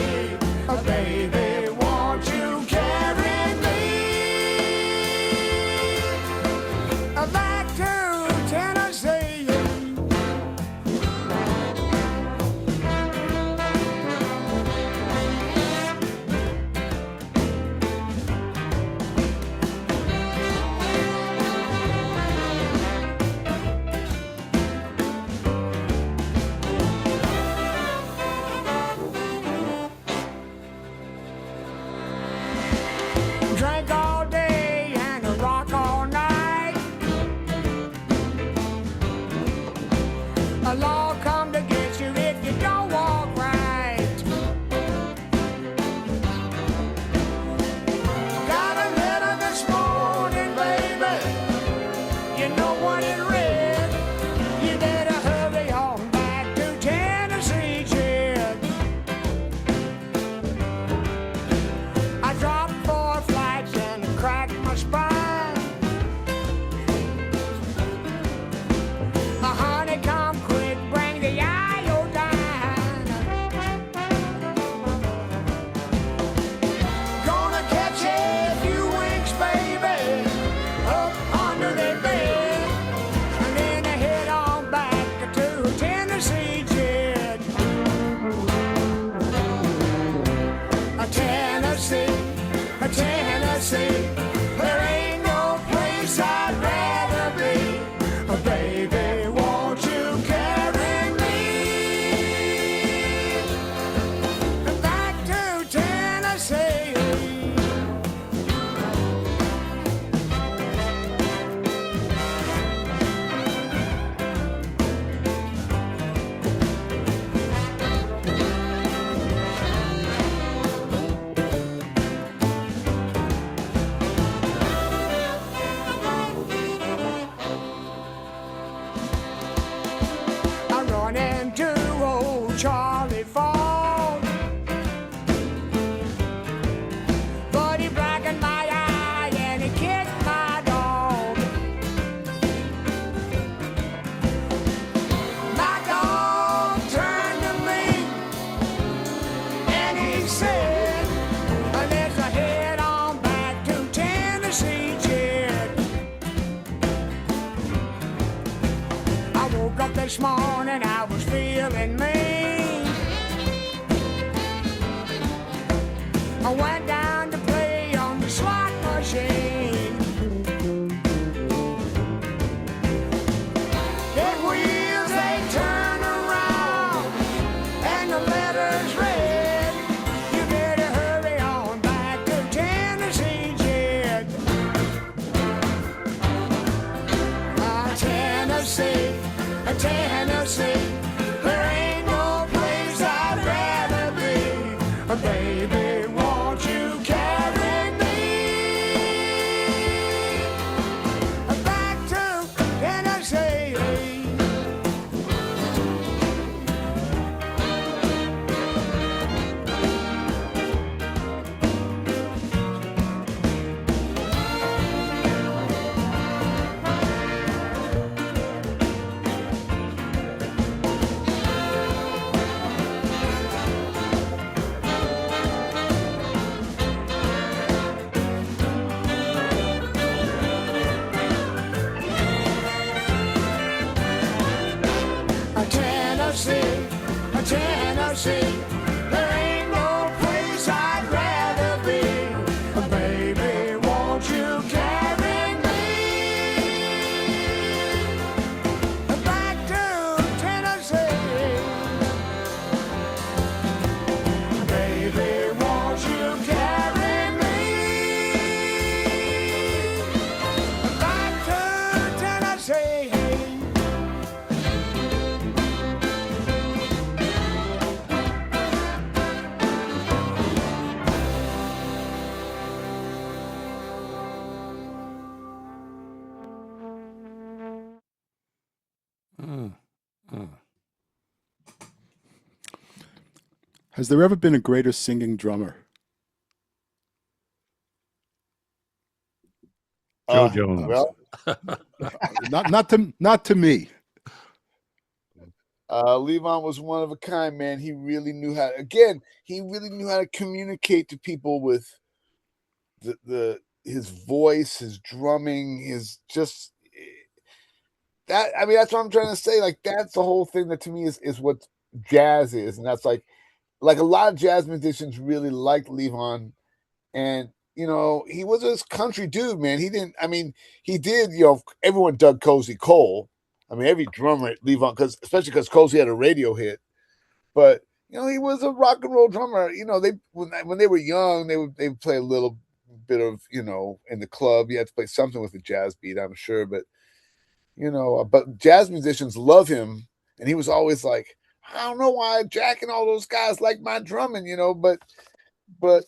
Baby, won't you carry me back to Tennessee? Charlie fall. But he blackened my eye and he kicked my dog. My dog turned to me and he said, let's head on back to Tennessee, Jed. I woke up this morning, I was feeling mean. I went down to play on the slot machine. Dead wheels, they turn around, and the letters read, you better hurry on back to Tennessee, Jed. Tennessee, Tennessee, there ain't no place I'd rather be. Baby, won't you carry me back to Tennessee? Tennessee, Tennessee, there ain't no place I'd rather be. Baby, won't you carry me back to Tennessee? Baby, won't you carry me back to Tennessee? Mm, mm. Has there ever been a greater singing drummer? Joe Jones. Well, Not to me. Levon was one of a kind, man. He really knew how. Again, he really knew how to communicate to people with his voice, his drumming, his just that. I mean, that's what I'm trying to say. Like that's the whole thing that to me is what jazz is, and that's like a lot of jazz musicians really liked Levon, and you know he was a country dude, man. He didn't. I mean, he did. You know, everyone dug Cozy Cole. I mean, every drummer at Levon, especially because Cozy had a radio hit. But you know, he was a rock and roll drummer. You know, they when they were young, they would play a little bit of in the club. You had to play something with a jazz beat, I'm sure. But but jazz musicians love him, and he was always like, I don't know why Jack and all those guys like my drumming, but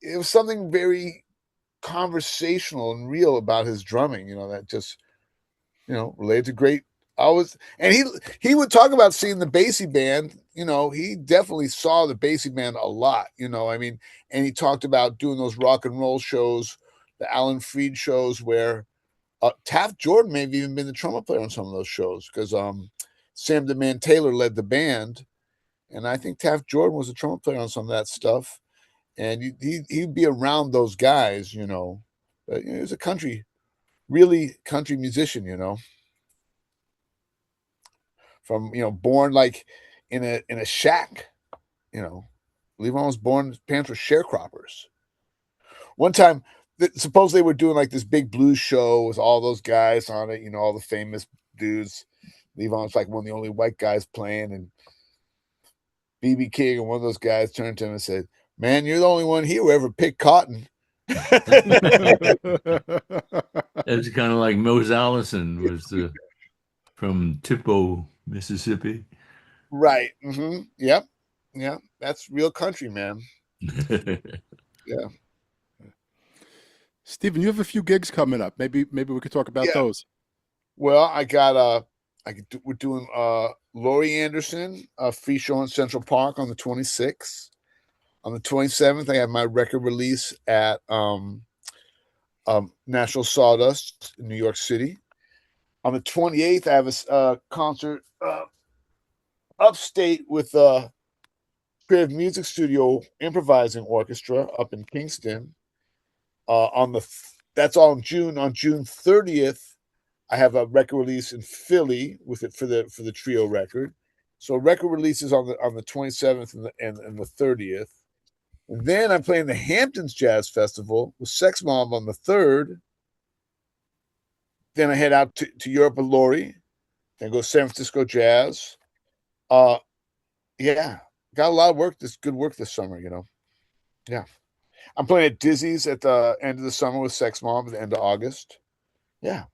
it was something very conversational and real about his drumming, that just related to great. And he would talk about seeing the Basie band. He definitely saw the Basie band a lot. I mean, and he talked about doing those rock and roll shows, the Alan Freed shows, where Taft Jordan may have even been the trumpet player on some of those shows because Sam the Man Taylor led the band, and I think Taft Jordan was a trumpet player on some of that stuff. And he'd be around those guys, But he was a really country musician, From born like in a shack, Levon was born. His parents were sharecroppers. One time, suppose they were doing like this big blues show with all those guys on it, all the famous dudes. Levon's like one of the only white guys playing, and B.B. King and one of those guys turned to him and said, "Man, you're the only one here who ever picked cotton." It's kind of like Mose Allison was from Tippo, Mississippi. Right. Mm-hmm. Yep. Yeah. That's real country, man. Yeah. Stephen, you have a few gigs coming up. Maybe we could talk about those. Well, I got we're doing Laurie Anderson, free show in Central Park on the 26th. On the 27th, I have my record release at National Sawdust in New York City. On the 28th, I have a concert upstate with Creative Music Studio Improvising Orchestra up in Kingston. That's all in June. On June 30th, I have a record release in Philly with it for the trio record. So record releases on the 27th and the 30th. And then I'm playing the Hamptons Jazz Festival with Sex Mob on the 3rd. Then I head out to Europe with Laurie. Then go San Francisco Jazz. Yeah, got a lot of work. Good work this summer, you know. Yeah, I'm playing at Dizzy's at the end of the summer with Sex Mob at the end of August. Yeah,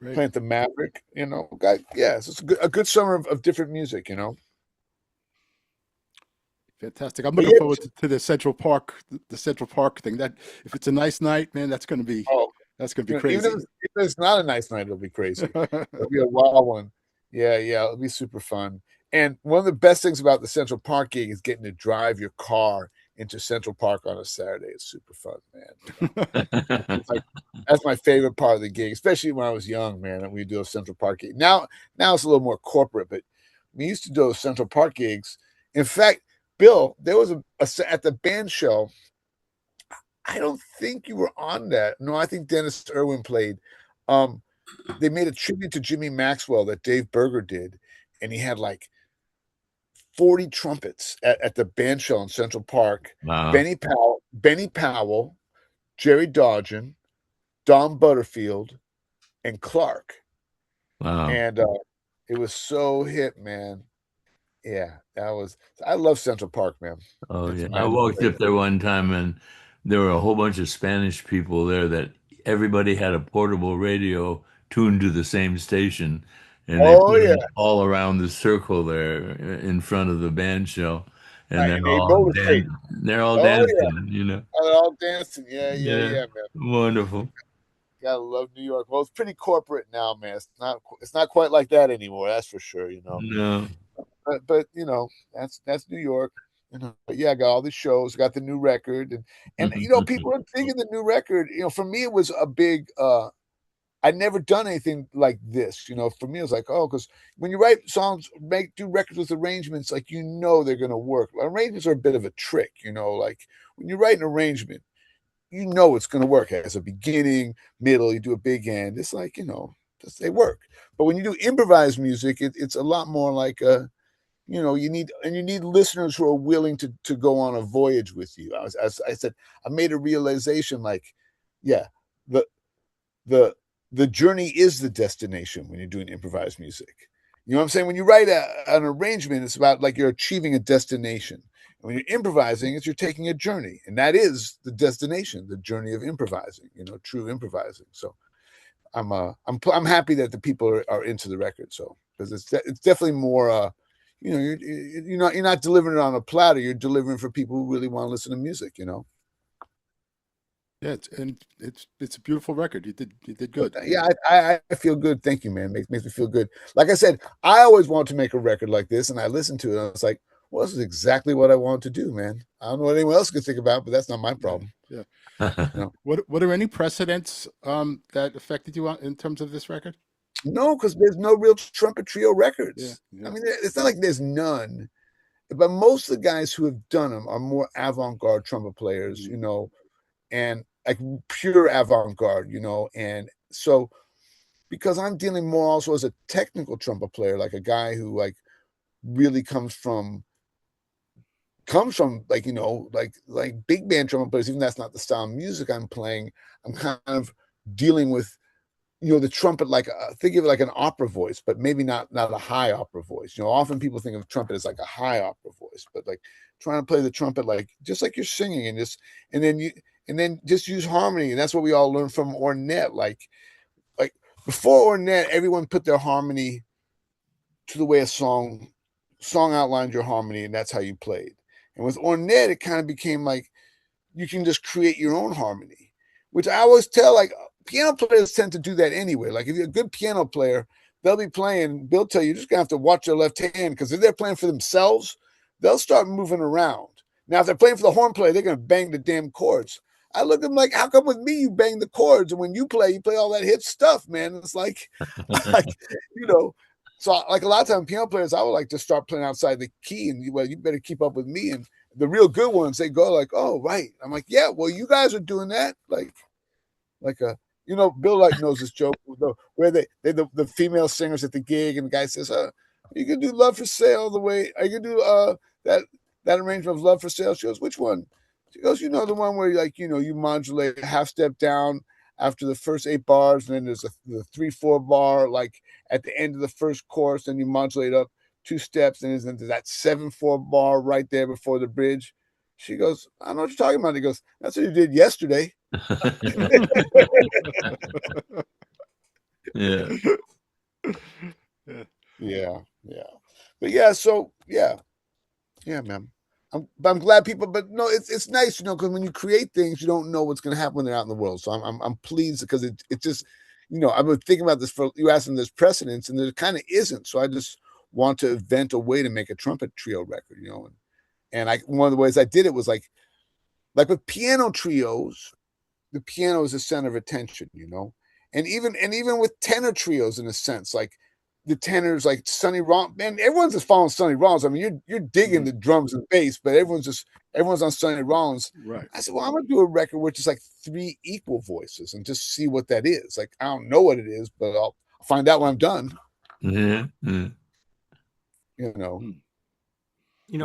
Great. playing at the Maverick. You know, yeah, so it's a good summer of different music. You know. Fantastic. I'm looking forward to the Central Park thing. That if it's a nice night, man, that's going to be crazy. Even if it's not a nice night, it'll be crazy. It'll be a wild one. Yeah, it'll be super fun. And one of the best things about the Central Park gig is getting to drive your car into Central Park on a Saturday. It's super fun, man. It's like, that's my favorite part of the gig, especially when I was young, man. And we do a Central Park gig. Now it's a little more corporate, but we used to do those Central Park gigs. In fact, Bill, there was at the band show. I don't think you were on that. No, I think Dennis Irwin played. They made a tribute to Jimmy Maxwell that Dave Berger did, and he had like 40 trumpets at the band show in Central Park. Wow. Benny Powell, Jerry Dodgen, Don Butterfield, and Clark. Wow. And it was so hip, man. Yeah, I love Central Park, man. Oh, yeah. I walked up there one time and there were a whole bunch of Spanish people there that everybody had a portable radio tuned to the same station. And they put it all around the circle there in front of the band show. And they're all dancing, you know. They're all dancing. Yeah, man. Wonderful. Gotta love New York. Well, it's pretty corporate now, man. It's not quite like that anymore, that's for sure, you know. No. But you know, that's New York. You know, but yeah, I got all these shows, got the new record, and you know, people are digging the new record. You know, for me it was a big I'd never done anything like this. You know, for me it was like, oh, because when you write songs, do records with arrangements, like you know they're gonna work. Arrangements are a bit of a trick, you know, like when you write an arrangement, you know it's gonna work as a beginning, middle, you do a big end. It's like, you know, they work. But when you do improvised music, it's a lot more like you know, you need listeners who are willing to go on a voyage with you. As I said, I made a realization, like, yeah, the journey is the destination when you're doing improvised music. You know what I'm saying? When you write an arrangement, it's about like you're achieving a destination. And when you're improvising, you're taking a journey, and that is the destination, the journey of improvising. You know, true improvising. So I'm happy that the people are into the record. So because it's definitely more. You know, you're not delivering it on a platter. You're delivering for people who really want to listen to music. You know. Yeah, it's a beautiful record. You did good. Yeah, I feel good. Thank you, man. Makes me feel good. Like I said, I always wanted to make a record like this, and I listened to it, and I was like, well, this is exactly what I wanted to do, man. I don't know what anyone else could think about, but that's not my problem. Yeah. You know? What are any precedents that affected you in terms of this record? No, because there's no real trumpet trio records. Yeah. I mean, it's not like there's none, but most of the guys who have done them are more avant-garde trumpet players, you know, and like pure avant-garde, you know. And so because I'm dealing more also as a technical trumpet player, like a guy who like really comes from like, you know, like big band trumpet players, even that's not the style of music I'm playing, I'm kind of dealing with, you know, the trumpet, like think of it like an opera voice, but maybe not a high opera voice. You know, often people think of trumpet as like a high opera voice, but like trying to play the trumpet like just like you're singing, and then just use harmony. And that's what we all learned from Ornette. Like before Ornette, everyone put their harmony to the way a song outlined your harmony, and that's how you played. And with Ornette, it kind of became like you can just create your own harmony, which I always tell, like, piano players tend to do that anyway. Like if you're a good piano player, they'll be playing. Bill tell you, you're just gonna have to watch their left hand because if they're playing for themselves, they'll start moving around. Now, if they're playing for the horn player, they're gonna bang the damn chords. I look at them like, how come with me you bang the chords, and when you play all that hip stuff, man? It's like, like you know. So, like a lot of times, piano players, I would like to start playing outside the key, and you better keep up with me. And the real good ones, they go like, oh, right. I'm like, yeah, well, you guys are doing that, like a Bill like knows this joke where the female singers at the gig, and the guy says, you can do Love for Sale the way I can do that arrangement of Love for Sale. She goes, which one? She goes, the one where you modulate a half step down after the first 8 bars, and then there's the 3/4 bar like at the end of the first chorus, then you modulate up 2 steps, and there's that 7/4 bar right there before the bridge. She goes, I don't know what you're talking about. He goes, that's what you did yesterday. Yeah. Yeah. But yeah, so yeah, man. I'm glad people, but no, it's nice, because when you create things, you don't know what's going to happen when they're out in the world. So I'm pleased because it just, I've been thinking about this for you asking there's precedence, and there kind of isn't. So I just want to invent a way to make a trumpet trio record, and one of the ways I did it was like with piano trios, the piano is the center of attention, and even with tenor trios, in a sense, like the tenors, like Sonny Rollins, man, everyone's just following Sonny Rollins. I mean, you're digging the drums and bass, but everyone's on Sonny Rollins. Right. I said, well, I'm gonna do a record where it's just like 3 equal voices and just see what that is. Like, I don't know what it is, but I'll find out when I'm done. Yeah.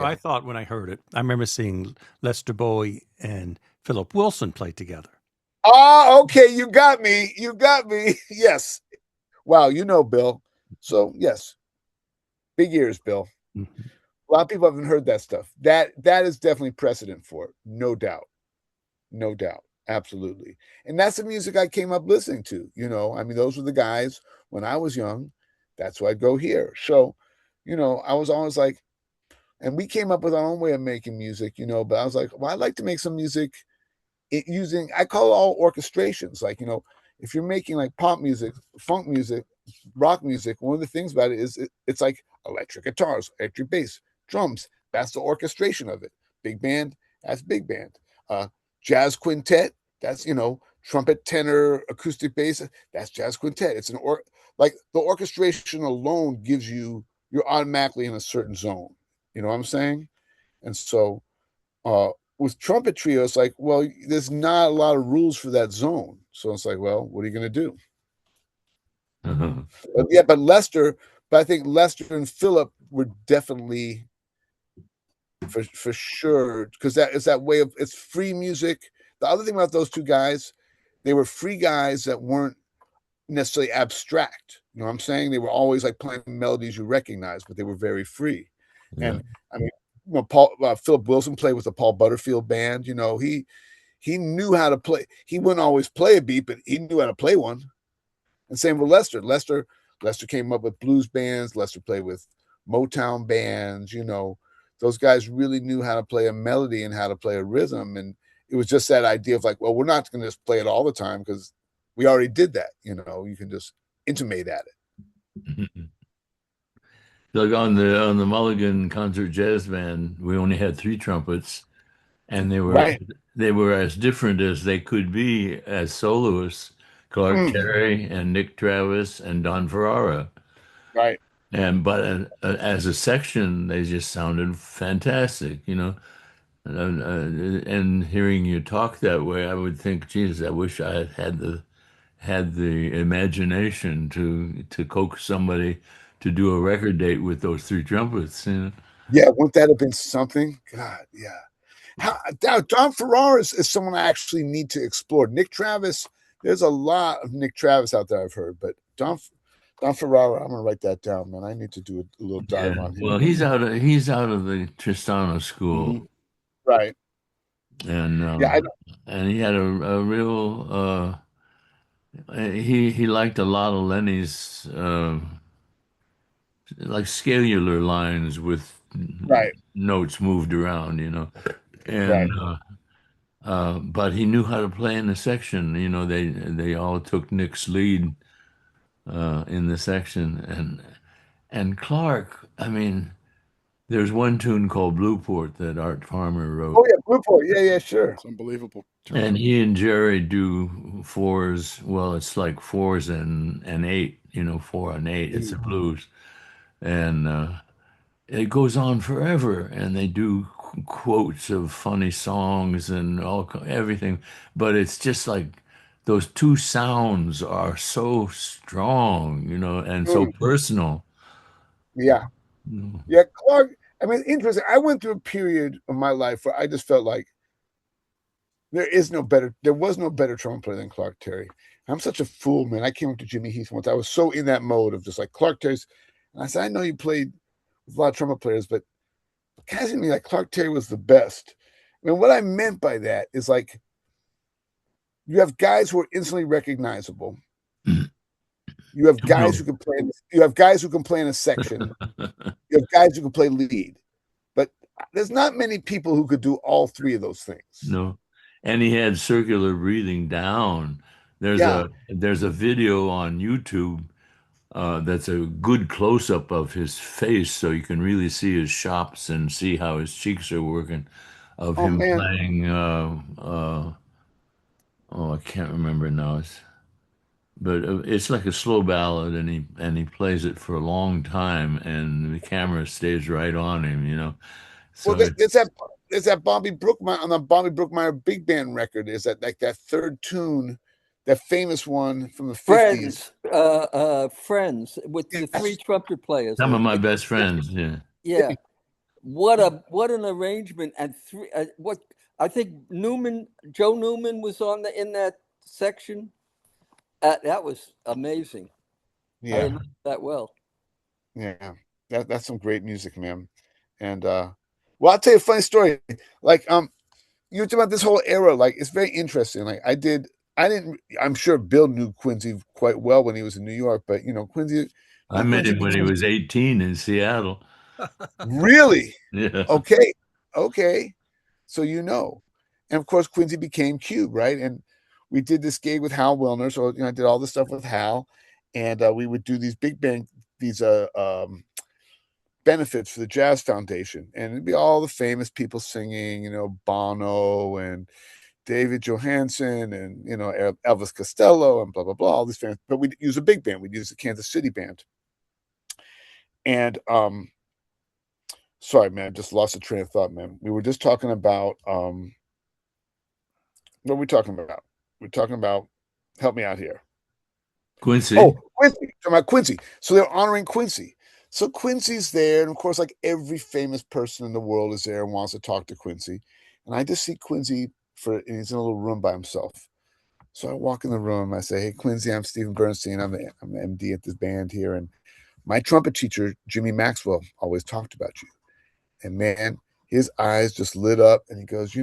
I thought when I heard it, I remember seeing Lester Bowie and Philip Wilson play together. Oh, okay. You got me. Yes. Wow. Bill. So yes. Big ears, Bill. Mm-hmm. A lot of people haven't heard that stuff. That is definitely precedent for it. No doubt. Absolutely. And that's the music I came up listening to. I mean, those were the guys when I was young. That's why I'd go here. So, I was always like, and we came up with our own way of making music, but I was like, well, I'd like to make some music using, I call it all orchestrations. Like, if you're making like pop music, funk music, rock music, one of the things about it is it's like electric guitars, electric bass, drums. That's the orchestration of it. Big band, that's big band. Jazz quintet, that's, trumpet, tenor, acoustic bass, that's jazz quintet. It's like the orchestration alone gives you're automatically in a certain zone. You know what I'm saying? And so with trumpet trio, it's like, well, there's not a lot of rules for that zone. So it's like, well, what are you going to do? But I think Lester and Philip were definitely for sure, because that is that way of, it's free music. The other thing about those two guys, they were free guys that weren't necessarily abstract. You know what I'm saying? They were always like playing melodies you recognize, but they were very free. Yeah. And I mean, Philip Wilson played with the Paul Butterfield band. He knew how to play. He wouldn't always play a beat, but he knew how to play one. And same with Lester. Lester came up with blues bands. Lester played with Motown bands. Those guys really knew how to play a melody and how to play a rhythm. And it was just that idea of like, well, we're not going to just play it all the time because we already did that. You can just intimate at it. Like on the Mulligan Concert Jazz Band, we only had 3 trumpets, and they were as different as they could be as soloists. Clark Terry and Nick Travis and Don Ferrara. Right. But as a section, they just sounded fantastic, And hearing you talk that way, I would think, geez, I wish I had the imagination to coax somebody to do a record date with those 3 trumpets. Yeah, wouldn't that have been something? God, yeah. Don Ferrara is someone I actually need to explore. Nick Travis, there's a lot of Nick Travis out there I've heard, but Don Ferrara, I'm gonna write that down, man. I need to do a little dive on him. Well, he's out of the Tristano school, right? And and he had a real he liked a lot of Lenny's like scalular lines with notes moved around, and but he knew how to play in the section. They all took Nick's lead in the section, and Clark. I mean, there's one tune called Blueport that Art Farmer wrote, Oh yeah, Blueport. Yeah, sure. It's unbelievable and tune. he and Jerry do fours. Well, it's like fours and eight. You know, 4 and 8. It's a blues, and it goes on forever, and they do quotes of funny songs and everything, but it's just like those two sounds are so strong, and so Mm, personal. yeah, Mm. yeah. Clark. I mean, interesting. I went through a period of my life where I just felt like there was no better trumpet player than Clark Terry. I'm such a fool, man. I came up to Jimmy Heath once. I was so in that mode of just like Clark Terry's. And I said, I know you played with a lot of trumpet players, but kind of me like Clark Terry was the best. I mean, what I meant by that is like you have guys who are instantly recognizable. You have guys No. who can play. You have guys who can play in a section. You have guys who can play lead. But there's not many people who could do all three of those things. No. And he had circular breathing down. There's Yeah. a video on YouTube that's a good close up of his face, so you can really see his chops and see how his cheeks are working, of Oh him man. playing. Oh, I can't remember now. But it's like a slow ballad, and he plays it for a long time, and the camera stays right on him. Well, So it's there's that Bobby Brookmeyer on the Bobby Brookmeyer big band record. Is that like that third tune, that famous one from the 50s? Friends with the three Yes. trumpet players. some of my best friends. Yeah, Yeah, what an arrangement! And what I think Joe Newman was on in that section. That was amazing. I Yeah. remember that well. Yeah. That's some great music, man. And well, I'll tell you a funny story. Like you were talking about this whole era, like it's very interesting. Like I didn't I'm sure Bill knew Quincy quite well when he was in New York, but I when met Quincy him when he became was 18 in Seattle. really Yeah, okay, okay. So and of course Quincy became Cube, right? And we did this gig with Hal Wilner, so I did all this stuff with Hal, and we would do these big band, these benefits for the Jazz Foundation, and it'd be all the famous people singing, Bono and David Johansen and Elvis Costello and blah blah blah, all these fans. But we'd use a big band. We'd use the Kansas City band, and sorry, man, I just lost a train of thought, man. We were just talking about what are we talking about? We're talking about help me out here. Quincy. Oh, Quincy. Talking about Quincy. So they're honoring Quincy. So Quincy's there, and of course, like every famous person in the world is there and wants to talk to Quincy. And I just see Quincy and he's in a little room by himself. So I walk in the room. I say, "Hey, Quincy, I'm Stephen Bernstein. I'm the MD at this band here, and my trumpet teacher, Jimmy Maxwell, always talked about you." And man, his eyes just lit up, and he goes,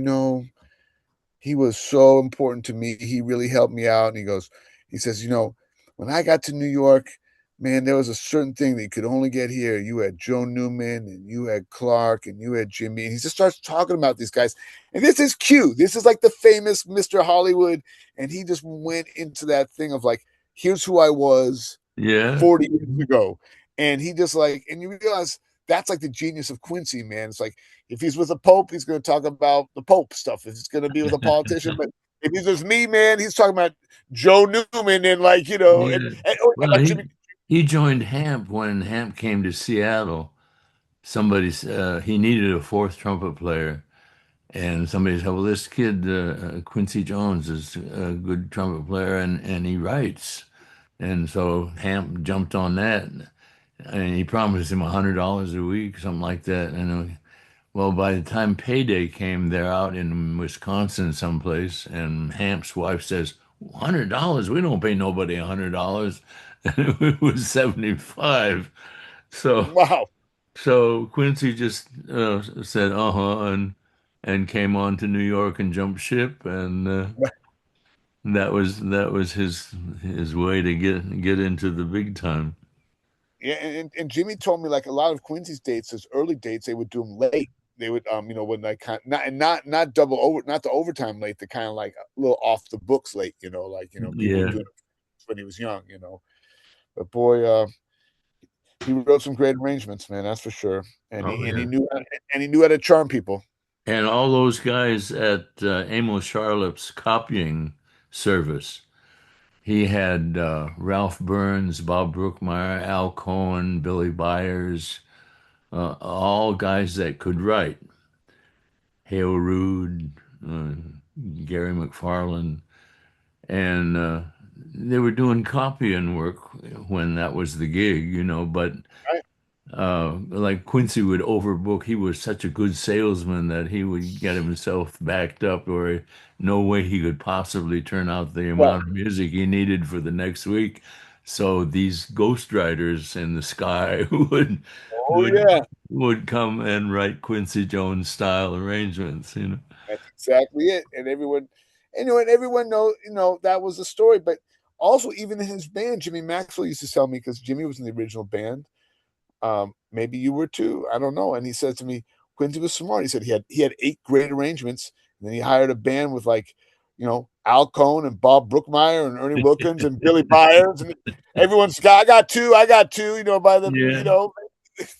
he was so important to me. He really helped me out. And he says, when I got to New York, man, there was a certain thing that you could only get here. You had Joe Newman and you had Clark and you had Jimmy. And he just starts talking about these guys. And this is Q. This is like the famous Mr. Hollywood. And he just went into that thing of like, here's who I was Yeah, 40 years ago. And he just like, and you realize that's like the genius of Quincy, man. It's like if he's with the Pope, he's going to talk about the Pope stuff. If he's going to be with a politician, but if he's with me, man, he's talking about Joe Newman and like yeah. and Well, about he Jimmy. he joined Hamp when Hamp came to Seattle. He needed a fourth trumpet player, and somebody said, "Well, this kid Quincy Jones is a good trumpet player, and he writes." And so Hamp jumped on that, and he promised him $100 a week, something like that. And well, by the time payday came, they're out in Wisconsin someplace, and Hamp's wife says, $100? We don't pay nobody $100. And it was 75. So Wow. so Quincy just said and came on to New York and jumped ship, and that was his way to get into the big time. Yeah, and Jimmy told me like a lot of Quincy's dates, his early dates, they would do them late. They would when they kind not double over, not the overtime late, the kind of like a little off the books late, like people were Yeah. doing it when he was young. But boy, he wrote some great arrangements, man. That's for sure. And Oh, he and he yeah. knew how to charm people. And all those guys at Amos Charlotte's copying service. He had Ralph Burns, Bob Brookmeyer, Al Cohen, Billy Byers, all guys that could write. Hale Rude, uh, Gary McFarland, and they were doing copying work when that was the gig, but Right. like Quincy would overbook. He was such a good salesman that he would get himself backed up, or no way he could possibly turn out the Right. amount of music he needed for the next week. So these ghostwriters in the sky Oh would yeah, would come and write Quincy Jones style arrangements. that's exactly it. And everyone know that was the story. But also, even in his band, Jimmy Maxwell used to tell me, because Jimmy was in the original band. Maybe you were too. I don't know. And he said to me, Quincy was smart. He said he had 8 great arrangements, and then he hired a band with Al Cohn and Bob Brookmeyer and Ernie Wilkins and Billy Byers, and everyone's I got two. By the Yeah.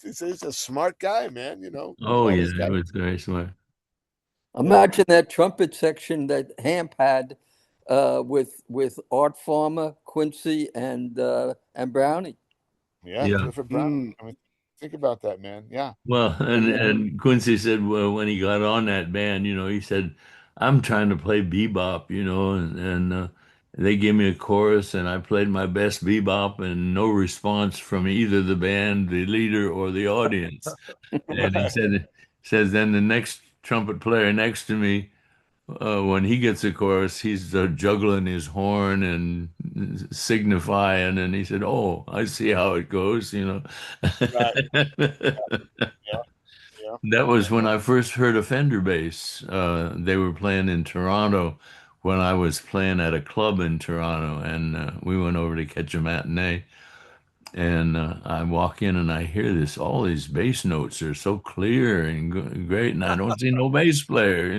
he's a smart guy, man. Oh All yeah, these it guys. was very smart. Imagine that trumpet section that Hamp had with Art Farmer, Quincy, and Brownie. Yeah, Yeah. Clifford Brown. I mean, think about that, man. Yeah. Well, But and yeah, and Quincy said, well, when he got on that band, he said, I'm trying to play bebop, and they gave me a chorus, and I played my best bebop, and no response from either the band, the leader, or the audience. And he says then the next trumpet player next to me, when he gets a chorus, he's juggling his horn and signifying, and he said, "Oh, I see how it goes." right. Yeah, yeah, That was when yeah. I first heard a Fender bass. They were playing in Toronto when I was playing at a club in Toronto, and we went over to catch a matinee. And I walk in and I hear all these bass notes are so clear and great, and I don't see no bass player.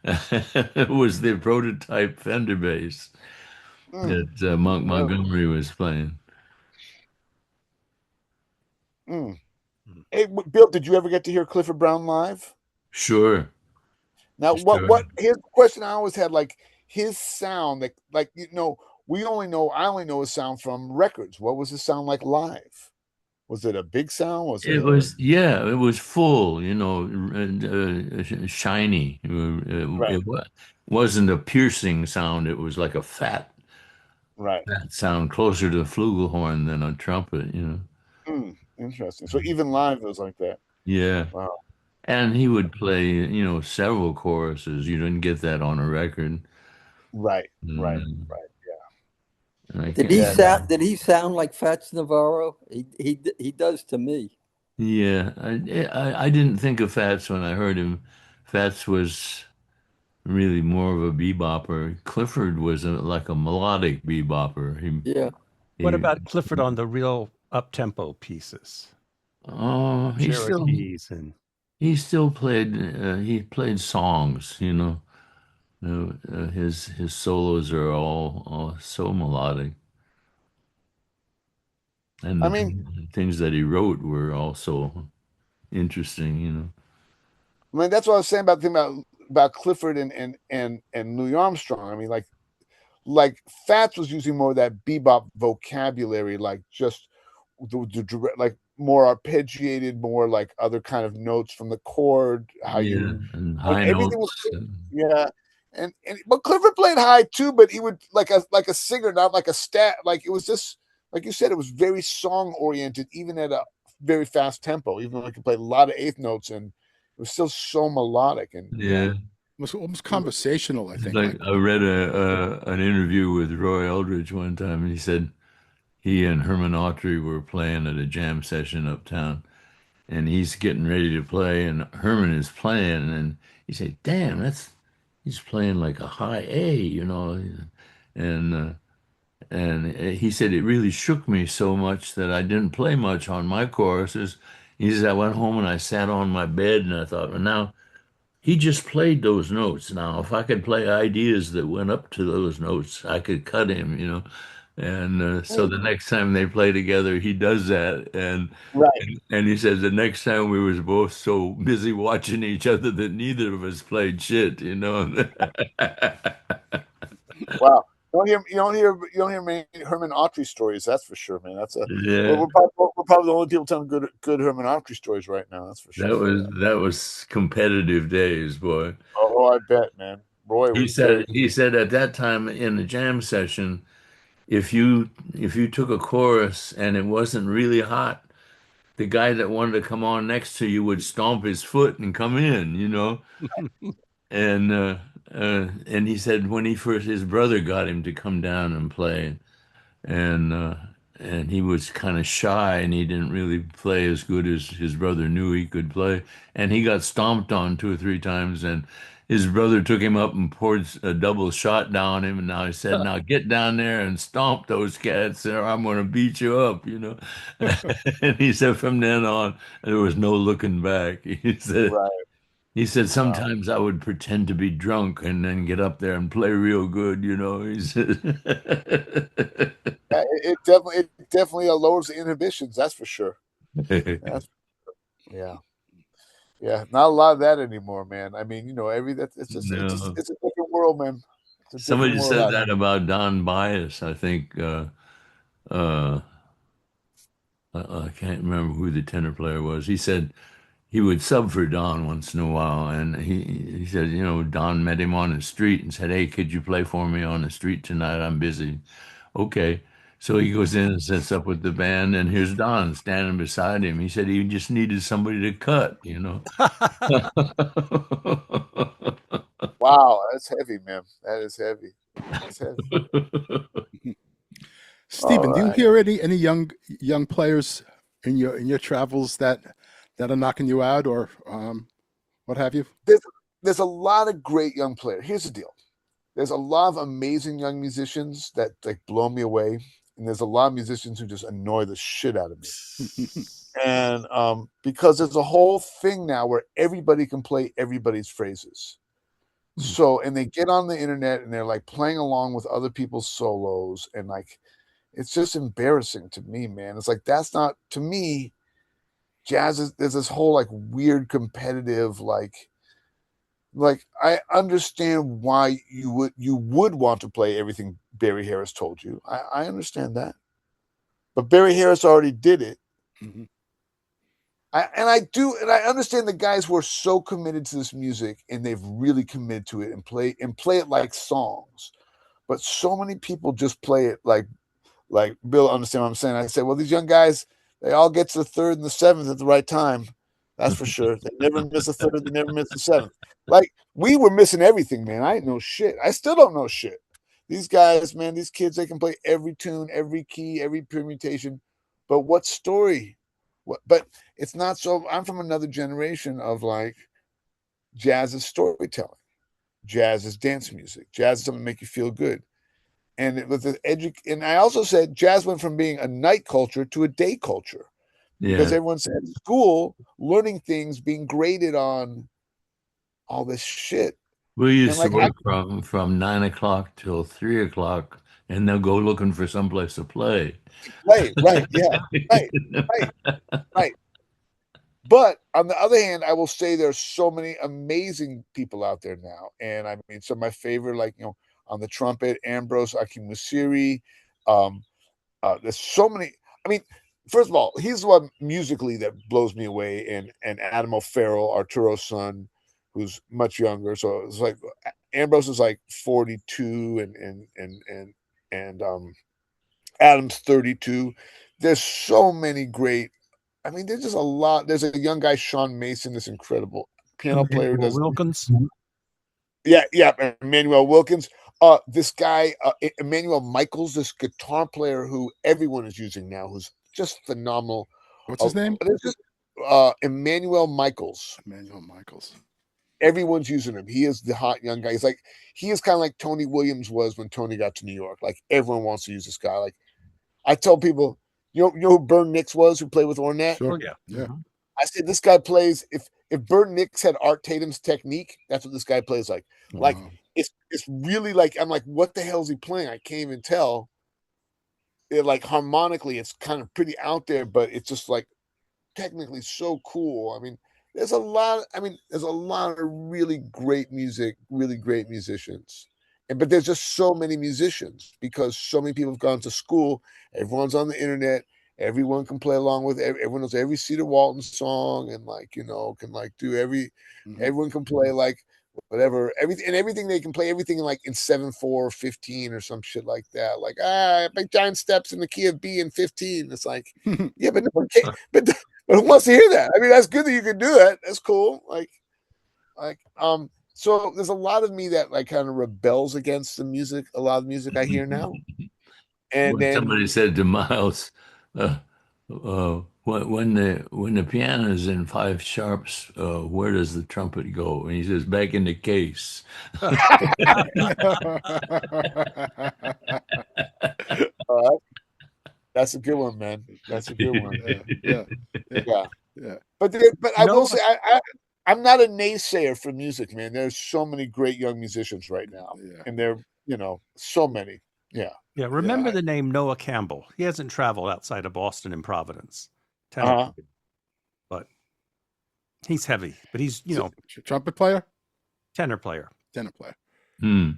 It was the prototype Fender bass Mm, that Monk yeah, Montgomery was playing. mm. Hey, Bill, did you ever get to hear Clifford Brown live? Sure, Now, sure. here's the question I always had, like his sound, I only know his sound from records. What was his sound like live? Was it a big sound? Was it It a was, yeah, it was full, and, shiny. right, Wasn't a piercing sound. It was like a right. fat sound, closer to a flugelhorn than a trumpet. Interesting. So even live it was like that. Yeah. Wow. And he would play, several choruses. You didn't get that on a record. Right, right, And, right. I Did can't, he Yeah, no. sound? Did he sound like Fats Navarro? He does to me. yeah, I didn't think of Fats when I heard him. Fats was really more of a bebopper. Clifford was like a melodic bebopper. Yeah. What He, about Clifford on the real up-tempo pieces? oh, Cherokees and he still played songs. His solos are all so melodic, and I the mean, things that he wrote were also interesting. that's what I was saying about the thing about Clifford and Louis Armstrong. I mean, like Fats was using more of that bebop vocabulary, like just the direct, like more arpeggiated, more like other kind of notes from the chord. How you Yeah, and when high everything was notes. yeah, and but Clifford played high too, but he would like a singer, not like a stat. Like it was just like you said, it was very song oriented, even at a very fast tempo. Even though he could play a lot of eighth notes, and it was still so melodic. And Yeah. Almost conversational, I It's think. like Like, I read an interview with Roy Eldridge one time, and he said he and Herman Autry were playing at a jam session uptown, and he's getting ready to play, and Herman is playing, and he said, "Damn, he's playing like a high A," and he said it really shook me so much that I didn't play much on my choruses. He says I went home and I sat on my bed and I thought, well, now he just played those notes. Now, if I could play ideas that went up to those notes, I could cut him. And so the next time they play together, he does that, Right. and he says the next time we was both so busy watching each other that neither of us played shit, you know. Wow. You don't hear many Herman Autry stories. That's for sure, man. That's a Yeah, we're probably the only people telling good Herman Autry stories right now. That's for sure. that was competitive days, boy. Oh, I bet, man. Roy He was very. said he said at that time in the jam session, if you took a chorus and it wasn't really hot, the guy that wanted to come on next to you would stomp his foot and come in, you know. And he said when his brother got him to come down and play, and uh, and he was kind of shy and he didn't really play as good as his brother knew he could play, and he got stomped on 2 or 3 times, and his brother took him up and poured a double shot down him, and now he said, "Now get down there and stomp those cats, or I'm going to beat you up," you know. And he said from then on there was no looking back. Right. He said Wow. sometimes I would pretend to be drunk and then get up there and play real good, you know. He said, Yeah, it definitely lowers the inhibitions. That's for sure. That's yeah. Yeah. Not a lot of that anymore, man. I mean, every that's no. it's a different world, man. It's a different Somebody world said out that about Don Bias. I think uh, I can't remember who the tenor player was. He said he would sub for Don once in a while, and he said, Don met him on the street and said, "Hey, could you play for me on the street tonight? I'm busy." Okay. So he goes in and sets up with the band, and here's Don standing beside him. He said he just needed somebody to cut, you know. Wow, that's heavy, man. That is heavy. That's heavy. All Stephen, do you right. hear any young players in your travels that are knocking you out or what have you? There's a lot of great young players. Here's the deal. There's a lot of amazing young musicians that like blow me away, and there's a lot of musicians who just annoy the shit out of me. And because there's a whole thing now where everybody can play everybody's phrases. So, and they get on the internet and they're like playing along with other people's solos, and like it's just embarrassing to me, man. It's like that's not to me. Jazz is there's this whole like weird competitive like I understand why you would want to play everything Barry Harris told you. I understand that, but Barry Harris already did it. Mhm. I understand the guys who are so committed to this music and they've really committed to it and play it like songs. But so many people just play it like Bill. Understand what I'm saying? I said, well, these young guys, they all get to the third and the seventh at the right time. That's for sure. They never miss a third. They never miss the seventh. Like we were missing everything, man. I didn't know shit. I still don't know shit. These guys, man, these kids, they can play every tune, every key, every permutation. But what story? What? But it's not so. I'm from another generation of like jazz is storytelling, jazz is dance music, jazz is something to make you feel good. And it was and I also said jazz went from being a night culture to a day culture because Yeah. everyone's at school learning things, being graded on all this shit. We And used to like I work from 9 o'clock till 3 o'clock, and they'll go looking for someplace to play. play, right, yeah, right, right, right. But on the other hand, I will say there's so many amazing people out there now. And I mean, some of my favorite, like, on the trumpet, Ambrose Akimusiri. Um, there's so many. I mean, first of all, he's the one musically that blows me away. And Adam O'Farrell, Arturo's son, who's much younger. So it's like Ambrose is like 42 and Adam's 32. There's so many great. I mean, there's just a lot. There's a young guy, Sean Mason, this incredible piano player who Emmanuel does. Wilkins. Yeah, Emmanuel Wilkins. This guy, Emmanuel Michaels, this guitar player who everyone is using now, who's just phenomenal. What's his name? There's just Emmanuel Michaels. Emmanuel Michaels. Everyone's using him. He is the hot young guy. He is kind of like Tony Williams was when Tony got to New York. Like everyone wants to use this guy. Like I tell people, you know who Bern Nix was, who played with Ornette. Sure. Oh yeah. Yeah. Mhm. I said this guy plays. If Bern Nix had Art Tatum's technique, that's what this guy plays like. Like Wow. it's really like I'm like, what the hell is he playing? I can't even tell. like harmonically, it's kind of pretty out there, but it's just like technically so cool. I mean, there's a lot. I mean, there's a lot of really great music, really great musicians, but there's just so many musicians because so many people have gone to school. Everyone's on the internet. Everyone can play along with. Everyone knows every Cedar Walton song, and like can like do every. Mhm. Everyone can play like whatever everything they can play everything like in 7/4 or 15 or some shit like that. Like big giant steps in the key of B in 15. It's like yeah, but no one can, but who wants to hear that? I mean, that's good that you can do that. That's cool. So there's a lot of me that like kind of rebels against the music, a lot of music I hear now. And When then somebody said to Miles, when the piano is in five sharps, where does the trumpet go? And he says, back in the case. that's a good one, man. That's a good one. Yeah. Yeah. Yeah. But I will Noah, say I'm not a naysayer for music, man. There's so many great young musicians right now. Yeah. And they're, so many. Yeah. yeah, remember Yeah. the name Noah Campbell. He hasn't traveled outside of Boston and Providence. Tenor, Uh-huh. but he's heavy. But he's, Trumpet player, tenor player. tenor player. Hmm.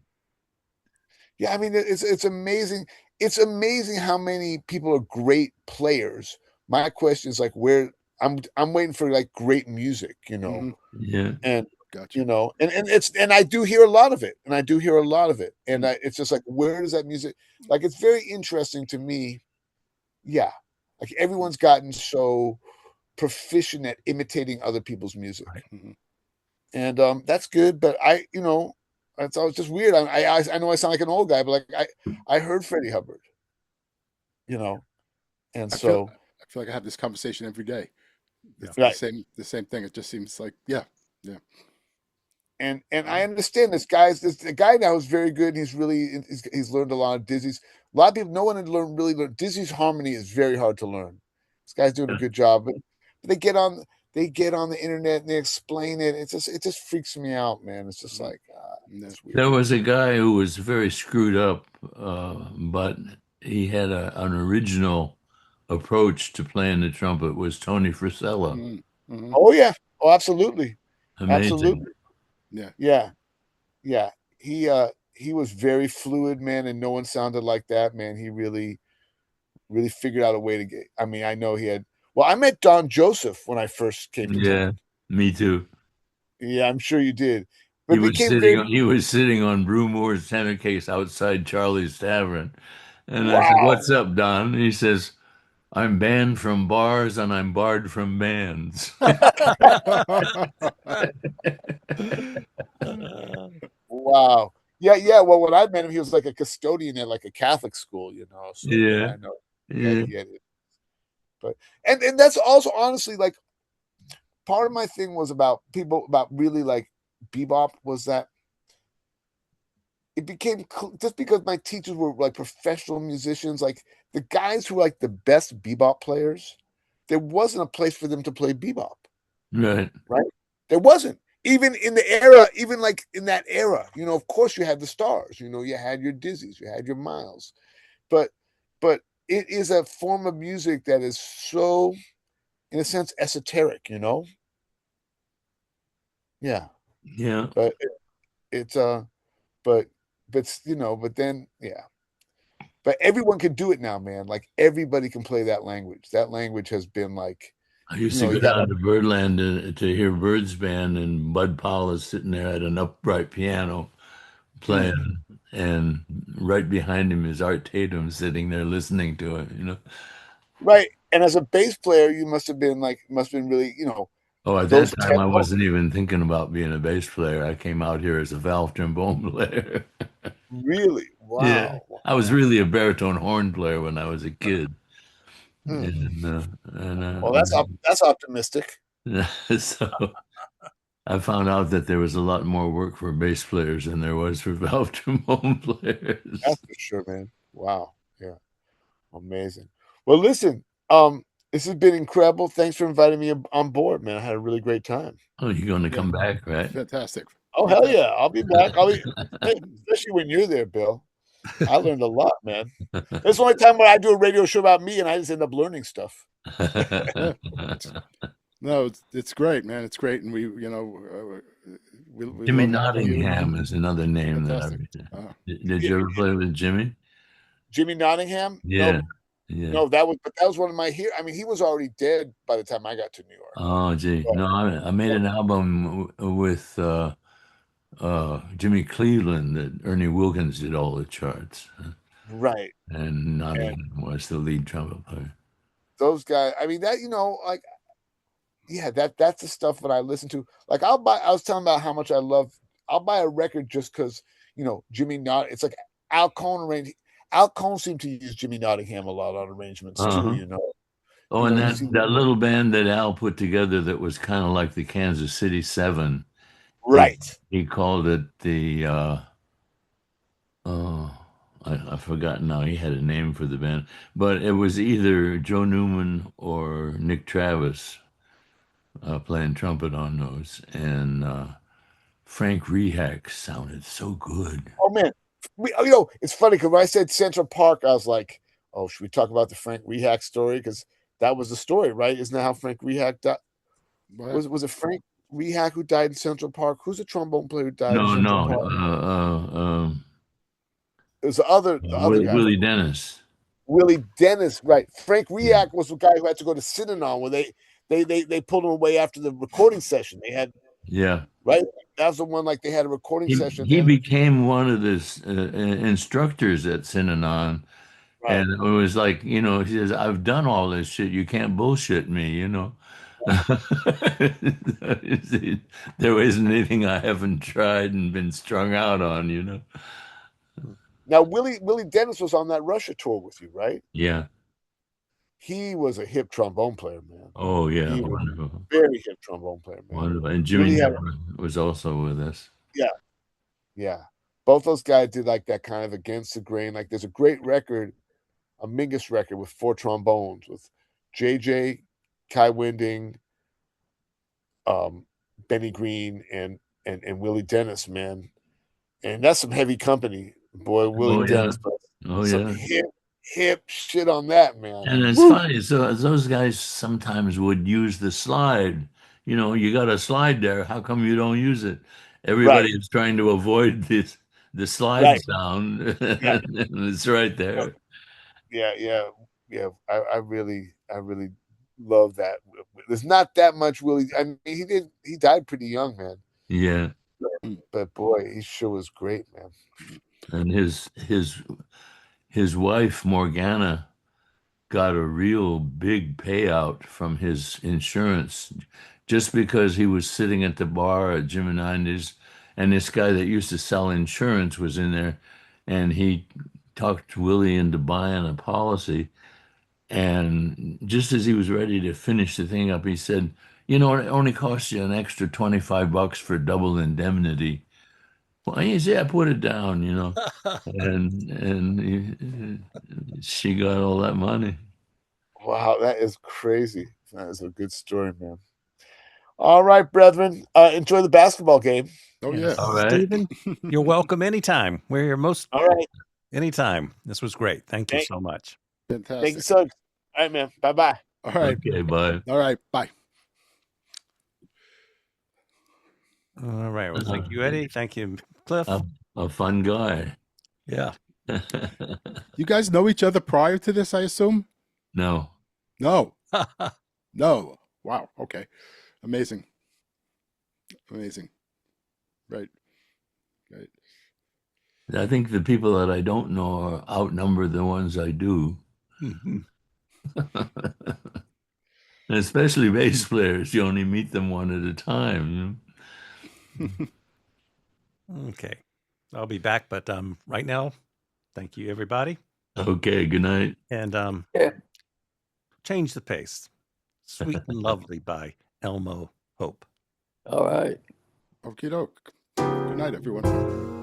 Yeah, I mean it's amazing. It's amazing how many people are great players. My question is like where I'm waiting for like great music, Mhm. Yeah. and Gotcha. and I do hear a lot of it, and it's just like where does that music? Like it's very interesting to me. Yeah, like everyone's gotten so proficient at imitating other people's music, Mhm. and that's good. But it's always just weird. I know I sound like an old guy, but like I heard Freddie Hubbard, and I feel so I feel like I have this conversation every day. It's right. the same thing. It just seems like yeah. And I understand this the guy now is very good. He's learned a lot of Dizzy's. A lot of people, no one had really learned Dizzy's harmony is very hard to learn. This guy's doing a good job, but they get on the internet and they explain it. It just freaks me out, man. It's just like Yeah. it's weird. There was a guy who was very screwed up, but he had an original approach to playing the trumpet was Tony Frisella. Mhm. Oh yeah, oh absolutely, Amazing. absolutely, Yeah. yeah. He was very fluid, man, and no one sounded like that, man. He really figured out a way to get. I mean, I know he had. Well, I met Don Joseph when I first came to Yeah, town. me too. Yeah, I'm sure you did. But He it was became sitting very on he was sitting on Brew Moore's tenor case outside Charlie's Tavern. And I said, wow. "What's up, Don?" And he says, "I'm banned from bars and I'm barred from bands." Wow. Yeah. Well, when I met him, he was like a custodian at like a Catholic school, So yeah, Yeah. I know. Yeah, Yeah. he had it. But and that's also honestly like part of my thing was about people about really like bebop was that it became just because my teachers were like professional musicians, like the guys who were like the best bebop players, there wasn't a place for them to play bebop, Right. right? There wasn't. Even in the era, even like in that era, of course you had the stars, you had your Dizzies, you had your Miles, but it is a form of music that is so, in a sense, esoteric, Yeah, Yeah. but it's but but then yeah, but everyone can do it now, man. Like everybody can play that language. That language has been like, I used to you go got down to Birdland to hear Bird's band, and Bud Powell is sitting there at an upright piano playing, and right behind him is Art Tatum sitting there listening to it. right. And as a bass player, you must have been really, Oh, at that those time, I tempo. wasn't even thinking about being a bass player. I came out here as a valve trombone player. Really, Yeah, wow. I was really a baritone horn player when I was a kid, Mm. Well, and that's optimistic. so I found out that there was a lot more work for bass players than there was for valve trombone players. That's for sure, man. Wow. Yeah. Amazing. Well, listen, this has been incredible. Thanks for inviting me on board, man. I had a really great time. Oh, you're going to Yeah. come back, right? Fantastic. Oh, hell yeah. I'll be back. Especially when you're there, Bill. I learned a lot, man. That's the only time when I do a radio show about me and I just end up learning stuff. No, it's great, man. It's great, and we Jimmy love having you. Nottingham is another name Fantastic. that did you ever play with Jimmy? Jimmy Nottingham? Yeah. No, that was one of my I mean, he was already dead by the time I got to New York. Oh, gee. No, I made an album with Jimmy Cleveland that Ernie Wilkins did all the charts. Right. And Nottingham was the lead trumpet player. Those guys, I mean, that, like, yeah, that's the stuff that I listen to. Like, I was telling about how much I'll buy a record just because, Jimmy it's like Al Cohn Al Cohn seemed to use Jimmy Nottingham a lot on arrangements too, Oh, and that little band that Al put together that was kind of like the Kansas City Seven. Right. He called it the I've forgotten now. He had a name for the band, but it was either Joe Newman or Nick Travis playing trumpet on those, and Frank Rehak sounded so good. Oh man, it's funny because when I said Central Park, I was like, "Oh, should we talk about the Frank Rehak story?" Because that was the story, right? Isn't that how Frank Rehak died? Was it Frank Rehak who died in Central Park? Who's the trombone player who died in Central Park? It was the other guy. Willie Dennis. Willie Dennis, right? Frank Rehak was the guy who had to go to Synanon when they pulled him away after the recording session. They had right. That was the one, like, they had a recording session. He became one of the instructors at Synanon. Right. And it was like, he says, I've done all this shit. You can't bullshit me, There isn't anything I haven't tried and been strung out on, Now, Willie Dennis was on that Russia tour with you, right? Yeah. He was a hip trombone player, man. Oh, yeah. He Wonderful. was a very hip trombone player, man. Wonderful. And Jimmy was also with us. Yeah. Yeah. Both those guys did like that kind of against the grain. Like, there's a great record, a Mingus record with 4 trombones with JJ, Kai Winding, Benny Green, and Willie Dennis, man. And that's some heavy company, boy. Willie Dennis. Some hip shit on that, man. And it's funny. So those guys sometimes would use the slide. You got a slide there. How come you don't use it? Everybody is trying to avoid the slide sound. Yeah. And it's right there. Yeah. I really love that. There's not that much Willie. I mean, he died pretty young, man. Yeah. But boy, he sure was great, man. And his wife Morgana got a real big payout from his insurance just because he was sitting at the bar at Jim and Andy's, and this guy that used to sell insurance was in there, and he talked Willie into buying a policy. And just as he was ready to finish the thing up, he said, it only costs you an extra $25 for double indemnity. Well, he said, I put it down, and she got all that money. Wow, that is crazy. That is a good story, man. All right, brethren, enjoy the basketball game. Oh yeah, all right. Stephen, you're welcome anytime. We're here most. All right, anytime. This was great. Thank you so much. Fantastic. Thank you so much. All right, man. Bye. All right. Okay, bye. All right, bye. All right. Well, thank you, Eddie. Thank you, Cliff. A fun guy. Yeah. You guys know each other prior to this, I assume? No. No. Wow. Okay. Amazing. Right. I think the people that I don't know outnumber the ones I do. Mm-hmm. Especially bass players. You only meet them one at a time. Okay. I'll be back, but right now, thank you, everybody. Okay, good night. And Change the Pace. Sweet and Lovely by Elmo Hope. All right. Okie doke. Good night, everyone.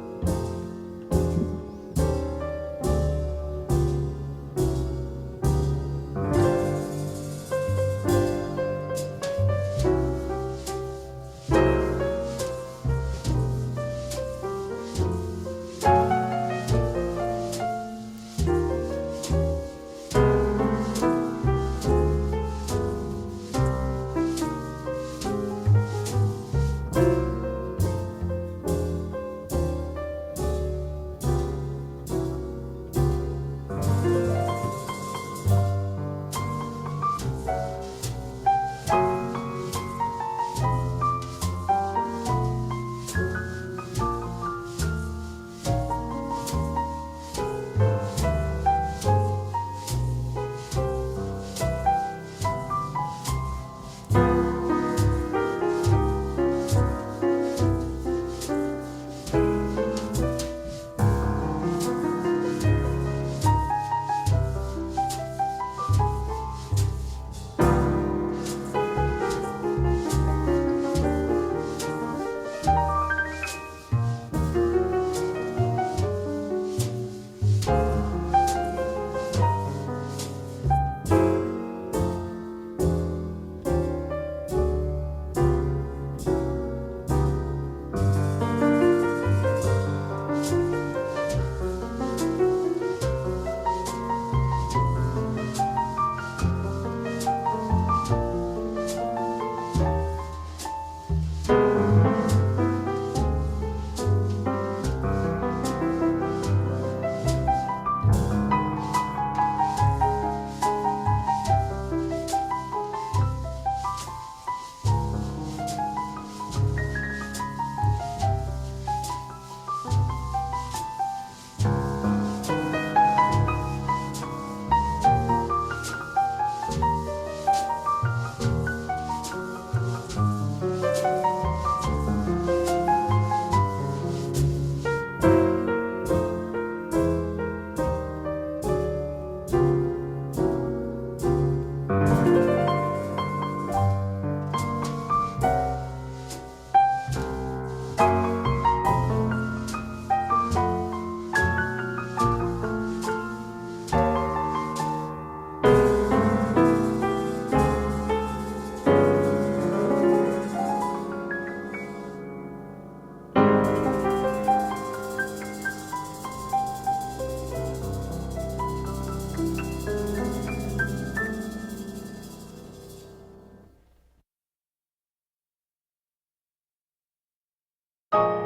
Thank